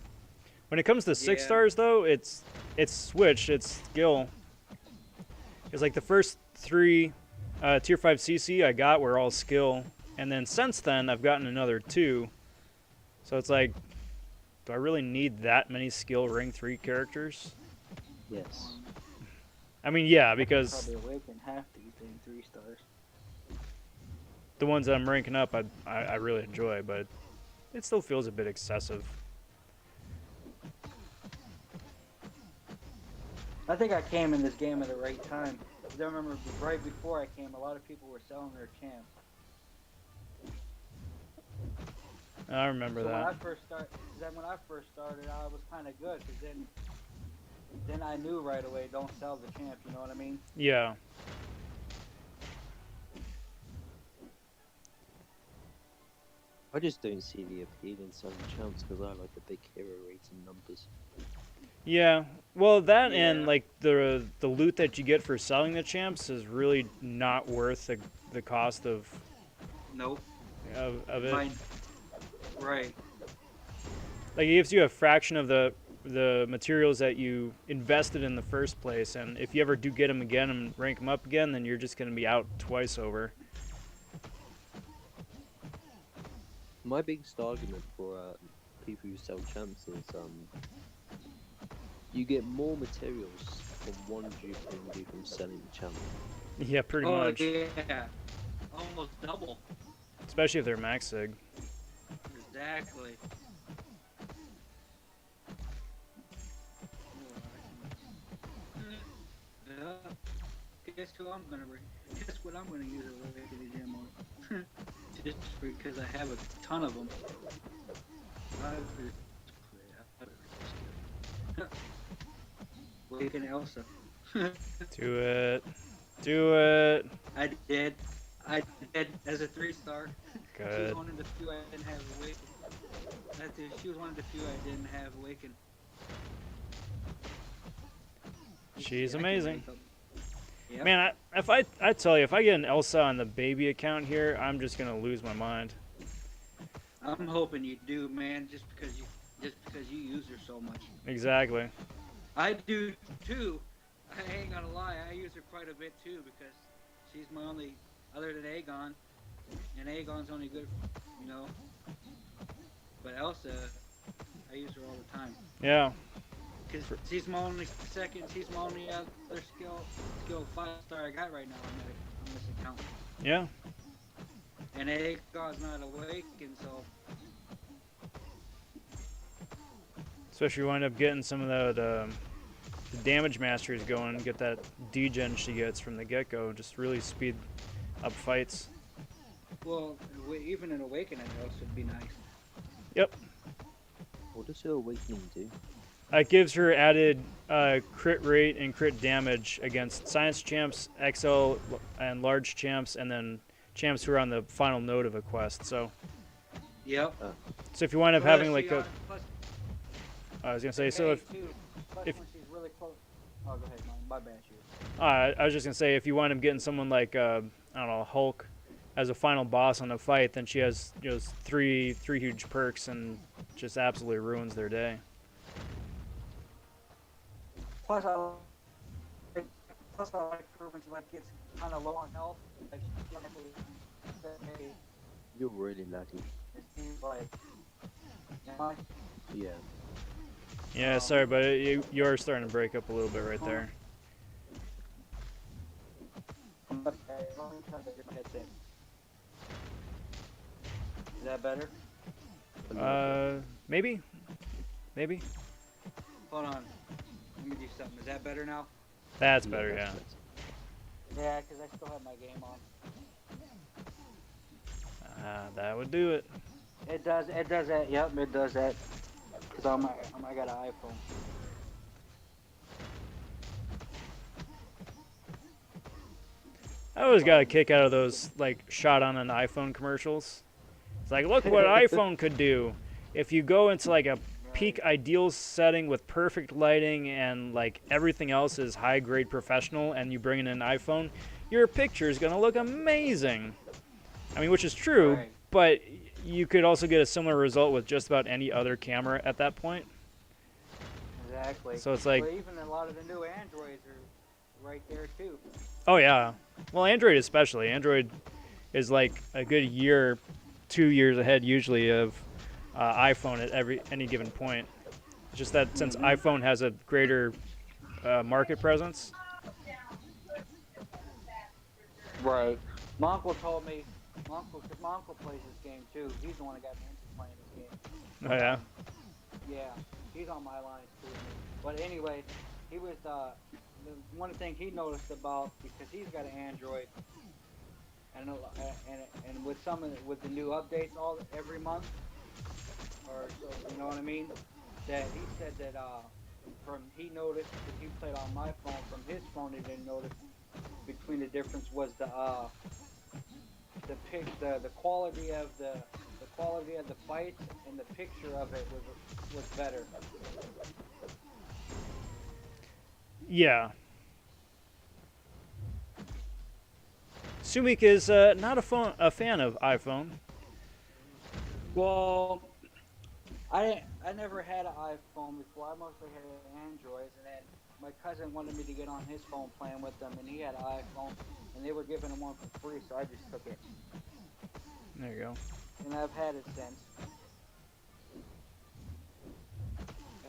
when it comes to 6 stars though, it's switched. It's skill. It's like the first 3 tier 5 CC I got were all skill, and then since then I've gotten another 2. So it's like, do I really need that many skill ring 3 characters? Yes. I mean, yeah, I could because probably awaken half these in 3 stars. the ones that I'm ranking up, I really enjoy, but it still feels a bit excessive. I think I came in this game at the right time. 'Cause I remember right before I came, a lot of people were selling their champ. I remember So that. when I first started, I was kind of good because then I knew right away, don't sell the champ. You know what I mean? Yeah. I just don't see the appeal in selling champs because I like the big hero rating numbers. Yeah. Well, that Yeah. and like the loot that you get for selling the champs is really not worth the cost of Nope. it. Mine. Right. Like it gives you a fraction of the materials that you invested in the first place, and if you ever do get them again and rank them up again, then you're just going to be out twice over. My biggest argument for people who sell champs is you get more materials from one dupe than you do from selling the champ. Yeah, pretty Oh much. yeah. Almost double. Especially if they're max sig. Exactly. Guess who I'm gonna bring? Guess what I'm gonna use a Awakening Gem on? Just because I have a ton of them. Awaken Elsa. Do it. Do it. I did. I did as a 3-star. She was Good. one of the few I didn't have awakened. She was one of the few I didn't have awakened. She's I can amazing. rank them. Yep. Man, I tell you, if I get an Elsa on the baby account here, I'm just gonna lose my mind. I'm hoping you do, man. Just because you use her so much. Exactly. I do too. I ain't gonna lie. I use her quite a bit too because she's my only, other than Aegon, and Aegon's only good, you know. But Elsa, I use her all the time. Yeah. Cause she's my only other skill 5-star I got right now on this account. Yeah. And Aegon's not awakened, so Especially wind up getting some of the damage masters going, get that degen she gets from the get-go, just really speed up fights. well, even an awakening else would be nice. Yep. What does her awakening do? It gives her added crit rate and crit damage against science champs, XL and large champs, and then champs who are on the final node of a quest. So Yep. if you wind up Plus having she like got- a, plus I was gonna say, so if too. Plus if- when she's really close. Oh, go ahead, my bad, you. I was just gonna say, if you wind up getting someone like I don't know, Hulk as a final boss on a fight, then she has three huge perks and just absolutely ruins their day. Plus, plus I like her when she like gets kind of low on health. Like she actually said, "Hey, You're really laggy. it seems like." Am I? Yeah. Yeah, sorry, but you're starting to break up a little bit right there. Okay, let me try to get my headset. Is that better? A little Maybe, maybe. Hold on. Let me do something. Is that better now? That's bit. better, That's yeah. better. Yeah, because I still have my game on. That would do it. It does. It does that. Yep, it does that. Cause I got an iPhone. I always got a kick out of those like shot on an iPhone commercials. It's like, look what iPhone could do. If you go into like a peak ideal setting with perfect lighting and like everything else is high grade professional and you bring in an iPhone, your picture is going to look amazing. I mean, which is true, Right. but you could also get a similar result with just about any other camera at that point. Exactly. So it's like, But even a lot of the new Androids are right there too. oh yeah. Well, Android especially. Android is like a good year, 2 years ahead usually of iPhone at any given point. It's just that since iPhone has a greater market presence. Right. My uncle told me, because my uncle plays this game too. He's the one that got me into playing this game. Oh yeah. Yeah, he's on my lines too. But anyway, he was the one thing he noticed about because he's got an Android, and with with the new updates every month or so, you know what I mean? That he said that from he noticed because he played on my phone from his phone he didn't notice between the difference was the quality of the quality of the fights and the picture of it was better. Yeah. Sumik is not a fan of iPhone. Well, I never had an iPhone before. I mostly had Androids, and then my cousin wanted me to get on his phone playing with them, and he had an iPhone, and they were giving him one for free, so I just took it, There you go. and I've had it since.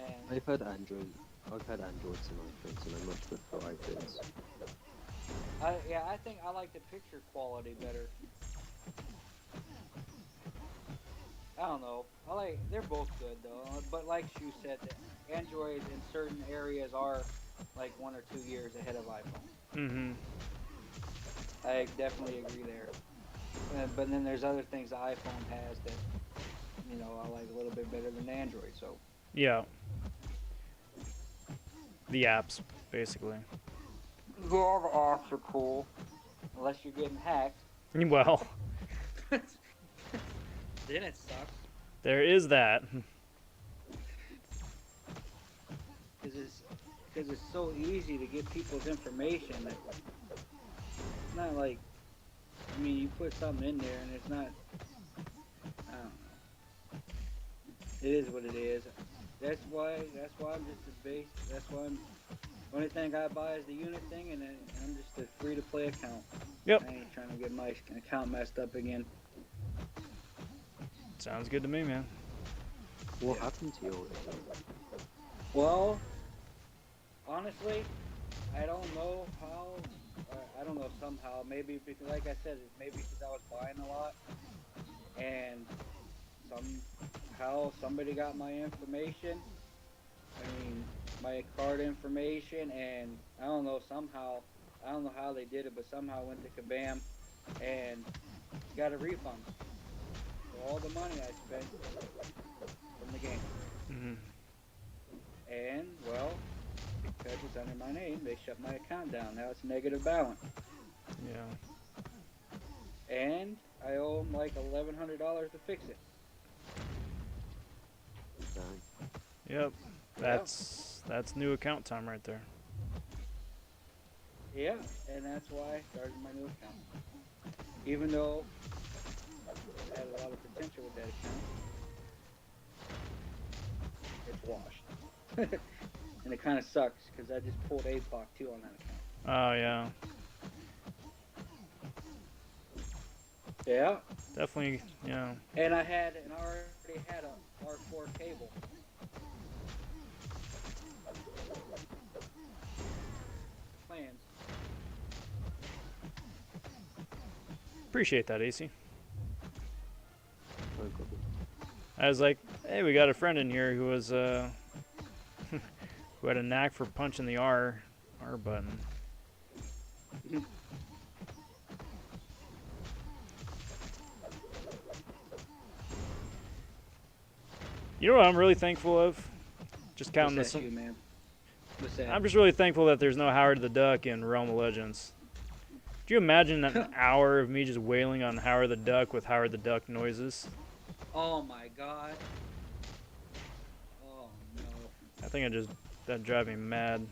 And I've had Android. I've had Androids and iPhones, and I much prefer iPhones. I think I like the picture quality better. I don't know. They're both good though, but like Shu said, Android in certain areas are like 1 or 2 years ahead of iPhone. Mm-hmm. I definitely agree there. But then there's other things the iPhone has that I like a little bit better than Android. So Yeah. The apps, basically. yeah, the apps are cool, unless you're getting hacked. Well, Then it sucks. there is that. Because it's so easy to get people's information. It's not like you put something in there and it's not. I don't know. It is what it is. That's why I'm just a base. That's why only thing I buy is the unit thing, and then I'm just a free to play account. Yep. I ain't trying to get my account messed up again. Sounds good to me, man. What happened to your account? Well, honestly, I don't know how. I don't know somehow. Maybe because, like I said, maybe because I was buying a lot, and somehow somebody got my information. My card information, and I don't know somehow. I don't know how they did it, but somehow went to Kabam and got a refund for all the money I spent from the game. Mm-hmm. And well, because it's under my name, they shut my account down. Now it's negative balance. Yeah. And I owe them like $1,100 to fix it. Dang. Yep. That's new account time right there. Yeah, and that's why I started my new account. Even though I had a lot of potential with that account, it's washed. and it kind of sucks because I just pulled APOC too on that account. Oh yeah, Yeah. definitely. Yeah. And I already had a R4 cable. Plans. Appreciate that, AC. No problem. I was like, hey, we got a friend in here who was who had a knack for punching the R button. You know what I'm really thankful of? Just counting What's this. that, you, man? What's that? I'm just really thankful that there's no Howard the Duck in Realm of Legends. Do you imagine an hour of me just wailing on Howard the Duck with Howard the Duck noises? Oh my god. Oh no. I think that'd drive me mad.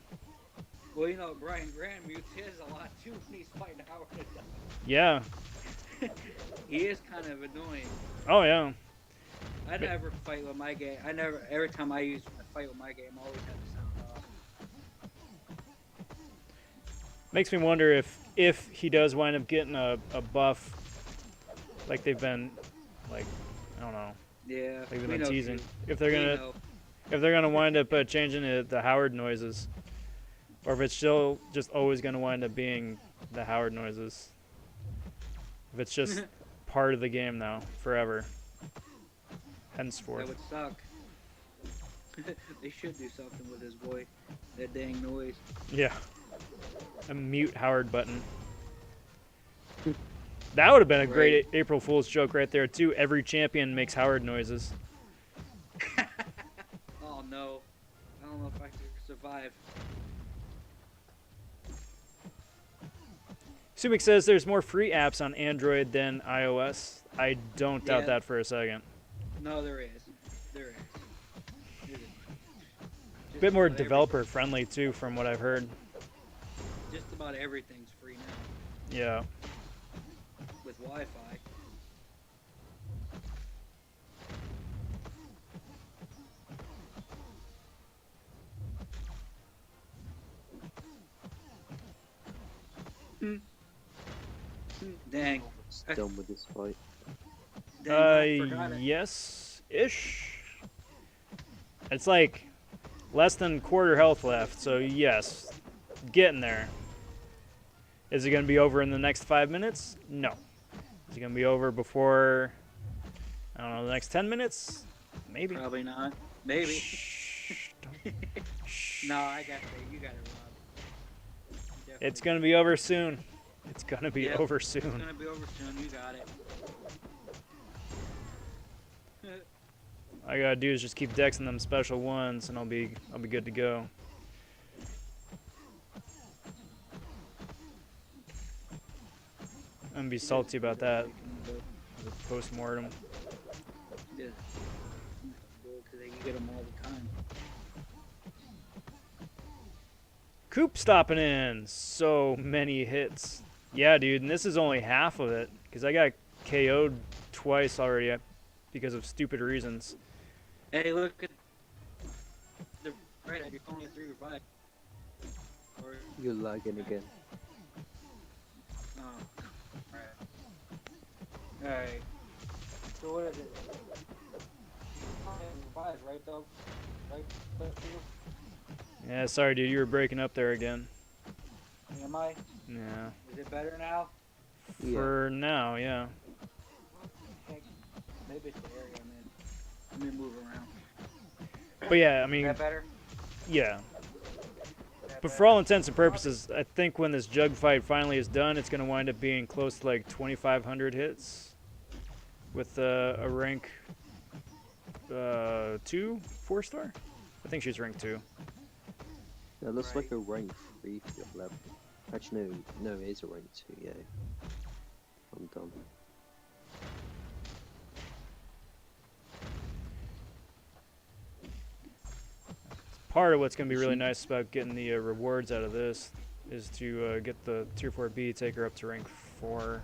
Well, you know, Brian Grant mutes his a lot too when he's fighting Howard the Duck. Yeah. He is kind of annoying. Oh yeah. I never fight with my game. Every time I fight with my game, I always have the sound off. Makes me wonder if he does wind up getting a buff, like they've been, like, I don't know, Yeah. like they've we been know teasing. too. If they're gonna wind up changing it, the Howard noises, or if it's still just always gonna wind up being the Howard noises. If it's just part of the game now, forever, henceforth. That would suck. They should do something with his boy. That dang noise. Yeah. A mute Howard button. That would have been a great April Fool's joke right there, too. Every champion makes Howard noises. Oh no. I don't know if I can survive. Subic says there's more free apps on Android than iOS. I don't doubt that for a second. No, there is. There is. A bit more developer friendly, too, from what I've heard. Just about everything's free now. Yeah. With Wi-Fi. Dang. Done with this fight. Dang, I forgot it. Yes-ish. It's like less than quarter health left, so yes. Getting there. Is it going to be over in the next 5 minutes? No. Is it going to be over before, I don't know, the next 10 minutes? Maybe. Probably not. Maybe. Shh, don't- shh. No, I got it. You got it, Rob. It's going to be over soon. It's going to be over It's soon. gonna be over soon. You got it. All I got to do is just keep dexing them special ones, and I'll be good to go. I'm going to be salty about that. The post-mortem. Yeah. Because you get them all the time. Coop stopping in. So many hits. Yeah, dude, and this is only half of it, because I got KO'd twice already because of stupid reasons. Hey, look at the right. You're only 3 revive. Or You're lagging again. oh, alright. So what is it? Revive, right though? Right? Yeah, sorry, dude, you were breaking up there again. Am I? Yeah. Is it better now? For now, yeah. Maybe it's the area I'm in. Let me move around. But yeah, I Is mean, that better? yeah. Is that But for better? all intents and purposes, I think when this jug fight finally is done, it's going to wind up being close to like 2,500 hits with a rank 2 4-star. I think she's rank 2. That looks Right. like a rank 3 for your level. Actually, no, it is a rank 2, yeah. I'm done. Part of what's going to be really nice about getting the rewards out of this is to get the tier 4B, take her up to rank 4.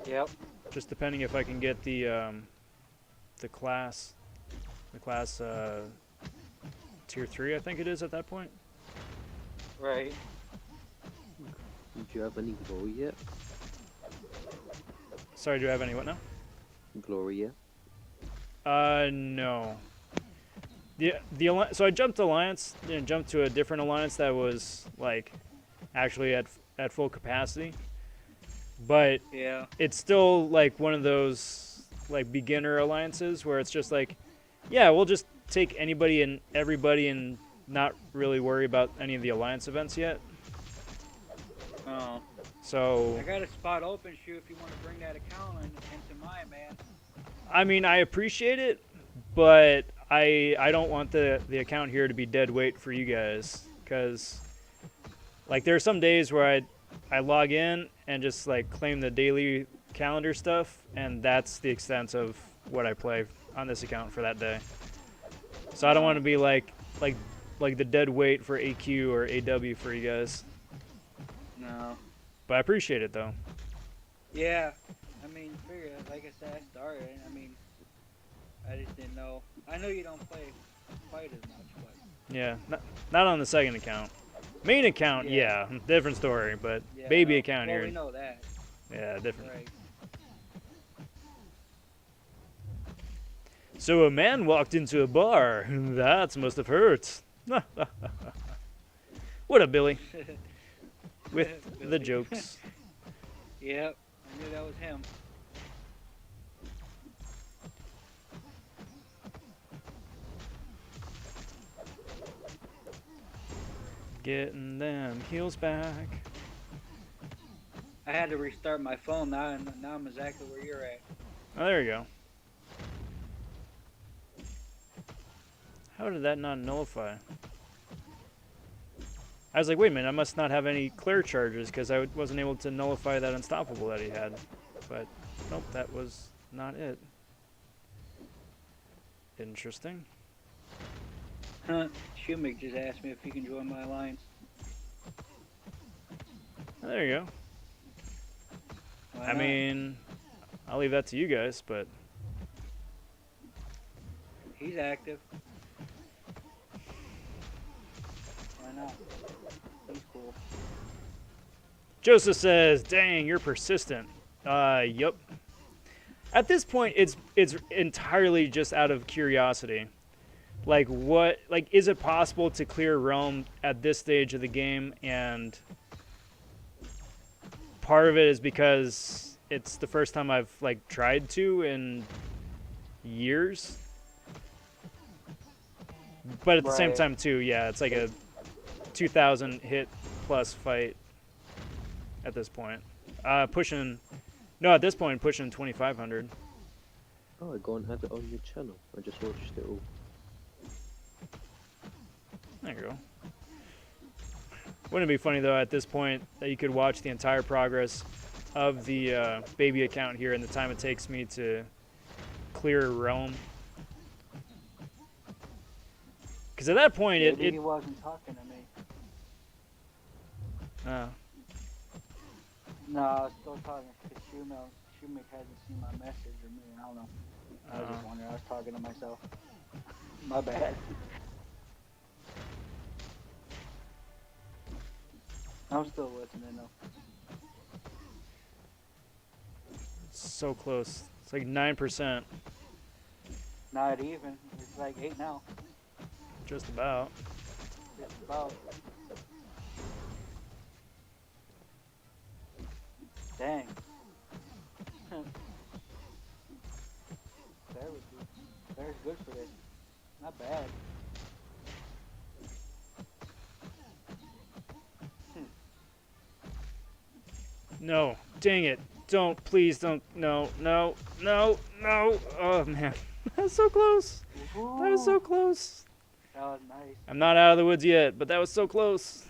Yep. Just depending if I can get the class tier 3, I think it is at that point. Right. Do you have any glory yet? Sorry, do I have any what now? Glory yet? No. So I jumped alliance and jumped to a different alliance that was like actually at full capacity, but Yeah. it's still like one of those like beginner alliances where it's just like, yeah, we'll just take anybody and everybody and not really worry about any of the alliance events yet. Oh. So I got a spot open, shoe, if you want to bring that account into mine, man. I mean, I appreciate it, but I don't want the account here to be dead weight for you guys, because like there are some days where I log in and just like claim the daily calendar stuff, and that's the extent of what I play on this account for that day. So I don't want to be like the dead weight for AQ or AW for you guys, No. but I appreciate it though. Yeah. I mean, figure it. Like I said, I started. I mean, I just didn't know. I know you don't play quite as much, but Yeah, not on the second account. Main account, yeah, different story, but yeah, baby no. account Well, here, we know that. yeah, different. Right. So a man walked into a bar. That must have hurt. What up, Billy? With the Billy. jokes. Yep. I knew that was him. Getting them heels back. I had to restart my phone now, and now I'm exactly where you're at. Oh, there you go. How did that not nullify? I was like, wait a minute, I must not have any clear charges because I wasn't able to nullify that unstoppable that he had. But nope, that was not it. Interesting. Huh. Shoemake just asked me if he can join my alliance. Oh, there you go. Why I not? mean, I'll leave that to you guys, but He's active. Why not? He's cool. Joseph says, "Dang, you're persistent." Yup. At this point, it's entirely just out of curiosity. Like, what? Like, is it possible to clear Realm at this stage of the game? And part of it is because it's the first time I've like tried to in years. But at the same Right. time, too, yeah, it's like a 2,000 hit plus fight at this point. Pushing, no, at this point, pushing 2,500. Oh, go and have it on your channel. I just watched it all. There you go. Wouldn't it be funny, though, at this point, that you could watch the entire progress of the baby account here and the time it takes me to clear Realm? Because at that point, Maybe it he wasn't talking to me. No, I was still talking because Shoemake hasn't seen my message or me. I don't know. I was just wondering. I was talking to myself. My bad. I'm still listening though. it's so close. It's like 9%, Not even. It's like 8 now. just about. Just about. Dang. There's good for this. Not bad. No, dang it. Don't, please don't. No, no, no, no. Oh, man. That's so close. That was so close. That was nice. I'm not out of the woods yet, but that was so close.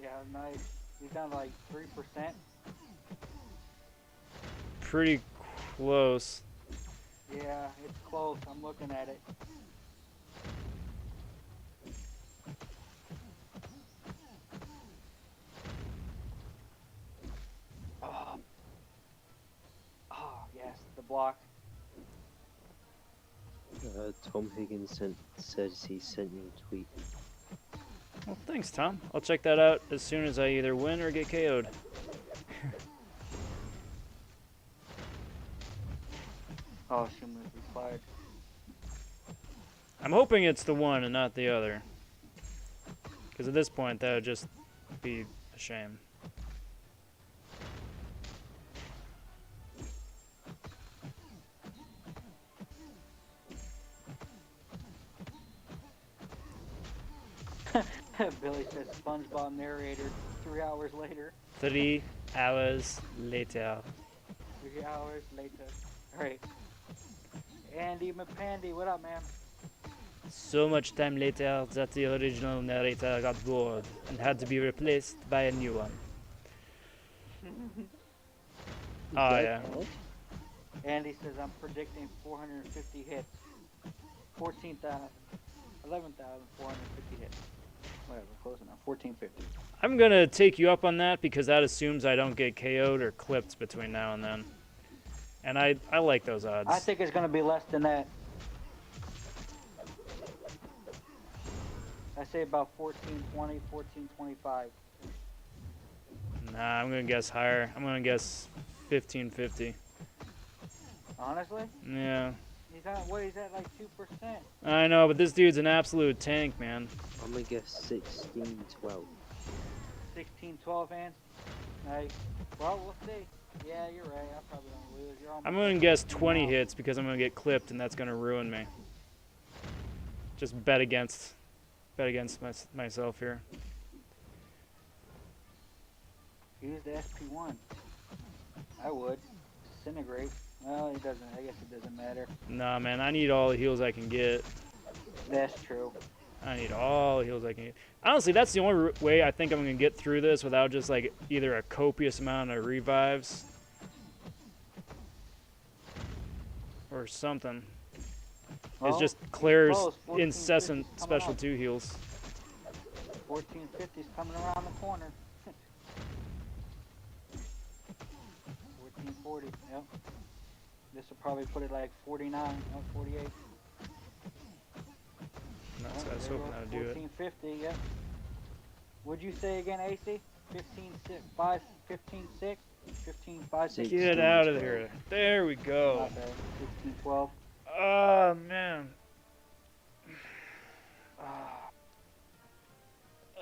Yeah, nice. He's down to like 3%. Pretty close. Yeah, it's close. I'm looking at it. Oh, yes, the block. Tom Higgins says he sent you a tweet. Well, thanks, Tom. I'll check that out as soon as I either win or get KO'd. Oh, Shuma's replied. I'm hoping it's the one and not the other. Because at this point, that would just be a shame. Billy says SpongeBob narrator 3 hours later. 3 hours later. 3 hours later. Alright. Andy McPandy, what up, man? So much time later that the original narrator got bored and had to be replaced by a new one. Oh, yeah. Andy says I'm predicting 450 hits. 11,450 hits. Whatever, close enough. 1450. I'm going to take you up on that because that assumes I don't get KO'd or clipped between now and then. And I like those odds. I think it's going to be less than that. I say about 1420, 1425. Nah, I'm going to guess higher. I'm going to guess 1550. Honestly? Yeah. He's at, what, he's at like 2%. I know, but this dude's an absolute tank, man. I'm gonna guess 1612. 1612 hands. Nice. Well, we'll see. Yeah, you're right. I probably don't lose. You're almost I'm going to guess 20 hits because I'm going to get clipped and that's going to ruin me. Just bet against myself here. Use the SP1. I would. Disintegrate. Well, it doesn't. I guess it doesn't matter. Nah, man, I need all the heals I can get. That's true. I need all the heals I can get. Honestly, that's the only way I think I'm going to get through this without just, like, either a copious amount of revives or something. Well, It's just Claire's close. 1450's incessant coming special up. 2 heals. 1450's coming around the corner. 1440. Yep. This will probably put it like 49. No, 48. That's what I was There you hoping go, I would do it. 1450. Yep. What'd you say again, AC? 15 6 5 15 6 15 5 6. Get out of here. There we go. Not bad. 16 12. Oh, man.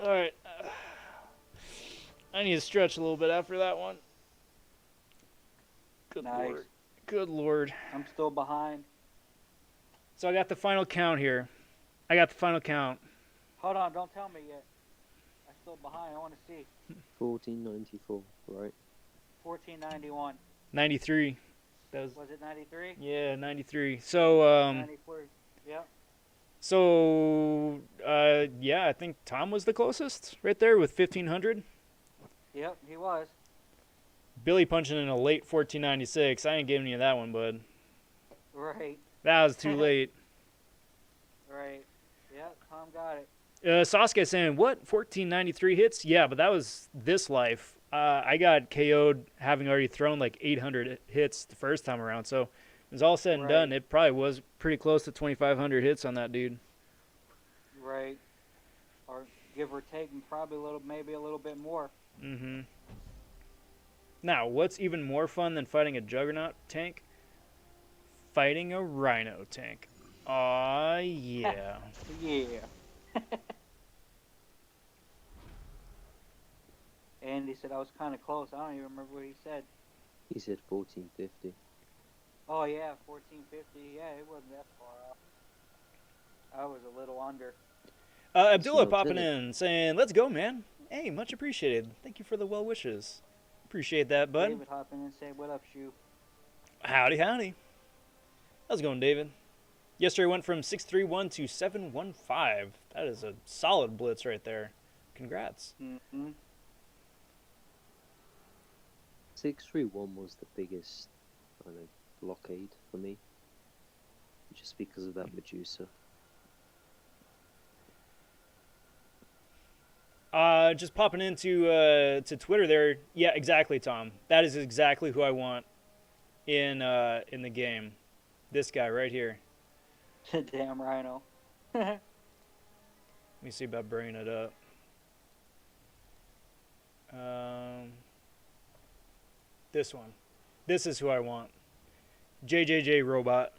Alright. I need to stretch a little bit after that one. Good Nice. lord. Good lord. I'm still behind. So I got the final count here. I got the final count. Hold on, don't tell me yet. I'm still behind. I want to see. 1494, right? 1491. 93. That was Was it 93? yeah, 93. So 94. Yep. so yeah, I think Tom was the closest right there with 1500. Yep, he was. Billy punching in a late 1496. I ain't giving you that one, bud. Right. That was too late. Right. Yep, Tom got it. Sasuke saying, what? 1493 hits? Yeah, but that was this life. I got KO'd having already thrown like 800 hits the first time around. So it was all said and Right. done. It probably was pretty close to 2,500 hits on that dude. Right. Or give or take, and probably maybe a little bit more. Mm-hmm. Now, what's even more fun than fighting a Juggernaut tank? Fighting a Rhino tank. Aw, yeah. Yeah. Andy said I was kind of close. I don't even remember what he said. He said 1450. Oh yeah, 1450. Yeah, it wasn't that far off. I was a little under. Abdullah Smoked popping it. in saying, let's go, man. Hey, much appreciated. Thank you for the well wishes. Appreciate that, bud. David hopping in and say, "What up, Shoe?" Howdy, howdy. How's it going, David? Yesterday went from 631 to 715. That is a solid blitz right there. Congrats. Mm-hmm. 631 was the biggest kind of blockade for me, just because of that Medusa. Just popping into to Twitter there. Yeah, exactly, Tom. That is exactly who I want in the game. This guy right here. Damn rhino. Let me see about bringing it up. This one. This is who I want. JJJ Robot.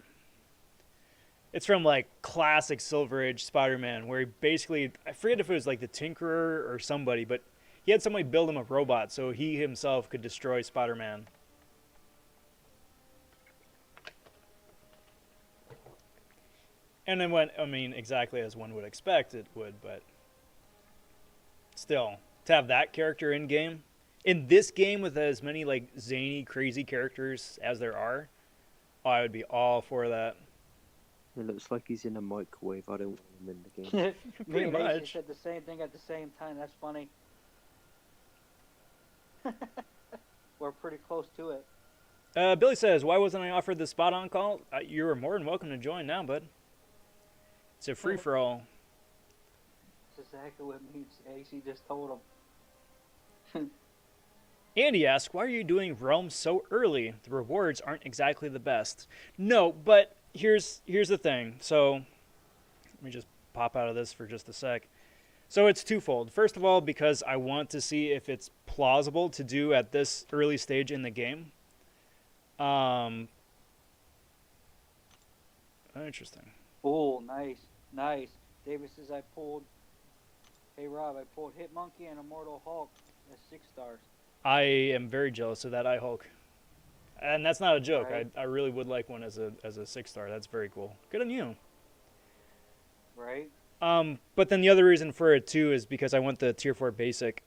It's from like classic Silver Age Spider-Man, where he basically, I forget if it was like the Tinkerer or somebody, but he had somebody build him a robot so he himself could destroy Spider-Man. And then when, I mean, exactly as one would expect it would, but still, to have that character in game, in this game with as many like zany, crazy characters as there are, I would be all for that. It looks like he's in a microwave. I don't want him in the game. Me Pretty and AC much. said the same thing at the same time. That's funny. We're pretty close to it. Billy says, why wasn't I offered the spot on call? You were more than welcome to join now, bud. It's a free for all. That's exactly what me and AC just told him. Andy asks, why are you doing Realm so early? The rewards aren't exactly the best. No, but here's the thing. So let me just pop out of this for just a sec. So it's twofold. First of all, because I want to see if it's plausible to do at this early stage in the game. Interesting. Oh, nice. David says hey Rob, I pulled Hitmonkey and Immortal Hulk as 6 stars. I am very jealous of that eye Hulk. And that's not a joke. Right. I really would like one as a 6-star. That's very cool. Good on you. Right? But then the other reason for it too is because I want the tier 4 basic.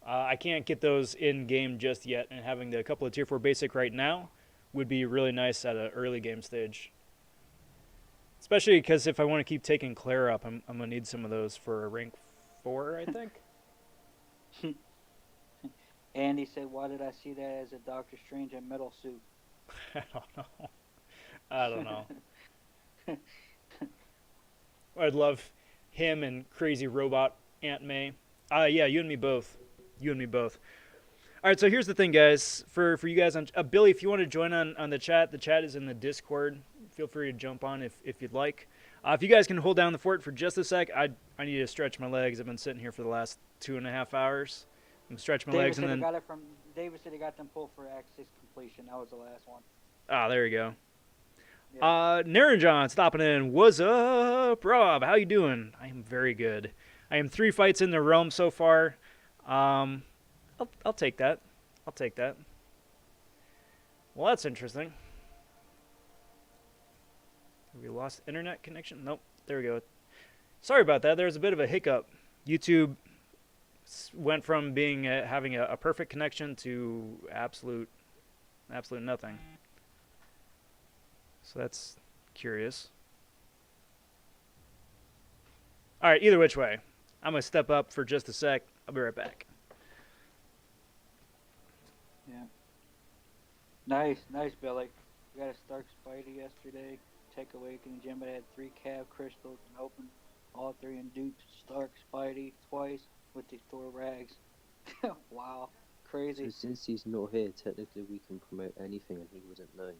I can't get those in game just yet, and having the couple of tier 4 basic right now would be really nice at an early game stage. Especially because if I want to keep taking Claire up, I'm gonna need some of those for rank 4, I think. Andy said, why did I see that as a Doctor Strange and metal suit? I don't know. I'd love him and crazy robot Aunt May. Yeah, you and me both. All right, so here's the thing, guys. For you guys on Billy, if you want to join on the chat is in the Discord. Feel free to jump on if you'd like. If you guys can hold down the fort for just a sec, I need to stretch my legs. I've been sitting here for the last 2.5 hours. I'm stretching my legs and then. David said he got them pulled for Act 6 completion. That was the last one. Ah, there you go. Yeah. Naranjon stopping in. What's up, Rob? How you doing? I am very good. I am 3 fights in the realm so far. I'll take that. Well, that's interesting. Have we lost internet connection? Nope. There we go. Sorry about that. There was a bit of a hiccup. YouTube went from being having a perfect connection to absolute nothing. So that's curious. All right, either which way. I'm going to step up for just a sec. I'll be right back. Yeah. Nice, Billy. We got a Stark Spidey yesterday. Tech Awakening Gem. I had 3 Cav crystals and opened all 3 and duped Stark Spidey twice with the Thor rags. Wow. Crazy. So since he's not here, technically we can promote anything and he wouldn't know.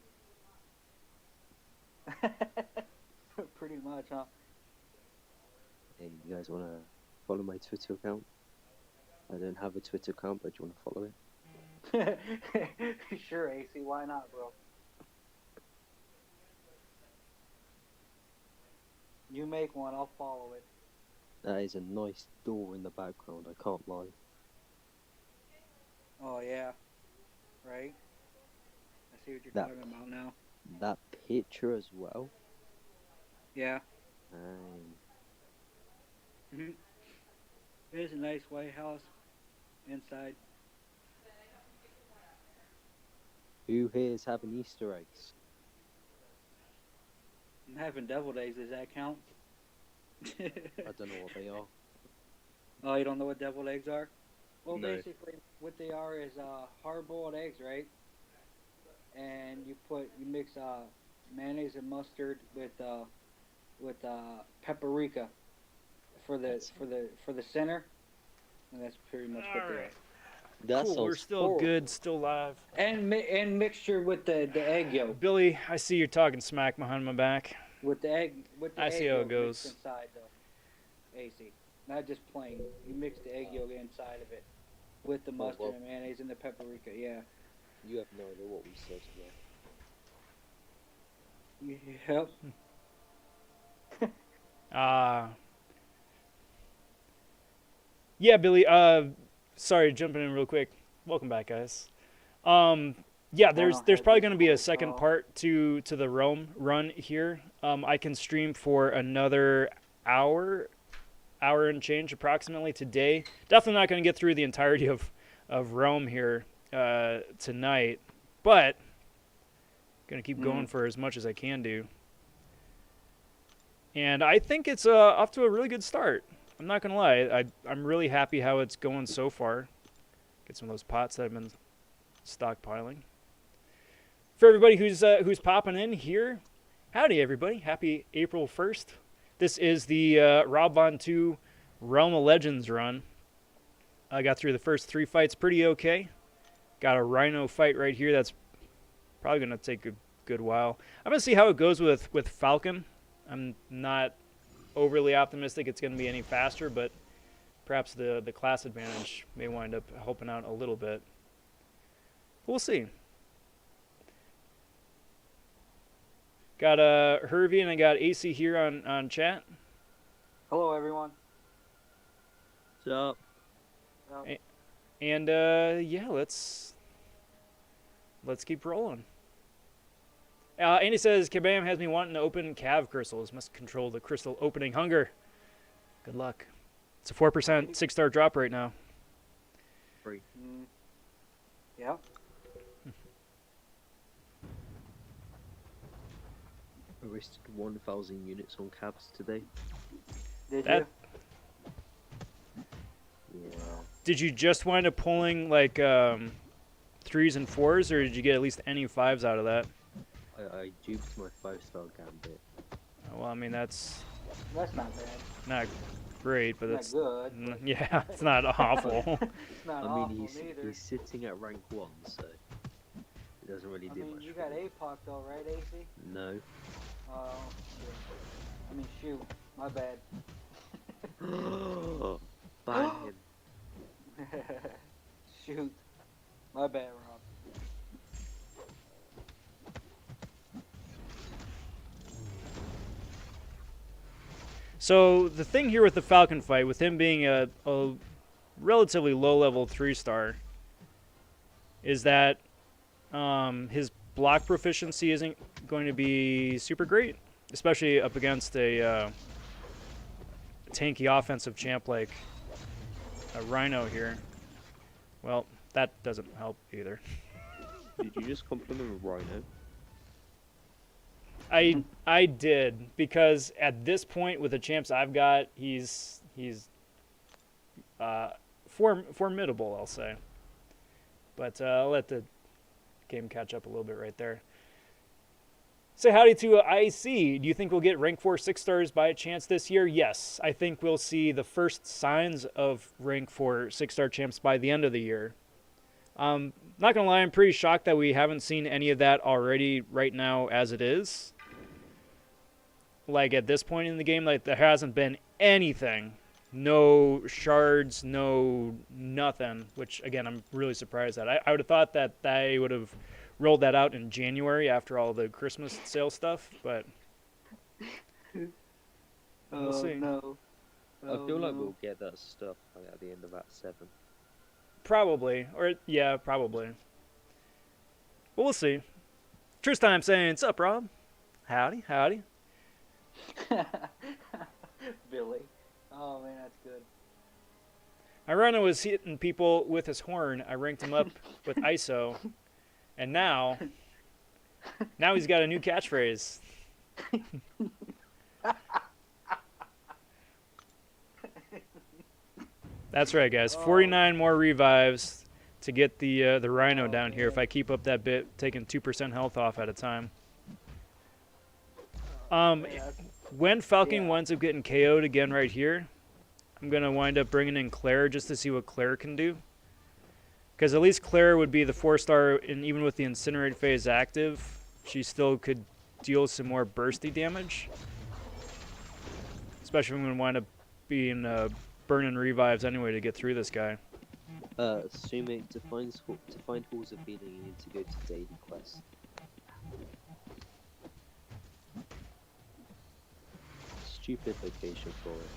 Pretty much, huh? Hey, you guys want to follow my Twitter account? I don't have a Twitter account, but do you want to follow it? Sure, AC. Why not, bro? You make one, I'll follow it. That is a nice door in the background, I can't lie. Oh, yeah. Right? I see what you're That- talking about now. That picture as well. Yeah. Um, It is a nice White House inside. who here is having Easter eggs? I'm having deviled eggs, does that count? I don't know what they are. Oh, you don't know what deviled eggs are? Well, No. basically, what they are is hard-boiled eggs, right? And you mix mayonnaise and mustard with paprika for the center, and that's pretty much what they are. Alright. That Cool, we're sounds still horrible. good, still live. And mixture with the egg yolk. Billy, I see you're talking smack behind my back. With the egg, with the I egg see how it yolk goes. mixed inside though. AC, not just plain. You mix the egg yolk inside of it with the mustard well. and mayonnaise and the paprika. Yeah. You have no idea what we said here. Yep. Yeah, Billy. Sorry, jumping in real quick. Welcome back, guys. Yeah, there's probably going to be a second part to the Rome run here. I can stream for another hour and change approximately today. Definitely not going to get through the entirety of Rome here tonight, but going to keep going for as much as I can do. And I think it's off to a really good start. I'm not going to lie. I'm really happy how it's going so far. Get some of those pots that I've been stockpiling. For everybody who's popping in here, howdy everybody. Happy April 1st. This is the Rob Von 2 Realm of Legends run. I got through the first 3 fights pretty okay. Got a Rhino fight right here that's probably going to take a good while. I'm going to see how it goes with Falcon. I'm not overly optimistic it's going to be any faster, but perhaps the class advantage may wind up helping out a little bit. We'll see. Got Hervey and I got AC here on chat. Hello, everyone. What's up? And yeah, let's keep rolling. Andy says, Kabam has me wanting to open cav crystals. Must control the crystal opening hunger. Good luck. It's a 4% 6-star drop right now. Free. Yeah. I wasted 1,000 units on cabs today. Did That- you? Yeah. Did you just wind up pulling like 3s and 4s, or did you get at least any 5s out of that? I duped my 5-star gambit. Well, I mean, that's That's not bad. not great, but It's it's not good. But yeah, it's not awful. it's not I awful mean, neither. he's sitting at rank 1, so it doesn't really I do mean, much. you for got me. APOC though, right, AC? No. Oh, shit. I mean, shoot. My bad. Ban him. Shoot. My bad, Rob. So the thing here with the Falcon fight, with him being a relatively low-level 3-star, is that his block proficiency isn't going to be super great, especially up against a tanky offensive champ like a Rhino here. Well, that doesn't help either. Did you just compliment Rhino? I did, because at this point with the champs I've got, he's formidable, I'll say. But I'll let the game catch up a little bit right there. Say howdy to IC. Do you think we'll get rank 4 6-stars by chance this year? Yes, I think we'll see the first signs of rank 4 6-star champs by the end of the year. Not gonna lie, I'm pretty shocked that we haven't seen any of that already right now as it is. Like at this point in the game, like there hasn't been anything. No shards, no nothing, which again, I'm really surprised at. I would have thought that they would have rolled that out in January after all the Christmas sale stuff, but we'll see. No. I feel like we'll get that stuff like, at the end of Act 7. Probably, or yeah, probably. But we'll see. Truth time saying, "What's up, Rob? Howdy, howdy." Billy. Oh man, that's good. My Rhino was hitting people with his horn. I ranked him up with ISO, and now he's got a new catchphrase. That's right, guys. 49 more revives to get the Rhino down here. If I keep up that bit, taking 2% health off at a time. When Falcon winds up getting KO'd again right here, I'm going to wind up bringing in Claire just to see what Claire can do. Because at least Claire would be the 4-star, and even with the Incinerate phase active, she still could deal some more bursty damage. Especially when we wind up being burning revives anyway to get through this guy. Assuming to find halls of healing, you need to go to daily quest. Stupid location for it.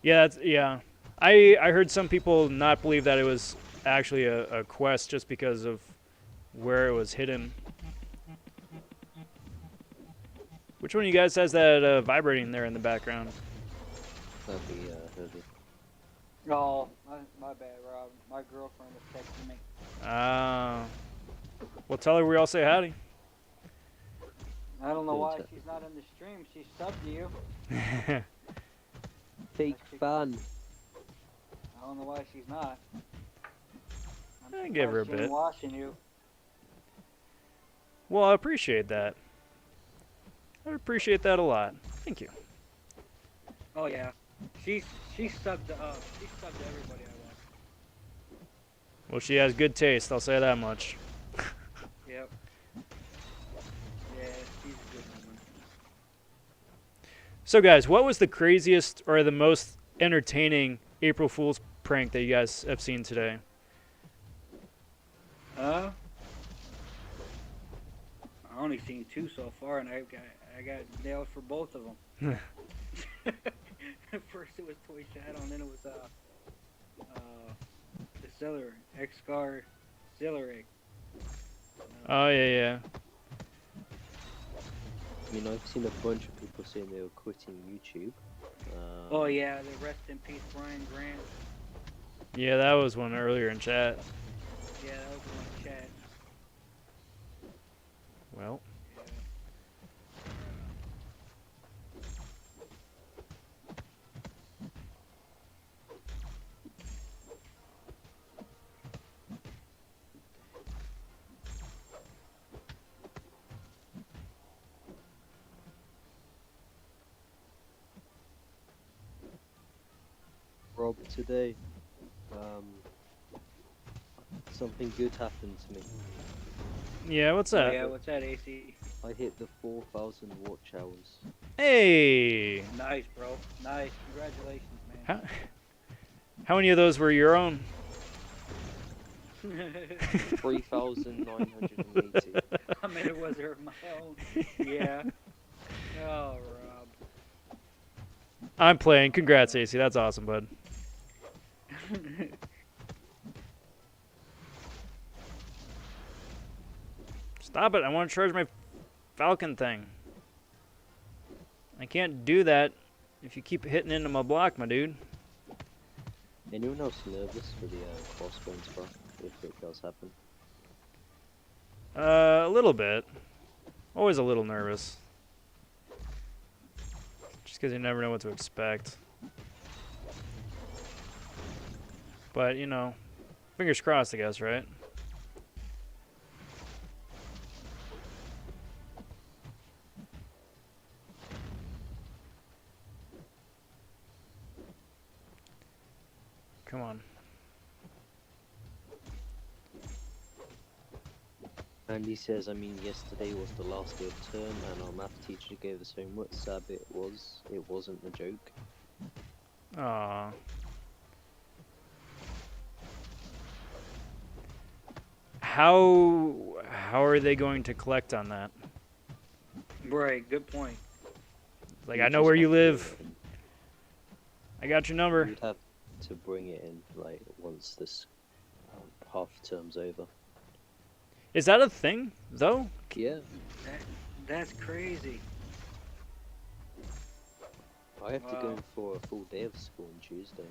Yeah. I heard some people not believe that it was actually a quest just because of where it was hidden. Which one of you guys has that vibrating there in the background? That'd be heavy. Oh, my bad, Rob. My girlfriend was texting me. Well, tell her we all say howdy. I don't know why she's not in the stream. She subbed to you. Fake fan. I don't know why she's not. I give her a bit. Watching you. Well, I appreciate that. I appreciate that a lot. Thank you. Oh yeah, she subbed to everybody I watch. Well, she has good taste. I'll say that much. Yep. Yeah, she's a good woman. So, guys, what was the craziest or the most entertaining April Fool's prank that you guys have seen today? I only seen 2 so far, and I got nailed for both of them. First it was Toy Shadow, and then it was the Ziller X-Car Ziller. Oh, yeah. I mean, I've seen a bunch of people saying they were quitting YouTube. Oh yeah, the rest in peace Brian Grant. Yeah, that was one earlier in chat. Yeah, that was one in chat. Well. Rob, today, something good happened to me. Yeah, what's that? Yeah, what's that, AC? I hit the 4,000 watch hours. Hey! Nice, bro. Nice. Congratulations, man. How many of those were your own? 3,980. How many was there of my own? Yeah. Oh, Rob. I'm playing. Congrats, AC. That's awesome, bud. Stop it. I want to charge my Falcon thing. I can't do that if you keep hitting into my block, my dude. Anyone else nervous for the crossbones buff, if it does happen? A little bit. Always a little nervous. Just because you never know what to expect. But, you know, fingers crossed, I guess, right? Come on. Andy says, I mean, yesterday was the last day of term, and our math teacher gave us homework. Sad it was. It wasn't a joke. Aww. How are they going to collect on that? Right, good point. Like, You I know just where have you to- live. I got your number. You'd have to bring it in, like, once this half term's over. Is that a thing, though? Yeah, That's crazy. I have to go Wow. in for a full day of school on Tuesday.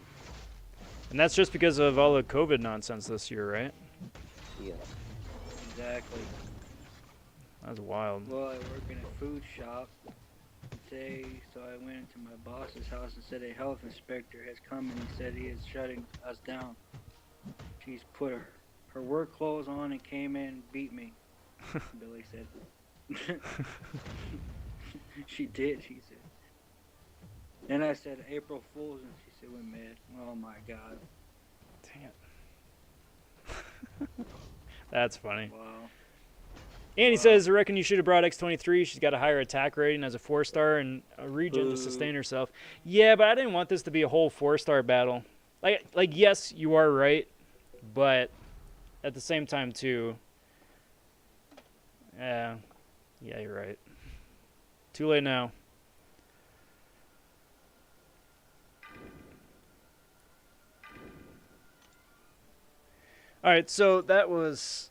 And that's just because of all the COVID nonsense this year, right? Yeah. Exactly. That's wild. Well, I work in a food shop today, so I went into my boss's house and said a health inspector has come and he said he is shutting us down. She's put her work clothes on and came in and beat me, Billy said. She did, she said. Then I said, April Fool's, and she said, we're mad. Oh my God. Dang it. That's funny. Wow. Andy says, I reckon you should have brought X-23. She's got a higher attack rating as a 4-star and a regen to sustain herself. Yeah, but I didn't want this to be a whole 4-star battle. Like, yes, you are right, but at the same time, too, yeah, you're right. Too late now. All right, so that was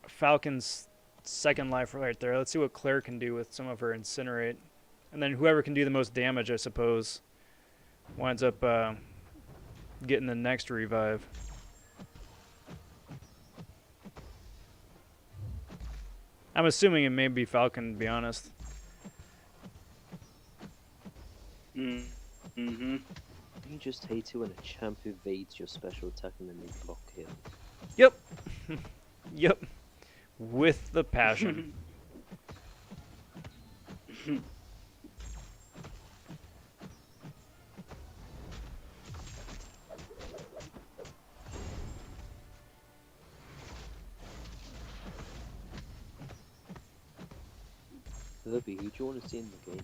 Falcon's second life right there. Let's see what Claire can do with some of her Incinerate. And then whoever can do the most damage, I suppose, winds up getting the next revive. I'm assuming it may be Falcon, to be honest. Mm-hmm. You just hate it when a champ evades your special attack and then they block him. Yep. Yep. With the passion. Herbie, who do you want to see in the game?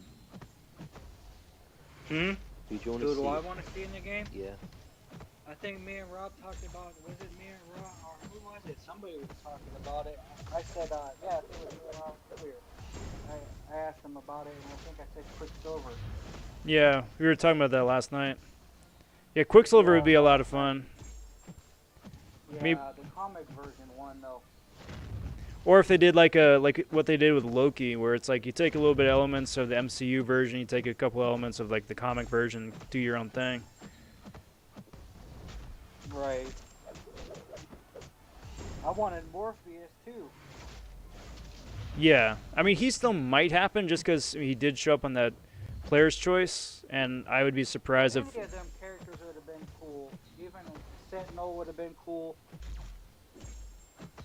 Hmm? Who do you want Who to do see? I want to see in the game? Yeah. I think me and Rob talked about, was it me and Rob, or who was it? Somebody was talking about it. I said, yeah, I think it was me and Rob earlier. I asked him about it, and I think I said Quicksilver. Yeah, we were talking about that last night. Yeah, Quicksilver would be a lot of fun. Yeah, Me- the comic version one, though. Or if they did like what they did with Loki, where it's like you take a little bit of elements of the MCU version, you take a couple elements of like the comic version, do your own thing. Right. I wanted Morpheus, too. Yeah, I mean he still might happen just because he did show up on that player's choice, and I would be surprised if. Any of them characters would have been cool. Even a Sentinel would have been cool.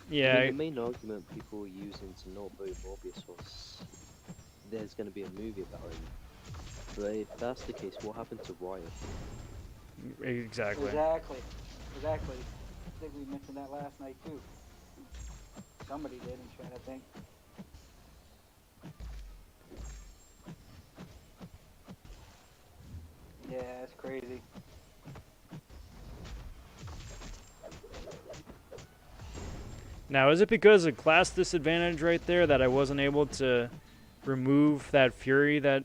Yeah. I mean, the main argument people were using to not vote Morbius was there's going to be a movie about him. But if that's the case, what happened to Riot? Exactly. Exactly. I think we mentioned that last night, too. Somebody did in chat, I think. Yeah, it's crazy. Now, is it because of class disadvantage right there that I wasn't able to remove that Fury that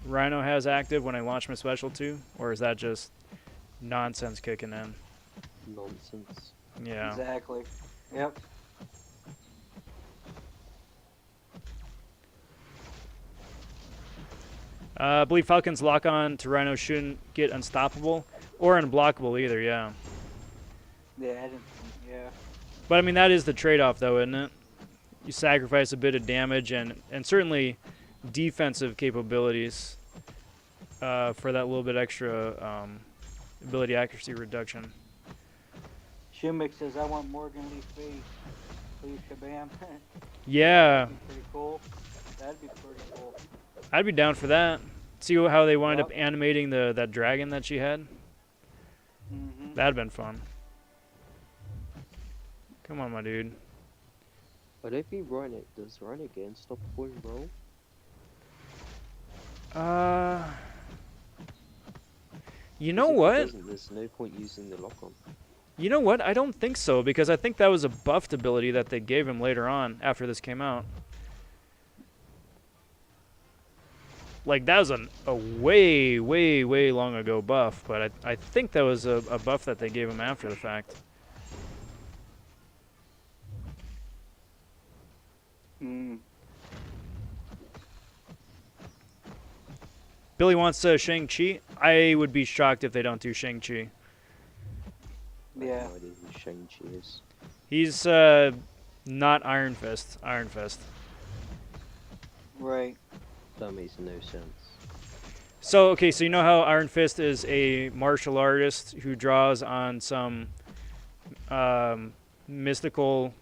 Rhino has active when I launch my special 2? Or is that just nonsense kicking in? Nonsense. Yeah. Exactly. Yep. I believe Falcon's lock-on to Rhino shouldn't get unstoppable or unblockable either, yeah. Yeah, I didn't. Yeah. But, I mean, that is the trade-off, though, isn't it? You sacrifice a bit of damage and certainly defensive capabilities for that little bit extra ability accuracy reduction. Shumik says, I want Morgan Lee Face. Please, kabam. Yeah, That'd be pretty cool. That'd be pretty cool. I'd be down for that. See how they wind Yep. up animating that dragon that she had. Mm-hmm. That'd been fun. Come on, my dude. I don't think does Rhino get unstoppable in roll? You know If he what? doesn't, there's no point using the lock-on. You know what? I don't think so, because I think that was a buffed ability that they gave him later on after this came out. Like, that was a way, way, way long ago buff, but I think that was a buff that they gave him after the fact. Mm. Billy wants Shang-Chi. I would be shocked if they don't do Shang-Chi. I Yeah. have no idea who Shang-Chi is. He's not Iron Fist. Iron Fist. Right. That makes no sense. So, okay, so you know how Iron Fist is a martial artist who draws on some mystical,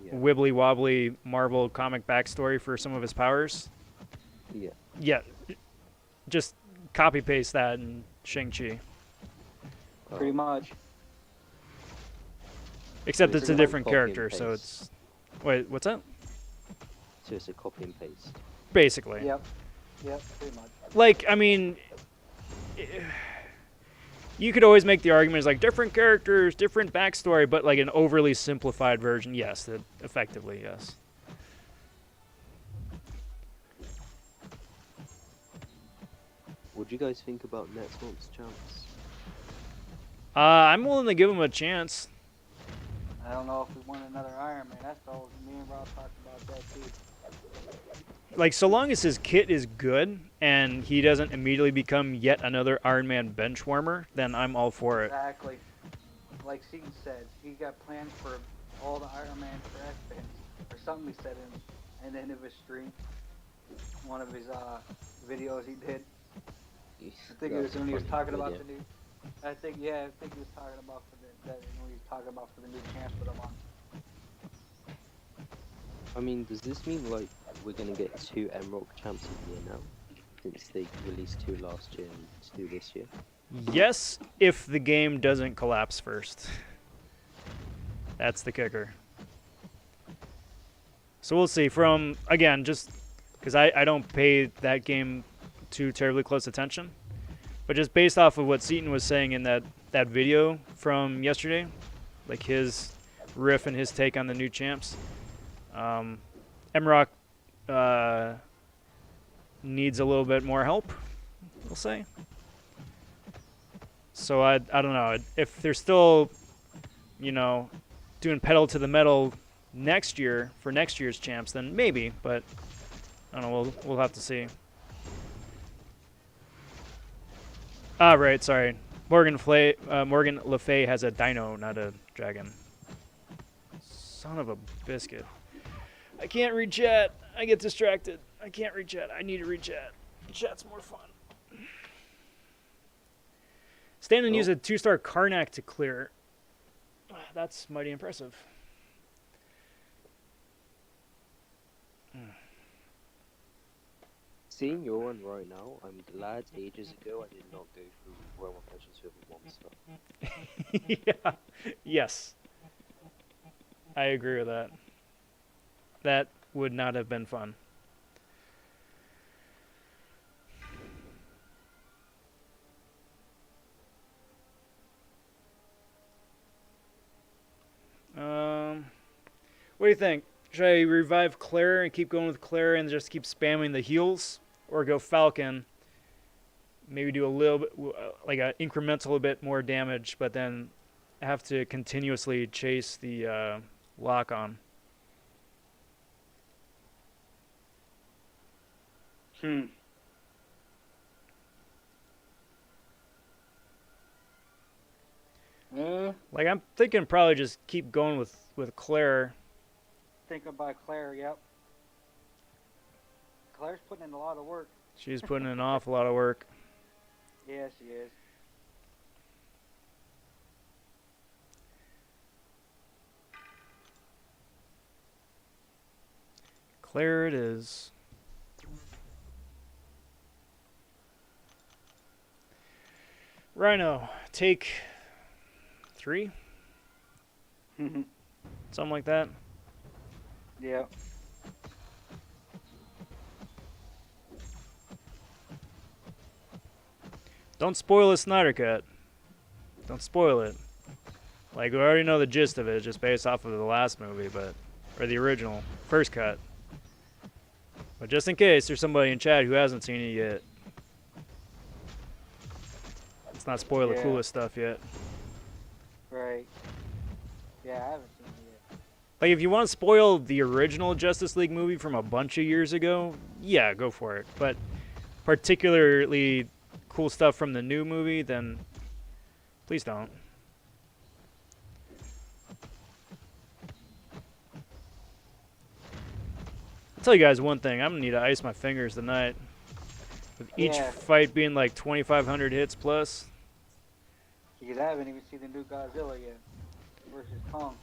Yeah. wibbly-wobbly Marvel comic backstory for some of his powers? Yeah. Yeah. Just copy-paste that in Shang-Chi. Pretty much. Except It's it's a like different copy and character, so paste. it's... Wait, what's that? So it's a copy and paste. basically. Yep. Yep. Pretty much. Like, I mean, you could always make the argument it's like different characters, different backstory, but like an overly simplified version, yes, effectively, yes. What do you guys think about next month's champs? I'm willing to give him a chance. I don't know if we want another Iron Man. That's the whole. Me and Rob talked about that too. Like, so long as his kit is good and he doesn't immediately become yet another Iron Man bench warmer, then I'm all for it. Exactly. Like Seaton said, he got plans for all the Iron Man trash bins, or something he said in the end of his stream. One of his videos he did. I think it was when he was talking about the new. I think he was talking about when he was talking about for the new champs for the month. I mean, does this mean like we're gonna get 2 MROC champs a year now? Since they released 2 last year and 2 this year? Yes, if the game doesn't collapse first. That's the kicker. So we'll see. From, again, just because I don't pay that game too terribly close attention, but just based off of what Seaton was saying in that video from yesterday, like his riff and his take on the new champs, MROC needs a little bit more help, we'll say. So I don't know. If they're still, you know, doing pedal to the metal next year for next year's champs, then maybe, but I don't know. We'll have to see. Ah, right. Sorry, Morgan Le Fay has a dino, not a dragon. Son of a biscuit. I can't read chat. I get distracted. I can't read chat. I need to read chat. Chat's more fun. Stanton used a 2-star Karnak to clear. That's mighty impressive. Seeing your one right now, I'm glad ages ago I did not go through Realm of Legends with 1 star. Yeah. Yes. I agree with that. That would not have been fun. What do you think? Should I revive Claire and keep going with Claire and just keep spamming the heals? Or go Falcon, maybe do a little bit, like an incremental bit more damage, but then have to continuously chase the lock-on? Like, I'm thinking probably just keep going with Claire. Think about Claire, yep. Claire's putting in a lot of work. She's putting in an awful lot of work. Yeah, she is. Claire it is. Rhino, take 3? Something like that. Yep. Don't spoil a Snyder Cut. Don't spoil it. Like, we already know the gist of it, just based off of the last movie, or the original, first cut. But just in case there's somebody in chat who hasn't seen it yet, let's not spoil the coolest stuff yet. Right. Yeah, I haven't seen it yet. Like, if you want to spoil the original Justice League movie from a bunch of years ago, yeah, go for it. But particularly cool stuff from the new movie, then please don't. I'll tell you guys one thing. I'm going to need to ice my fingers tonight. With each fight being like 2,500 hits plus. Because I haven't even seen the new Godzilla yet. Versus Kong.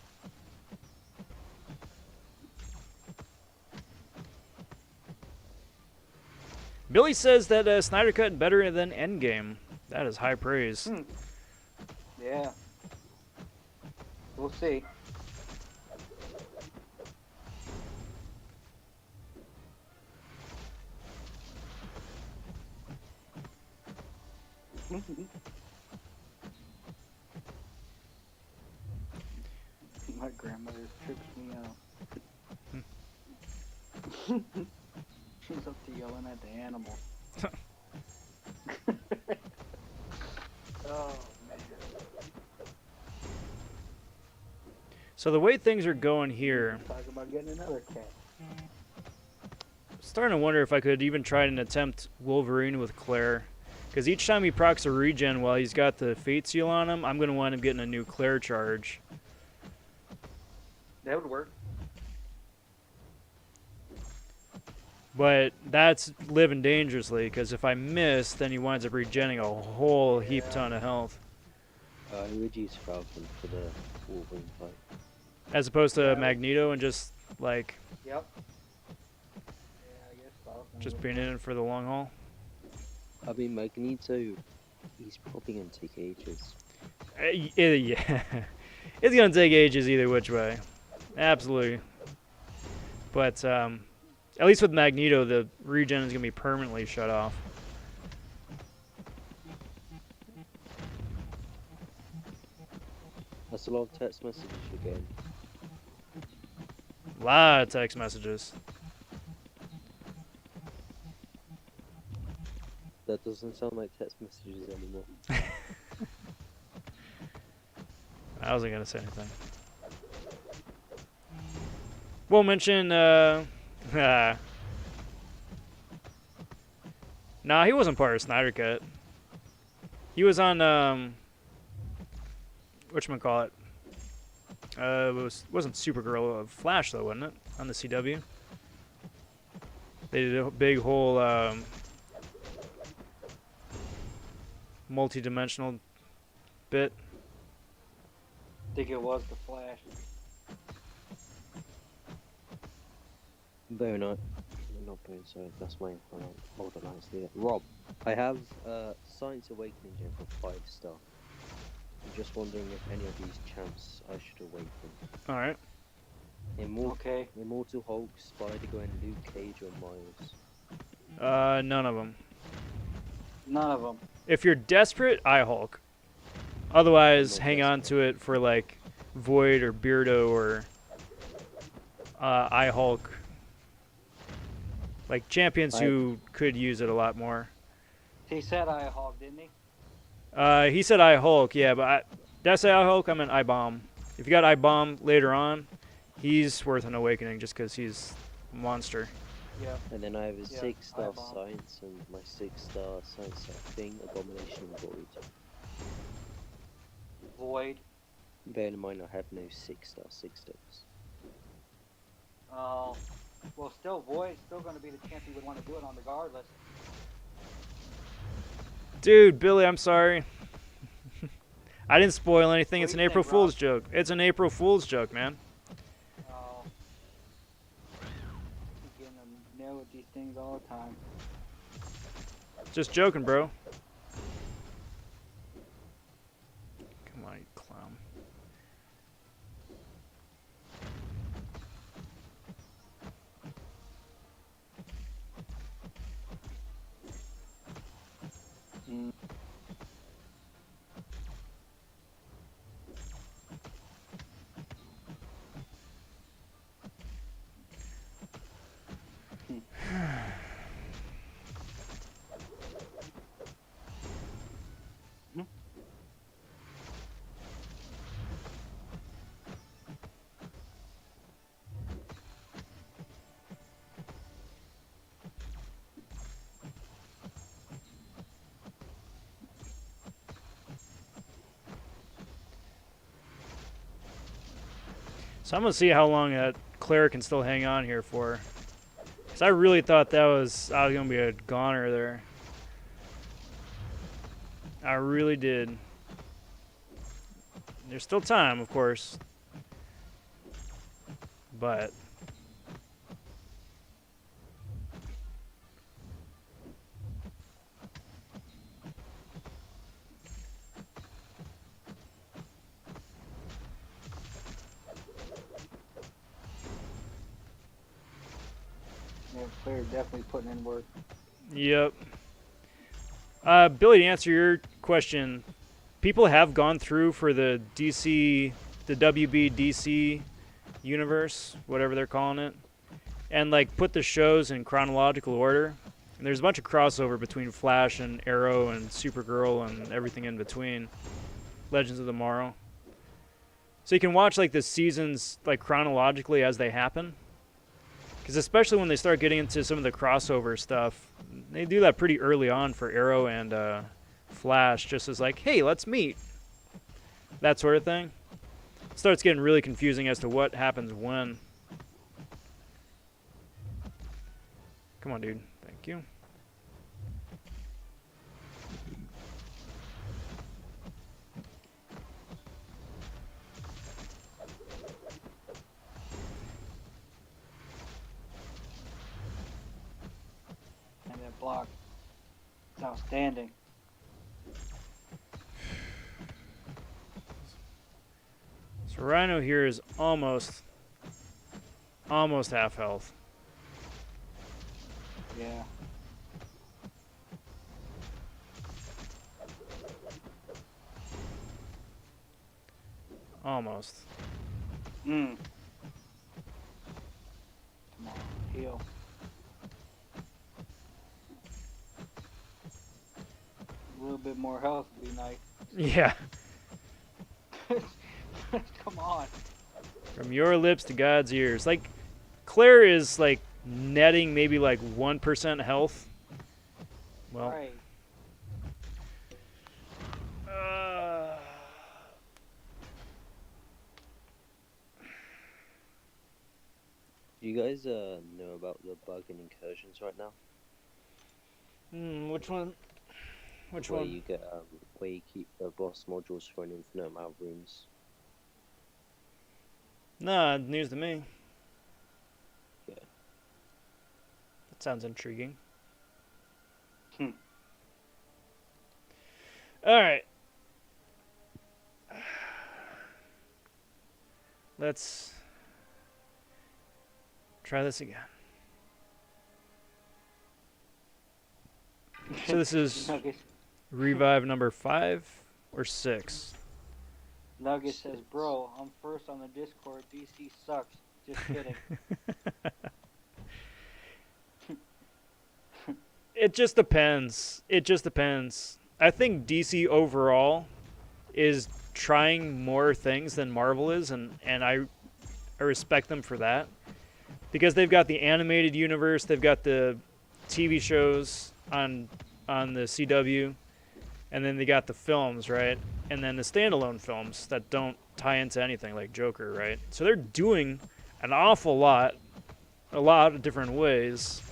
Billy says that Snyder Cut better than Endgame. That is high praise. Yeah. We'll see. My grandmother trips me out. She's up to yelling at the animal. Oh man. So the way things are going here, Talk about getting another cat. starting to wonder if I could even try and attempt Wolverine with Claire. Because each time he procs a regen while he's got the Fate Seal on him, I'm going to wind up getting a new Claire charge. That would work. But that's living dangerously, because if I miss, then he winds up regenning a whole heap ton of health. I would use Falcon for the Wolverine fight. As opposed to Yeah. Magneto and just, like, Yep. Yeah, I guess Falcon just would being in it for the long haul. I mean, Magneto, he's probably going to take ages. Yeah. It's going to take ages either which way. Absolutely. But, at least with Magneto, the regen is going to be permanently shut off. That's a lot of text messages you're getting. A lot of text messages. That doesn't sound like text messages anymore. I wasn't going to say anything. We'll mention, nah, he wasn't part of Snyder Cut. He was on, whatchamacallit? It wasn't Supergirl, Flash though, wasn't it? On the CW. They did a big whole, multi-dimensional bit. I think it was the Flash. Very nice. Not very sorry, that's my hold on, actually. Rob, I have Science Awakening Gem for 5-star. I'm just wondering if any of these champs I should awaken. Alright. Okay. Immortal Hulk, Spider-Gwen, Luke Cage, or Miles. None of them. None of them. If you're desperate, I-Hulk. Otherwise, Not hang on to it for like Void or Beardo or I-Hulk. Like champions who could use it a lot more. He said I Hulk, didn't he? He said I-Hulk, yeah, but did I say I-Hulk? I meant I-Bomb. If you got I-Bomb later on, he's worth an awakening just because he's a monster. Yeah. And then I have a Yeah, 6-star eyeball. Science and my 6-star Science thing, Abomination and Void. Void. Bear in mind I have no 6-star 6-stars. Well, still Void's still going to be the champ you would want to do it on regardless. Dude, Billy, I'm sorry. I didn't spoil anything. What It's do an you April think, Rob? Fool's joke. It's an April Fool's joke, man. Keep getting them nailed with these things all the time. Just joking, bro. Come on, you clown. Mm. So I'm gonna see how long that Claire can still hang on here for. Cause I really thought I was gonna be a goner there. I really did. There's still time, of course. But Yeah, Claire definitely putting in work. yep. Billy, to answer your question, people have gone through for the DC, the WB DC universe, whatever they're calling it, and like put the shows in chronological order. And there's a bunch of crossover between Flash and Arrow and Supergirl and everything in between. Legends of Tomorrow. So you can watch like the seasons like chronologically as they happen. Because especially when they start getting into some of the crossover stuff, they do that pretty early on for Arrow and Flash, just as like, hey, let's meet. That sort of thing. It starts getting really confusing as to what happens when. Come on, dude. Thank you. And that block is outstanding. So Rhino here is almost half health. Yeah. Almost. Come on, heal. A little bit more health would be nice. Yeah. Come on. From your lips to God's ears. Like, Claire is like netting maybe like 1% health. Well. Right. Do you guys know about the bug in incursions right now? Which one? Which where one? you get where you keep the boss modules for an infinite amount of rooms. Nah, news to me. Yeah. That sounds intriguing. Alright. Let's try this again. So this is Nuggets. revive number 5 or 6. Nugget says, bro, I'm first on the Discord. DC sucks. Just kidding. It just depends. It just depends. I think DC overall is trying more things than Marvel is, and I respect them for that. Because they've got the animated universe, they've got the TV shows on the CW, and then they got the films, right? And then the standalone films that don't tie into anything like Joker, right? So they're doing an awful lot, a lot of different ways.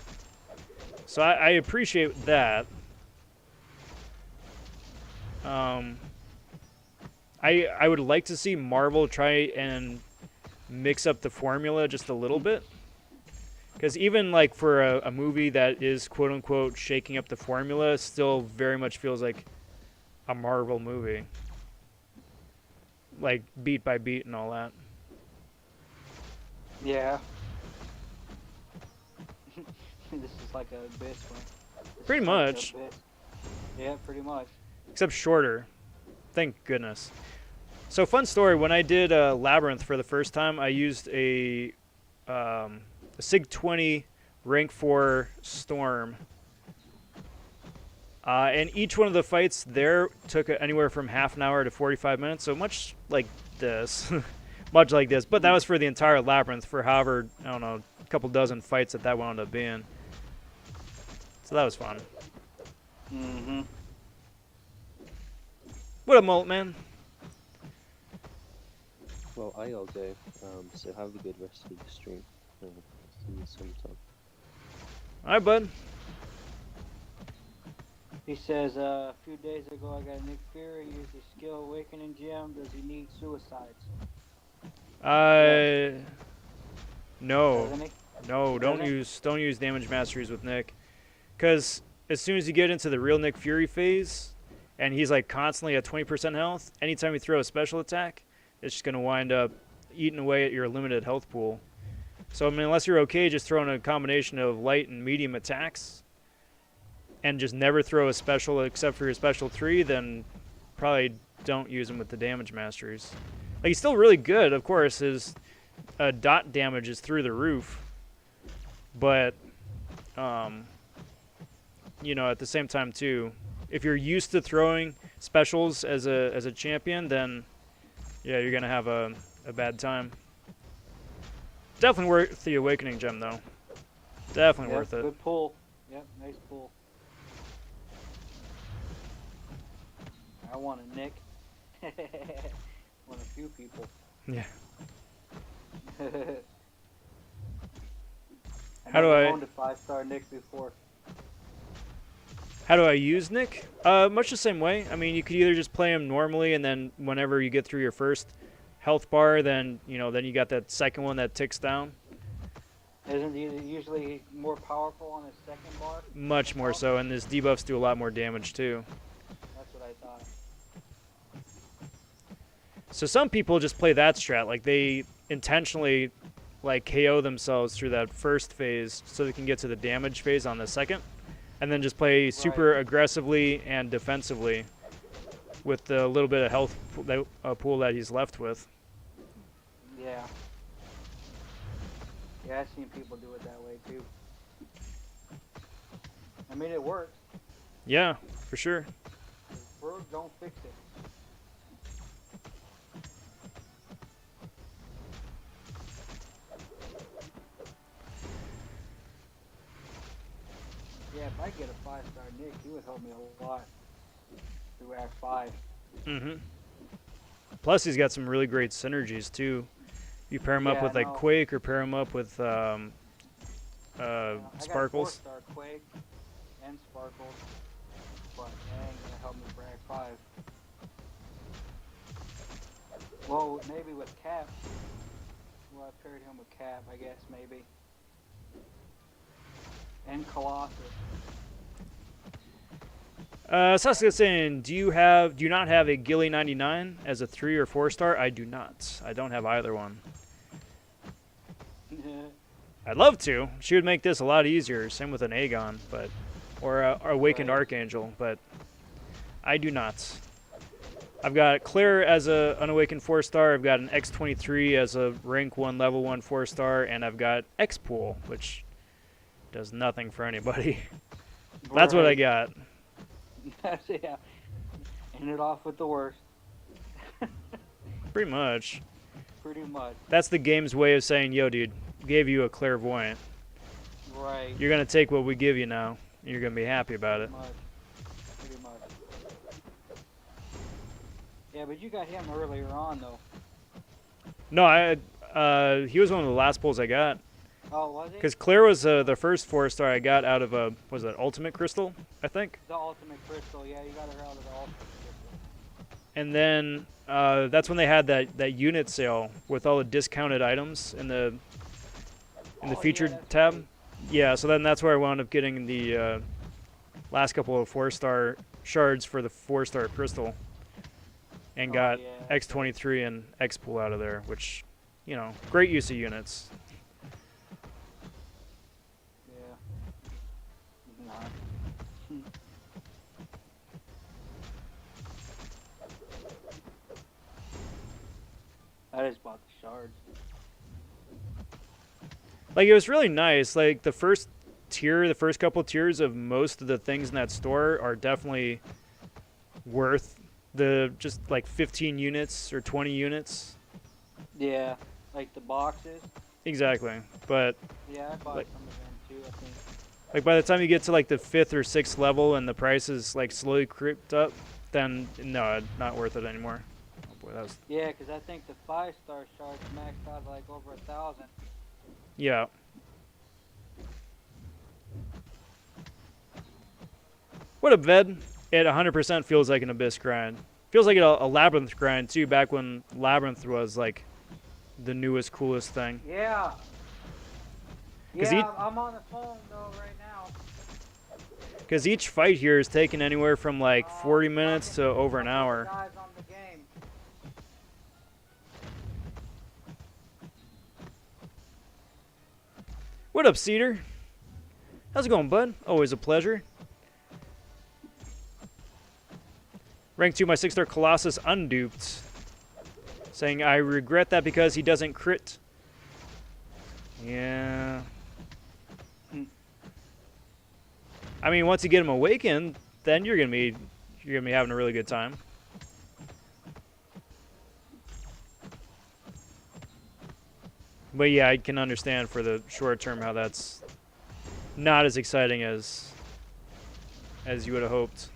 So I appreciate that. I would like to see Marvel try and mix up the formula just a little bit. Because even like for a movie that is quote unquote shaking up the formula, still very much feels like a Marvel movie. Like beat by beat and all that. Yeah. This is like a Abyss one. Pretty much. Yeah, pretty much. Except shorter. Thank goodness. So fun story, when I did Labyrinth for the first time, I used a SIG 20 rank 4 Storm. And each one of the fights there took anywhere from half an hour to 45 minutes, so much like this. Much like this, but that was for the entire Labyrinth for however, I don't know, a couple dozen fights that wound up being. So that was fun. Mm-hmm. What up, Molt Man? Well, I'll go. So have a good rest of the stream. See you sometime. Alright, bud. He says, a few days ago I got Nick Fury, used his skill awakening gem. Does he need suicides? No. Doesn't he? No, don't use damage masteries with Nick. Because as soon as you get into the real Nick Fury phase, and he's like constantly at 20% health, anytime you throw a special attack, it's just going to wind up eating away at your limited health pool. So, I mean, unless you're okay just throwing a combination of light and medium attacks, and just never throw a special except for your special 3, then probably don't use him with the damage masters. Like, he's still really good, of course. His dot damage is through the roof, but you know, at the same time too, if you're used to throwing specials as a champion, then yeah, you're gonna have a bad time. Definitely worth the Awakening Gem though. Definitely Yep, worth it. good pull. Yep, nice pull. I want a Nick. Want a few people. Yeah. I How do never I- owned a 5-star Nick before. How do I use Nick? Much the same way. I mean, you could either just play him normally, and then whenever you get through your first health bar, then you got that second one that ticks down. Isn't he usually more powerful on his second bar? Much more so, and his debuffs do a lot more damage too. That's what I thought. So some people just play that strat, like they intentionally like KO themselves through that first phase so they can get to the damage phase on the second, and then just play super aggressively and defensively with the little bit of health pool that he's left with. Yeah. Yeah, I've seen people do it that way too. I mean, it works. Yeah, for sure. If it's broke, don't fix it. Yeah, if I get a 5-star Nick, he would help me a lot through Act 5. Mm-hmm. Plus, he's got some really great synergies too. You pair him up Yeah, with like no. Quake, or pair him up with I got Sparkles. a 4-star Quake and Sparkles, but that ain't gonna help me for Act 5. Well, maybe with Cap. Well, I paired him with Cap, I guess, maybe. And Colossus. Sasuke saying, do you not have a Gilly 99 as a 3 or 4-star? I do not. I don't have either one. I'd love to. She would make this a lot easier. Same with an Aegon, or a Awakened Right. Archangel, but I do not. I've got Claire as a Unawakened 4-star. I've got an X23 as a rank 1, level 1 4-star, and I've got X-Pool, which does nothing for anybody. That's what I got. Yeah. End it off with the worst. Pretty much. Pretty much. That's the game's way of saying, yo, dude, gave you a Clairvoyant. Right. You're going to take what we give you now. And you're going to be happy about it. Pretty much. Yeah, but you got him earlier on, though. No, he was one of the last pulls I got. Oh, was it? Because Claire was the first 4-star I got out of was it Ultimate Crystal, I think? The Ultimate Crystal. Yeah, you got her out of the Ultimate Crystal. And then that's when they had that unit sale with all the discounted items in the Oh, featured yeah, that's tab. right. Yeah, so then that's where I wound up getting the last couple of 4-star shards for the 4-star crystal, and Oh, got yeah. X23 and X-Pool out of there, which, great use of units. Yeah. Not. I just bought the shards. Like, it was really nice. Like, the first couple tiers of most of the things in that store are definitely worth the just like 15 units or 20 units. Yeah, like the boxes. Exactly. But Yeah, I bought Like- some of them too, I think. like by the time you get to like the 5th or 6th level and the prices like slowly creeped up, then no, not worth it anymore. Oh boy, that was Yeah, because I think the 5-star shards maxed out like over 1,000. yeah. What up, Ved? It 100% feels like an Abyss grind. Feels like a Labyrinth grind too. Back when Labyrinth was like the newest, coolest thing. Yeah. 'Cause Yeah, I'm on the phone though right now. Because each fight here is taking anywhere from like 40 I'm minutes to talking- over an talking to hour. Guys on the game. What up, Cedar? How's it going, bud? Always a pleasure. Rank 2, my 6-star Colossus unduped. Saying, I regret that because he doesn't crit. Yeah. I mean, once you get him awakened, then you're gonna be having a really good time. But yeah, I can understand for the short term how that's not as exciting as you would have hoped.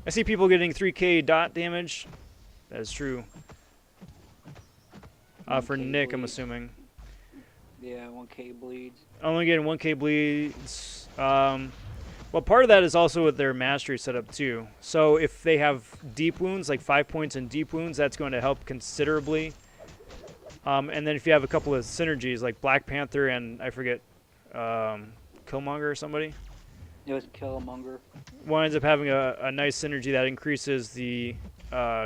I see people getting 3k dot damage. That is true. For 1K Nick, I'm bleeds. assuming. Yeah, 1K bleeds. Only getting 1k bleeds. Well, part of that is also with their mastery setup too. So if they have deep wounds, like 5 points in deep wounds, that's going to help considerably. And then if you have a couple of synergies, like Black Panther and I forget, Killmonger or somebody, It was Killmonger. one ends up having a nice synergy that increases the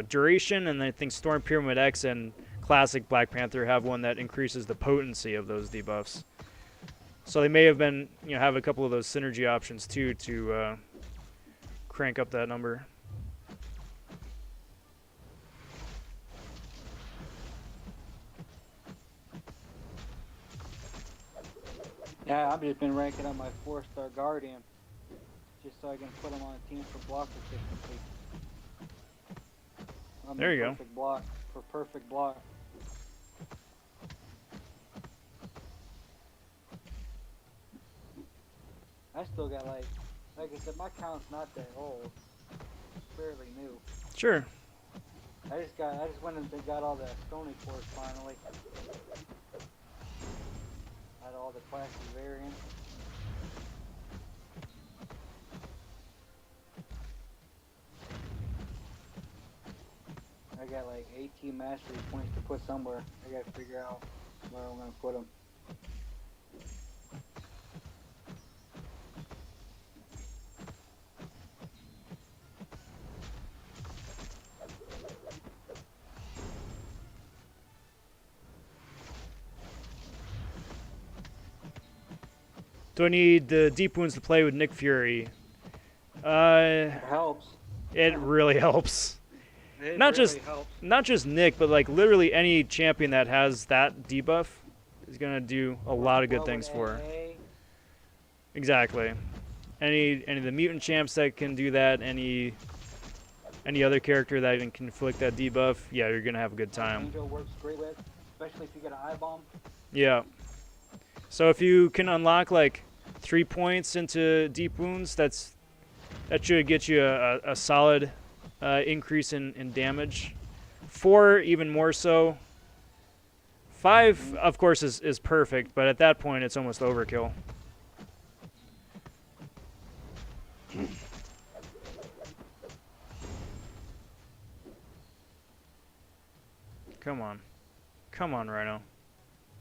duration, and I think Storm Pyramid X and Classic Black Panther have one that increases the potency of those debuffs. So they may have been, have a couple of those synergy options too to crank up that number. Yeah, I've just been ranking up my 4-star Guardian, just so I can put him on a team for block efficiency. There you go. Perfect block for perfect block. I still got like I said, my count's not that old. It's fairly new. Sure. I just went and got all the Stony Force finally. Had all the classic variants. I got like 18 mastery points to put somewhere. I gotta figure out where I'm gonna put them. Do I need the deep wounds to play with Nick Fury? It helps. It really helps. It Not really just- helps. Not just Nick, but like literally any champion that has that debuff is gonna do a lot of good What things would for her. AA? Exactly. Any of the mutant champs that can do that, any other character that can conflict that debuff, yeah, you're gonna have a good time. Angel works great with, especially if you get an eye bomb. Yeah. So if you can unlock like 3 points into deep wounds, that should get you a solid increase in damage. 4 even more so. 5 of course is perfect, but at that point it's almost overkill. Come on. Come on, Rhino.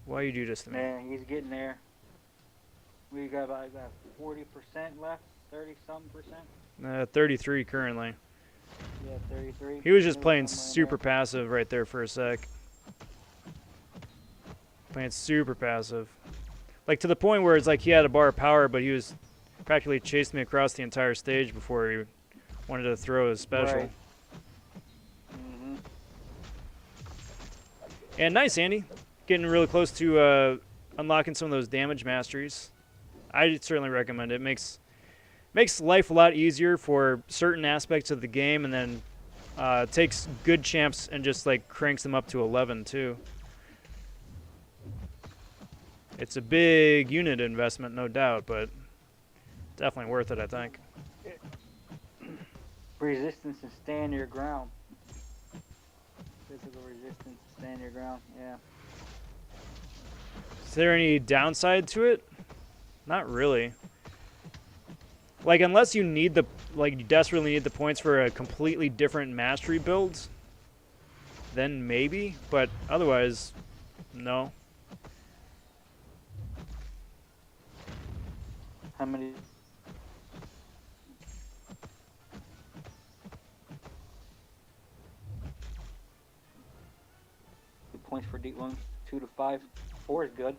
Why you do this to me? Man, he's getting there. We got about 40% left, 30-something%. 33 currently. Yeah, 33. He was just Maybe playing somewhere in super there. passive right there for a sec. Playing super passive. Like to the point where it's like he had a bar of power, but he was practically chasing me across the entire stage before he wanted to throw his special. Right. Mhm. And nice, Andy. Getting really close to unlocking some of those damage masteries. I certainly recommend it. Makes life a lot easier for certain aspects of the game, and then takes good champs and just like cranks them up to 11 too. It's a big unit investment, no doubt, but definitely worth it, I think. Resistance and stand your ground. Physical resistance, stand your ground. Yeah. Is there any downside to it? Not really. Like, unless you need you desperately need the points for a completely different mastery build, then maybe, but otherwise, no. How many? The points for deep ones, 2 to 5. 4 is good.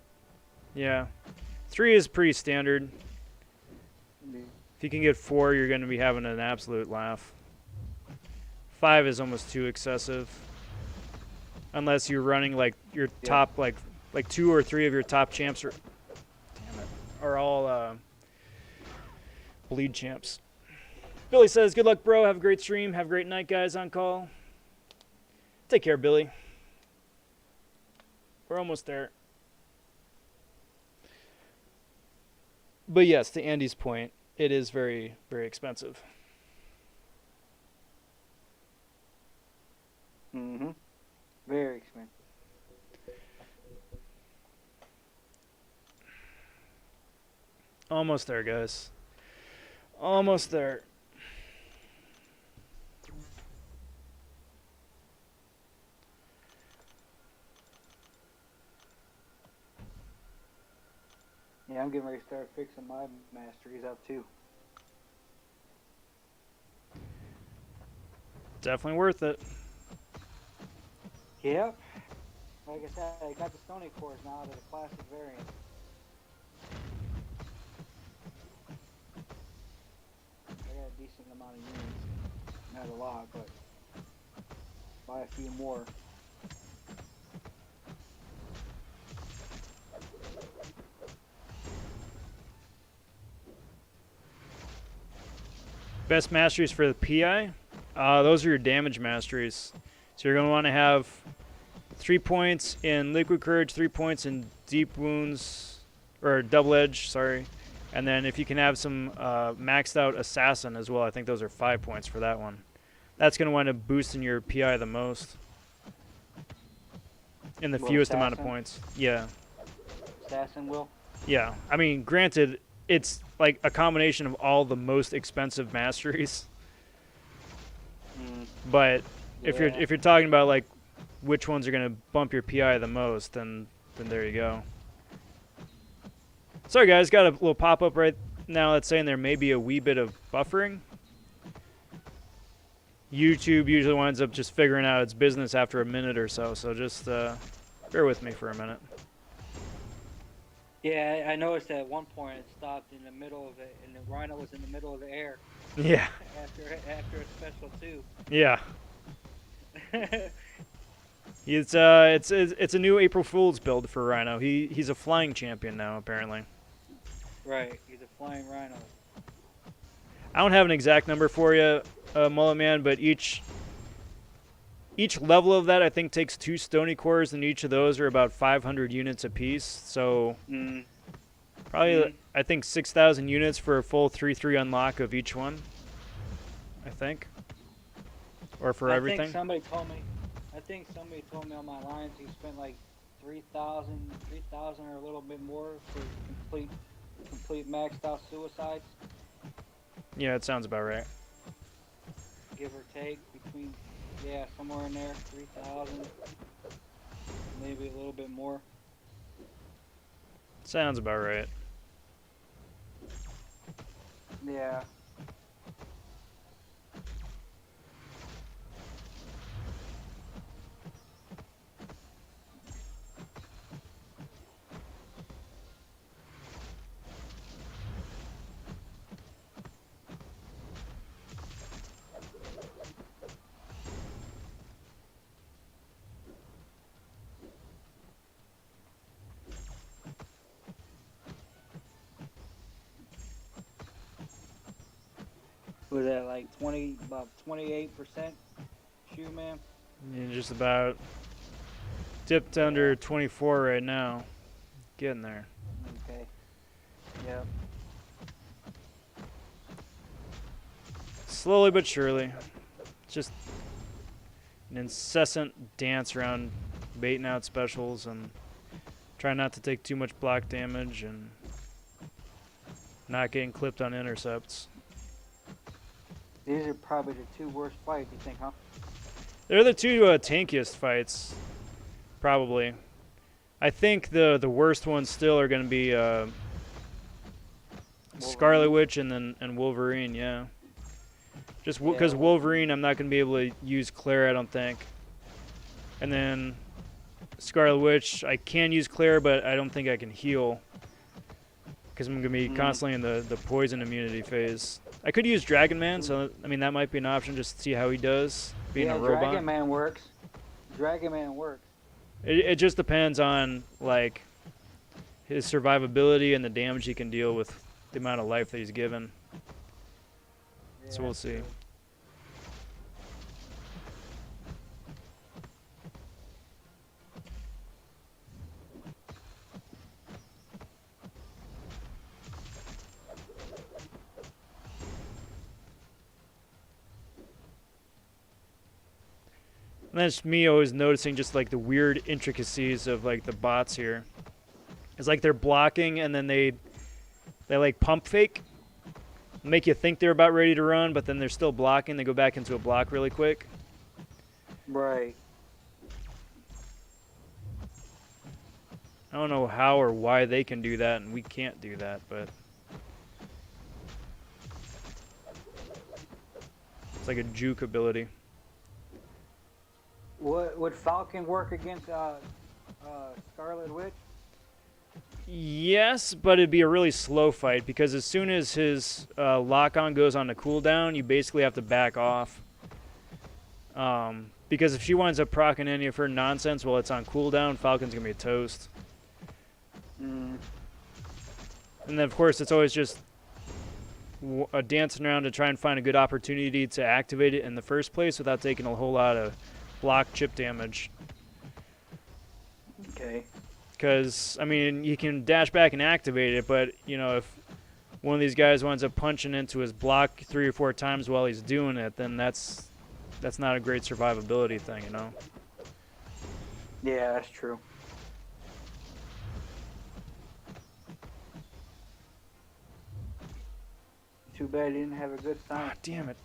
Yeah. 3 is pretty standard. If you can get 4, you're going to be having an absolute laugh. 5 is almost too excessive. Unless you're running like your top, like 2 or 3 of your top champs are all bleed champs. Billy says, good luck, bro. Have a great stream. Have a great night, guys, on call. Take care, Billy. We're almost there. But yes, to Andy's point, it is very, very expensive. Mm-hmm. Very expensive. Almost there, guys. Almost there. Yeah, I'm getting ready to start fixing my masteries up too. Definitely worth it. Yep. Like I said, I got the Stony cores now to the classic variant. I got a decent amount of units. Not a lot, but buy a few more. Best masteries for the PI? Those are your damage masteries. So you're going to want to have 3 points in Liquid Courage, 3 points in Deep Wounds, or Double Edge, sorry. And then if you can have some maxed out Assassin as well, I think those are 5 points for that one. That's going to wind up boosting your PI the most. In the fewest amount of points. Yeah. Assassin will? Yeah. I mean, granted, it's like a combination of all the most expensive masteries. But if you're talking about like which ones are going to bump your PI the most, then there you go. Sorry guys, got a little pop-up right now that's saying there may be a wee bit of buffering. YouTube usually winds up just figuring out its business after a minute or so, so just bear with me for a minute. Yeah, I noticed that at one point it stopped in the middle of it, and the Rhino was in the middle of the air. Yeah. After a special 2. Yeah. It's a new April Fool's build for Rhino. He's a flying champion now apparently. Right, he's a flying Rhino. I don't have an exact number for you, Mullet Man, but each level of that I think takes 2 Stony cores, and each of those are about 500 units apiece. So probably I think 6,000 units for a full 3/3 unlock of each one. I think, or for everything. I think somebody told me on my lines he spent like 3,000 or a little bit more for complete maxed out suicides. Yeah, it sounds about right. Give or take between, somewhere in there, 3,000, maybe a little bit more. Sounds about right. Yeah. Was that like about 28% shoe, man? Yeah, just about dipped under 24 right now. Getting there. Okay. Yeah. Slowly but surely. Just an incessant dance around baiting out specials and trying not to take too much block damage and not getting clipped on intercepts. These are probably the 2 worst fights, you think, huh? They're the 2 tankiest fights, probably. I think the worst ones still are going to be Scarlet Witch and Wolverine, yeah. Just because Wolverine, I'm not going to be able to use Claire, I don't think. And then Scarlet Witch, I can use Claire, but I don't think I can heal. because I'm going to be constantly in the poison immunity phase. I could use Dragon Man, so I mean that might be an option just to see how he does being a robot. Dragon Man works. Dragon Man works. It just depends on like his survivability and the damage he can deal with the amount of life that he's given. Yeah, So we'll see. true. And that's me always noticing just like the weird intricacies of like the bots here. It's like they're blocking and then they like pump fake, make you think they're about ready to run, but then they're still blocking. They go back into a block really quick. Right. I don't know how or why they can do that and we can't do that, but it's like a juke ability. Would Falcon work against Scarlet Witch? Yes, but it'd be a really slow fight because as soon as his lock-on goes on the cooldown, you basically have to back off. Because if she winds up proccing any of her nonsense while it's on cooldown, Falcon's going to be a toast. Mm. And then, of course, it's always just dancing around to try and find a good opportunity to activate it in the first place without taking a whole lot of block chip damage. Okay. Because, I mean, you can dash back and activate it, but, you know, if one of these guys winds up punching into his block 3 or 4 times while he's doing it, then that's not a great survivability thing, you know? Yeah, that's true. Too bad he didn't have a good sign. Ah, damn it.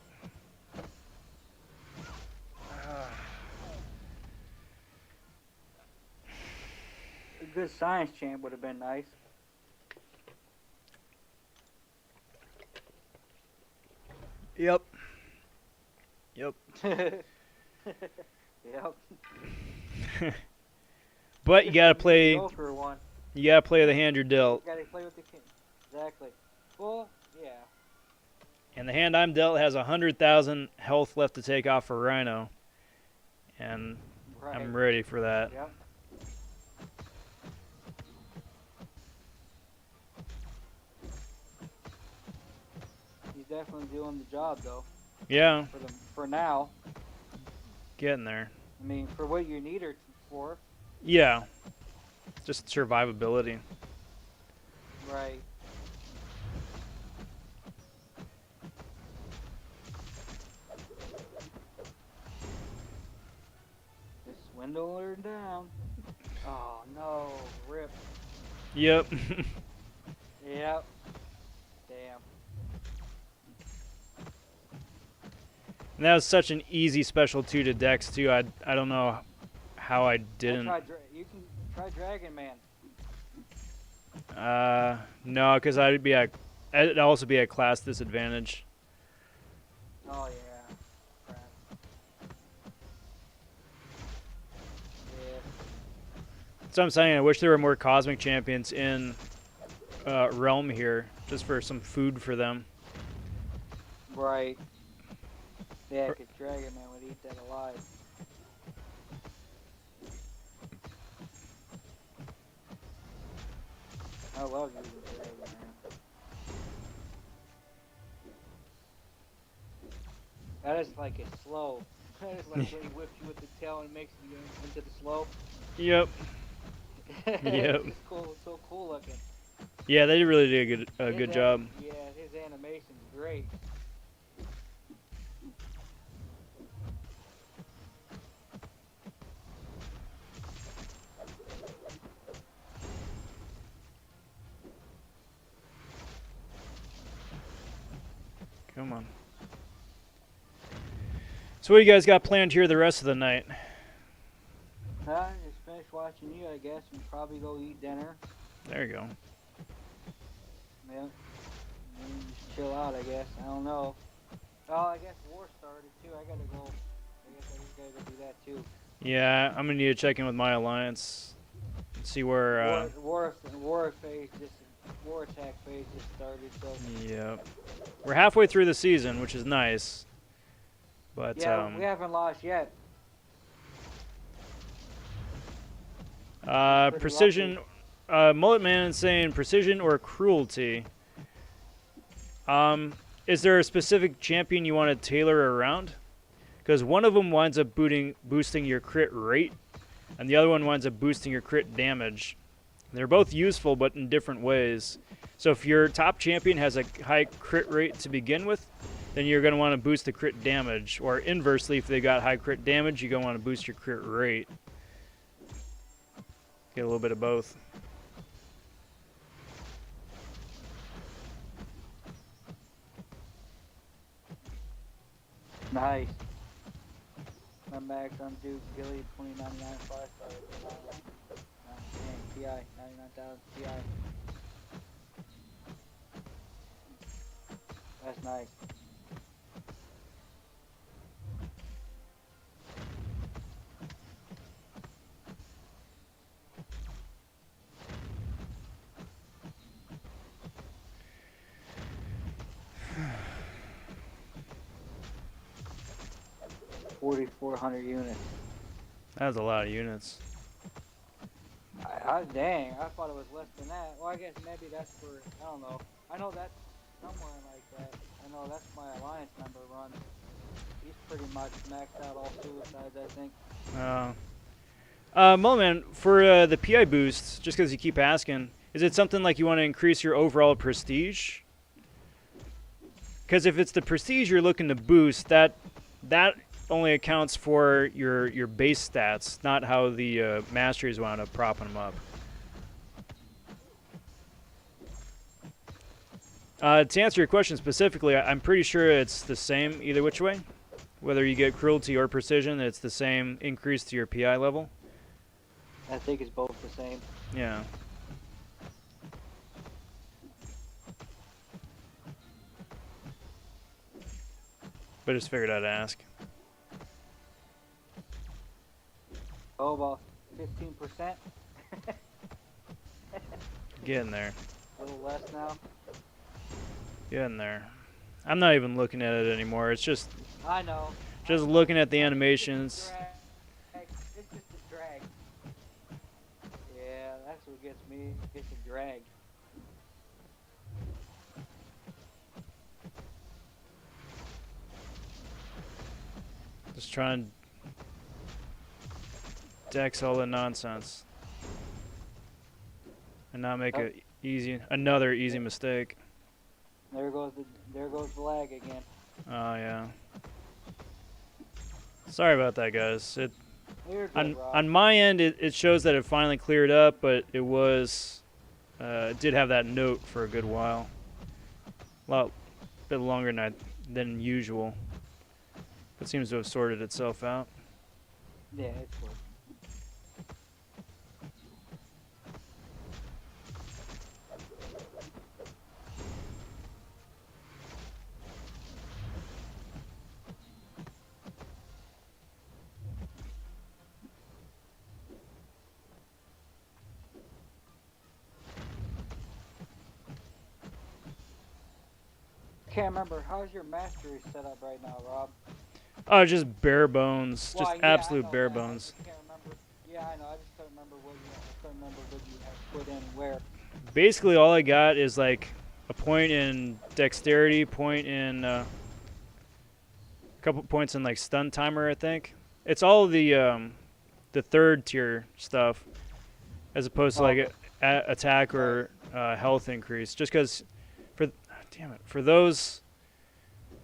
A good science champ would have been nice. Yep. Yep. Yep. But you gotta play. Go for one. You gotta play the hand you're dealt. Gotta play with the king. Exactly. Well, yeah. And the hand I'm dealt has 100,000 health left to take off for Rhino, and Right. I'm ready for that. Yep. He's definitely doing the job, though. Yeah, For now. getting there. I mean, for what you need her for. Yeah, just survivability. Right. Just swindle her down. Oh no, rip. Yep. Yep. Damn. And that was such an easy special 2 to Dex too. I don't know how I didn't. You can try Dragon Man. No, because I'd also be at class disadvantage. Oh yeah. Crap. Yeah. So I'm saying I wish there were more Cosmic Champions in Realm here, just for some food for them. Right. Yeah, because Dragon Man would eat that alive. I love using Dragon Man. That is like a slow. That is like when he whips you with the tail and makes you into the slow. Yep. Yep. It's cool. So cool looking. Yeah, they really did a His good job. Yeah, his animation's great. Come on. So what do you guys got planned here the rest of the night? Just finished watching you, I guess, and probably go eat dinner. There you go. Yeah. And then just chill out, I guess. I don't know. Oh, I guess war started too. I gotta go. I guess I just gotta go do that too. Yeah, I'm gonna need to check in with my alliance and see where. War phase just war attack phase just started, so Yep. We're halfway through the season, which is nice. But yeah, we haven't lost yet. Pretty precision. Mullet Man is saying precision or cruelty. Is there a specific champion you want to tailor around? Because one of them winds up boosting your crit rate, and the other one winds up boosting your crit damage. They're both useful, but in different ways. So if your top champion has a high crit rate to begin with, then you're going to want to boost the crit damage. Or inversely, if they got high crit damage, you're going to want to boost your crit rate. Get a little bit of both. Nice. My max on Duke Gilly 2099 5 star. TI 99,000 TI. That's nice. $4,400 units. That's a lot of units. Dang, I thought it was less than that. Well, I guess maybe that's for, I don't know. I know that's somewhere like that. I know that's my alliance member run. He's pretty much maxed out all suicides, I think. Mulman, for the PI boosts, just because you keep asking, is it something like you want to increase your overall prestige? Because if it's the prestige you're looking to boost, that only accounts for your base stats, not how the masteries wound up propping them up. To answer your question specifically, I'm pretty sure it's the same either which way. Whether you get cruelty or precision, it's the same increase to your PI level. I think it's both the same. Yeah. But just figured I'd ask. Oh, about 15%. Get in there. A little less now. Get in there. I'm not even looking at it anymore. It's just I know. looking at the animations. It's just a drag. Yeah, that's what gets me. It's a drag. Just trying to dex all the nonsense and not make another easy mistake. There goes the lag again. Oh yeah. Sorry about that, guys. You're good, Rob. On my end, it shows that it finally cleared up, but it did have that note for a good while. A bit longer than usual. It seems to have sorted itself out. Yeah, it's working. Can't remember. How's your mastery set up right now, Rob? Oh, just bare bones. Well, Just yeah, I absolute know bare that. bones. I can't remember. Yeah, I know. I just couldn't remember what you had put in where. Basically, all I got is like a point in dexterity, point in a couple points in like stun timer, I think. It's all the third tier stuff, as opposed to like attack or health increase. Just because, for those,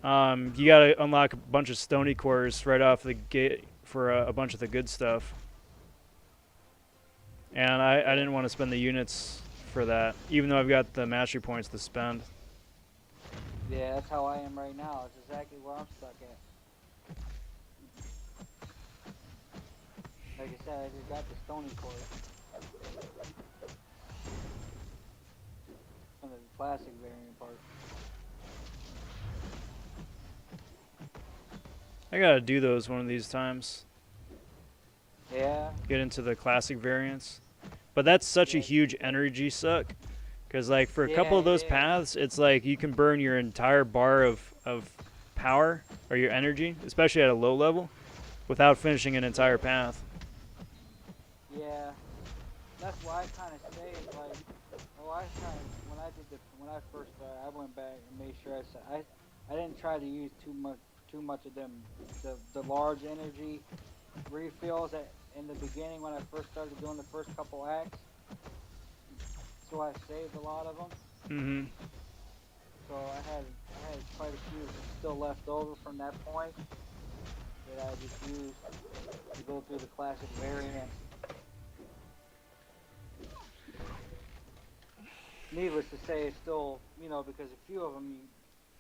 you gotta unlock a bunch of stony cores right off the gate for a bunch of the good stuff. And I didn't want to spend the units for that, even though I've got the mastery points to spend. Yeah, that's how I am right now. It's exactly where I'm stuck at. Like I said, I just got the stony core. From the classic variant part. I gotta do those one of these times. Yeah. Get into the classic variants. But that's such a huge energy suck Because like for a couple Yeah, of those yeah. paths, it's like you can burn your entire bar of power or your energy, especially at a low level, without finishing an entire path. Yeah. That's why I kind of say it's like, oh, I kind of when I first started, I went back and made sure I didn't try to use too much of them the large energy refills in the beginning when I first started doing the first couple acts. So I saved a lot of them. Mm-hmm. So I had quite a few still left over from that point that I just used to go through the classic variants. Needless to say, it's still, because a few of them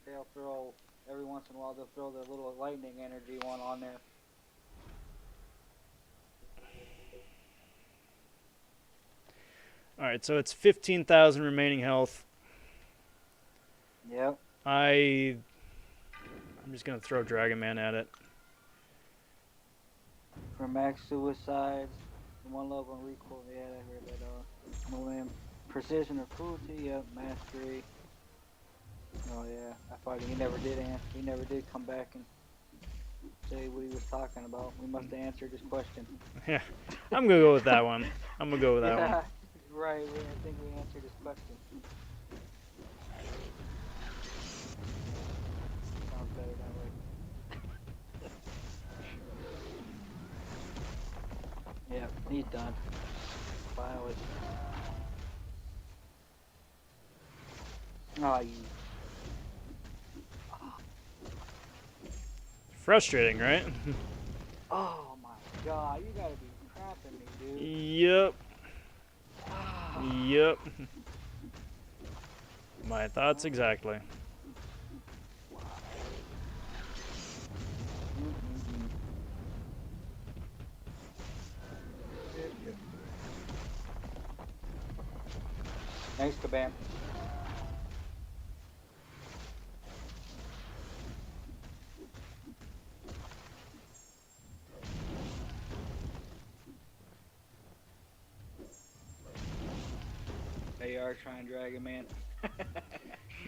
they'll throw every once in a while they'll throw the little lightning energy one on there. All right, so it's 15,000 remaining health. Yep. I'm just gonna throw Dragon Man at it. For max suicides, one level and recoil. Yeah, I heard that. Millennium precision or cruelty. Yep. Mastery. Oh yeah, I thought he never did answer. He never did come back and say what he was talking about. We must have answered his question. Yeah, I'm gonna go with that one. I'm gonna go with that one. Yeah, right. I think we answered his question. Sounds better that way. Yeah, he's done. Finally. Oh, you. Frustrating, right? Oh my God! You gotta be crapping me, dude. Yep. Yep. My thoughts exactly. Thanks, Kabam. They are trying Dragon Man.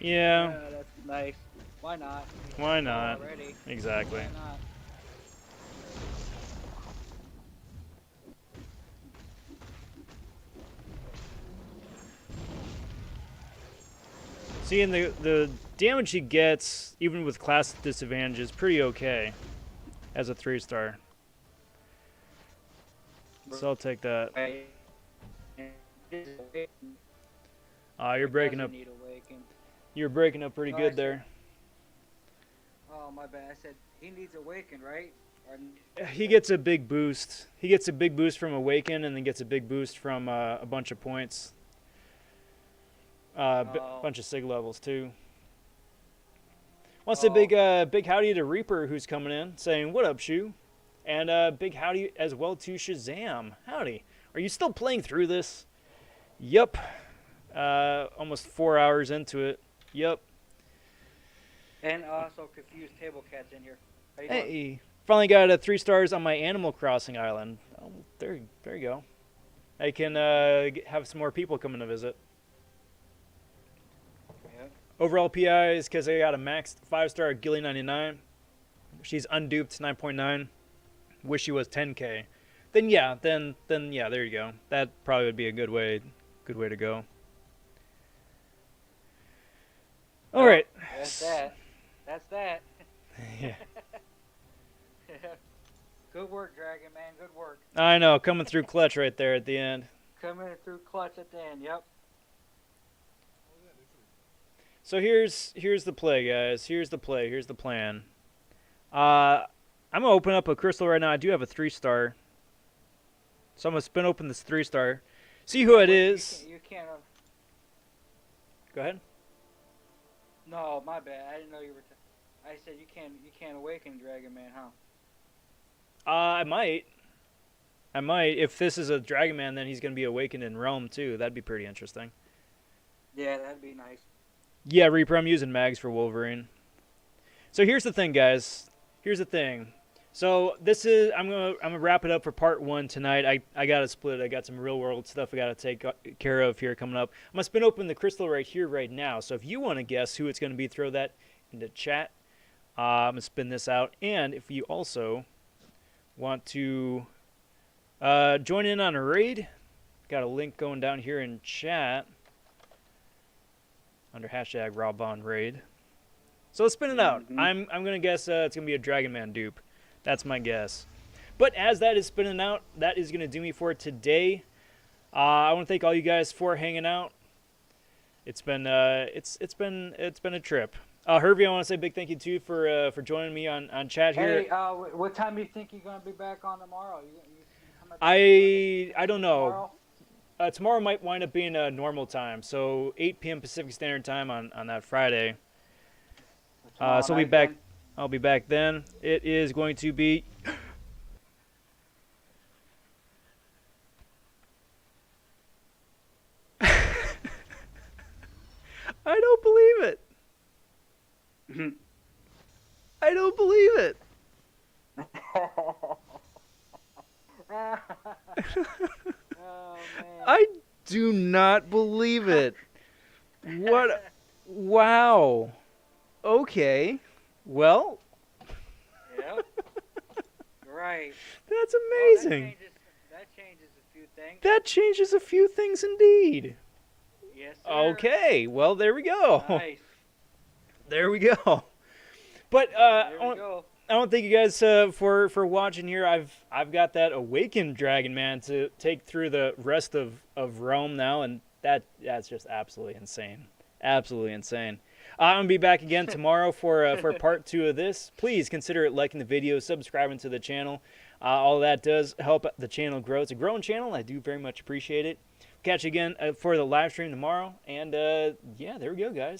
Yeah. That's nice. Why not? Why not? Already. Exactly. Why not? See, and the damage he gets, even with class disadvantage, is pretty okay as a 3-star. So I'll take that. Right. You're breaking up. You're breaking up pretty good there. Oh, my bad. I said he needs Awaken, right? He gets a big boost. He gets a big boost from Awaken, and then gets a big boost from a bunch of points. Bunch of sig levels too. Wants a big howdy to Reaper, who's coming in, saying what up, Shoe, and big howdy as well to Shazam. Howdy. Are you still playing through this? Yup. Almost 4 hours into it. Yup. And also Confused Table Cat's in here. How you Hey, doing? finally got 3 stars on my Animal Crossing island. Oh, there you go. I can have some more people coming to visit. Yep. Overall PI is because I got a max 5-star Gilly 99. She's unduped 9.9. Wish she was 10k. Then yeah, there you go. That probably would be a good way to go. All right. That's that. That's that. Yeah. Good work, Dragon Man. Good work. I know, coming through clutch right there at the end. Coming through clutch at the end. Yep. So here's the play, guys. Here's the plan. I'm gonna open up a crystal right now. I do have a 3-star, so I'm gonna spin open this 3-star. See who it is. You can't. Go ahead. No, my bad. I didn't know you were. I said you can't awaken Dragon Man, huh? I might. If this is a Dragon Man, then he's gonna be awakened in Realm too. That'd be pretty interesting. Yeah, that'd be nice. Yeah, Reaper, I'm using mags for Wolverine. So here's the thing, guys. Here's the thing. So this is I'm gonna wrap it up for part 1 tonight. I gotta split. I got some real world stuff I gotta take care of here coming up. I'm gonna spin open the crystal right here, right now. So if you want to guess who it's gonna be, throw that into chat. I'm gonna spin this out, and if you also want to join in on a raid, got a link going down here in chat under hashtag #RawBondRaid. So let's spin it out. I'm gonna guess it's gonna be a Dragon Man dupe. That's my guess. But as that is spinning out, that is gonna do me for today. I want to thank all you guys for hanging out. It's been it's been a trip. Hervey, I want to say a big thank you too for joining me on chat here. Hey, what time do you think you're gonna be back on tomorrow? You coming back I don't know. tomorrow? Tomorrow might wind up being a normal time, so 8 p.m. Pacific Standard Time on that Friday. Tomorrow So I'll be night back. then? I'll be back then. It is going to be. I don't believe it. I don't believe it. Oh man. I do not believe it. What? Wow. Okay. Well, Yep. Right. that's Well, amazing. that changes a few things. That changes a few things indeed. Yes, sir. Okay. Well, there we go. Nice. There we go. But There we go. I want to thank you guys for watching here. I've got that awakened Dragon Man to take through the rest of Rome now, and that's just absolutely insane. Absolutely insane. I'm gonna be back again tomorrow for part 2 of this. Please consider liking the video, subscribing to the channel. All that does help the channel grow. It's a growing channel. I do very much appreciate it. Catch you again for the live stream tomorrow. And yeah, there we go, guys.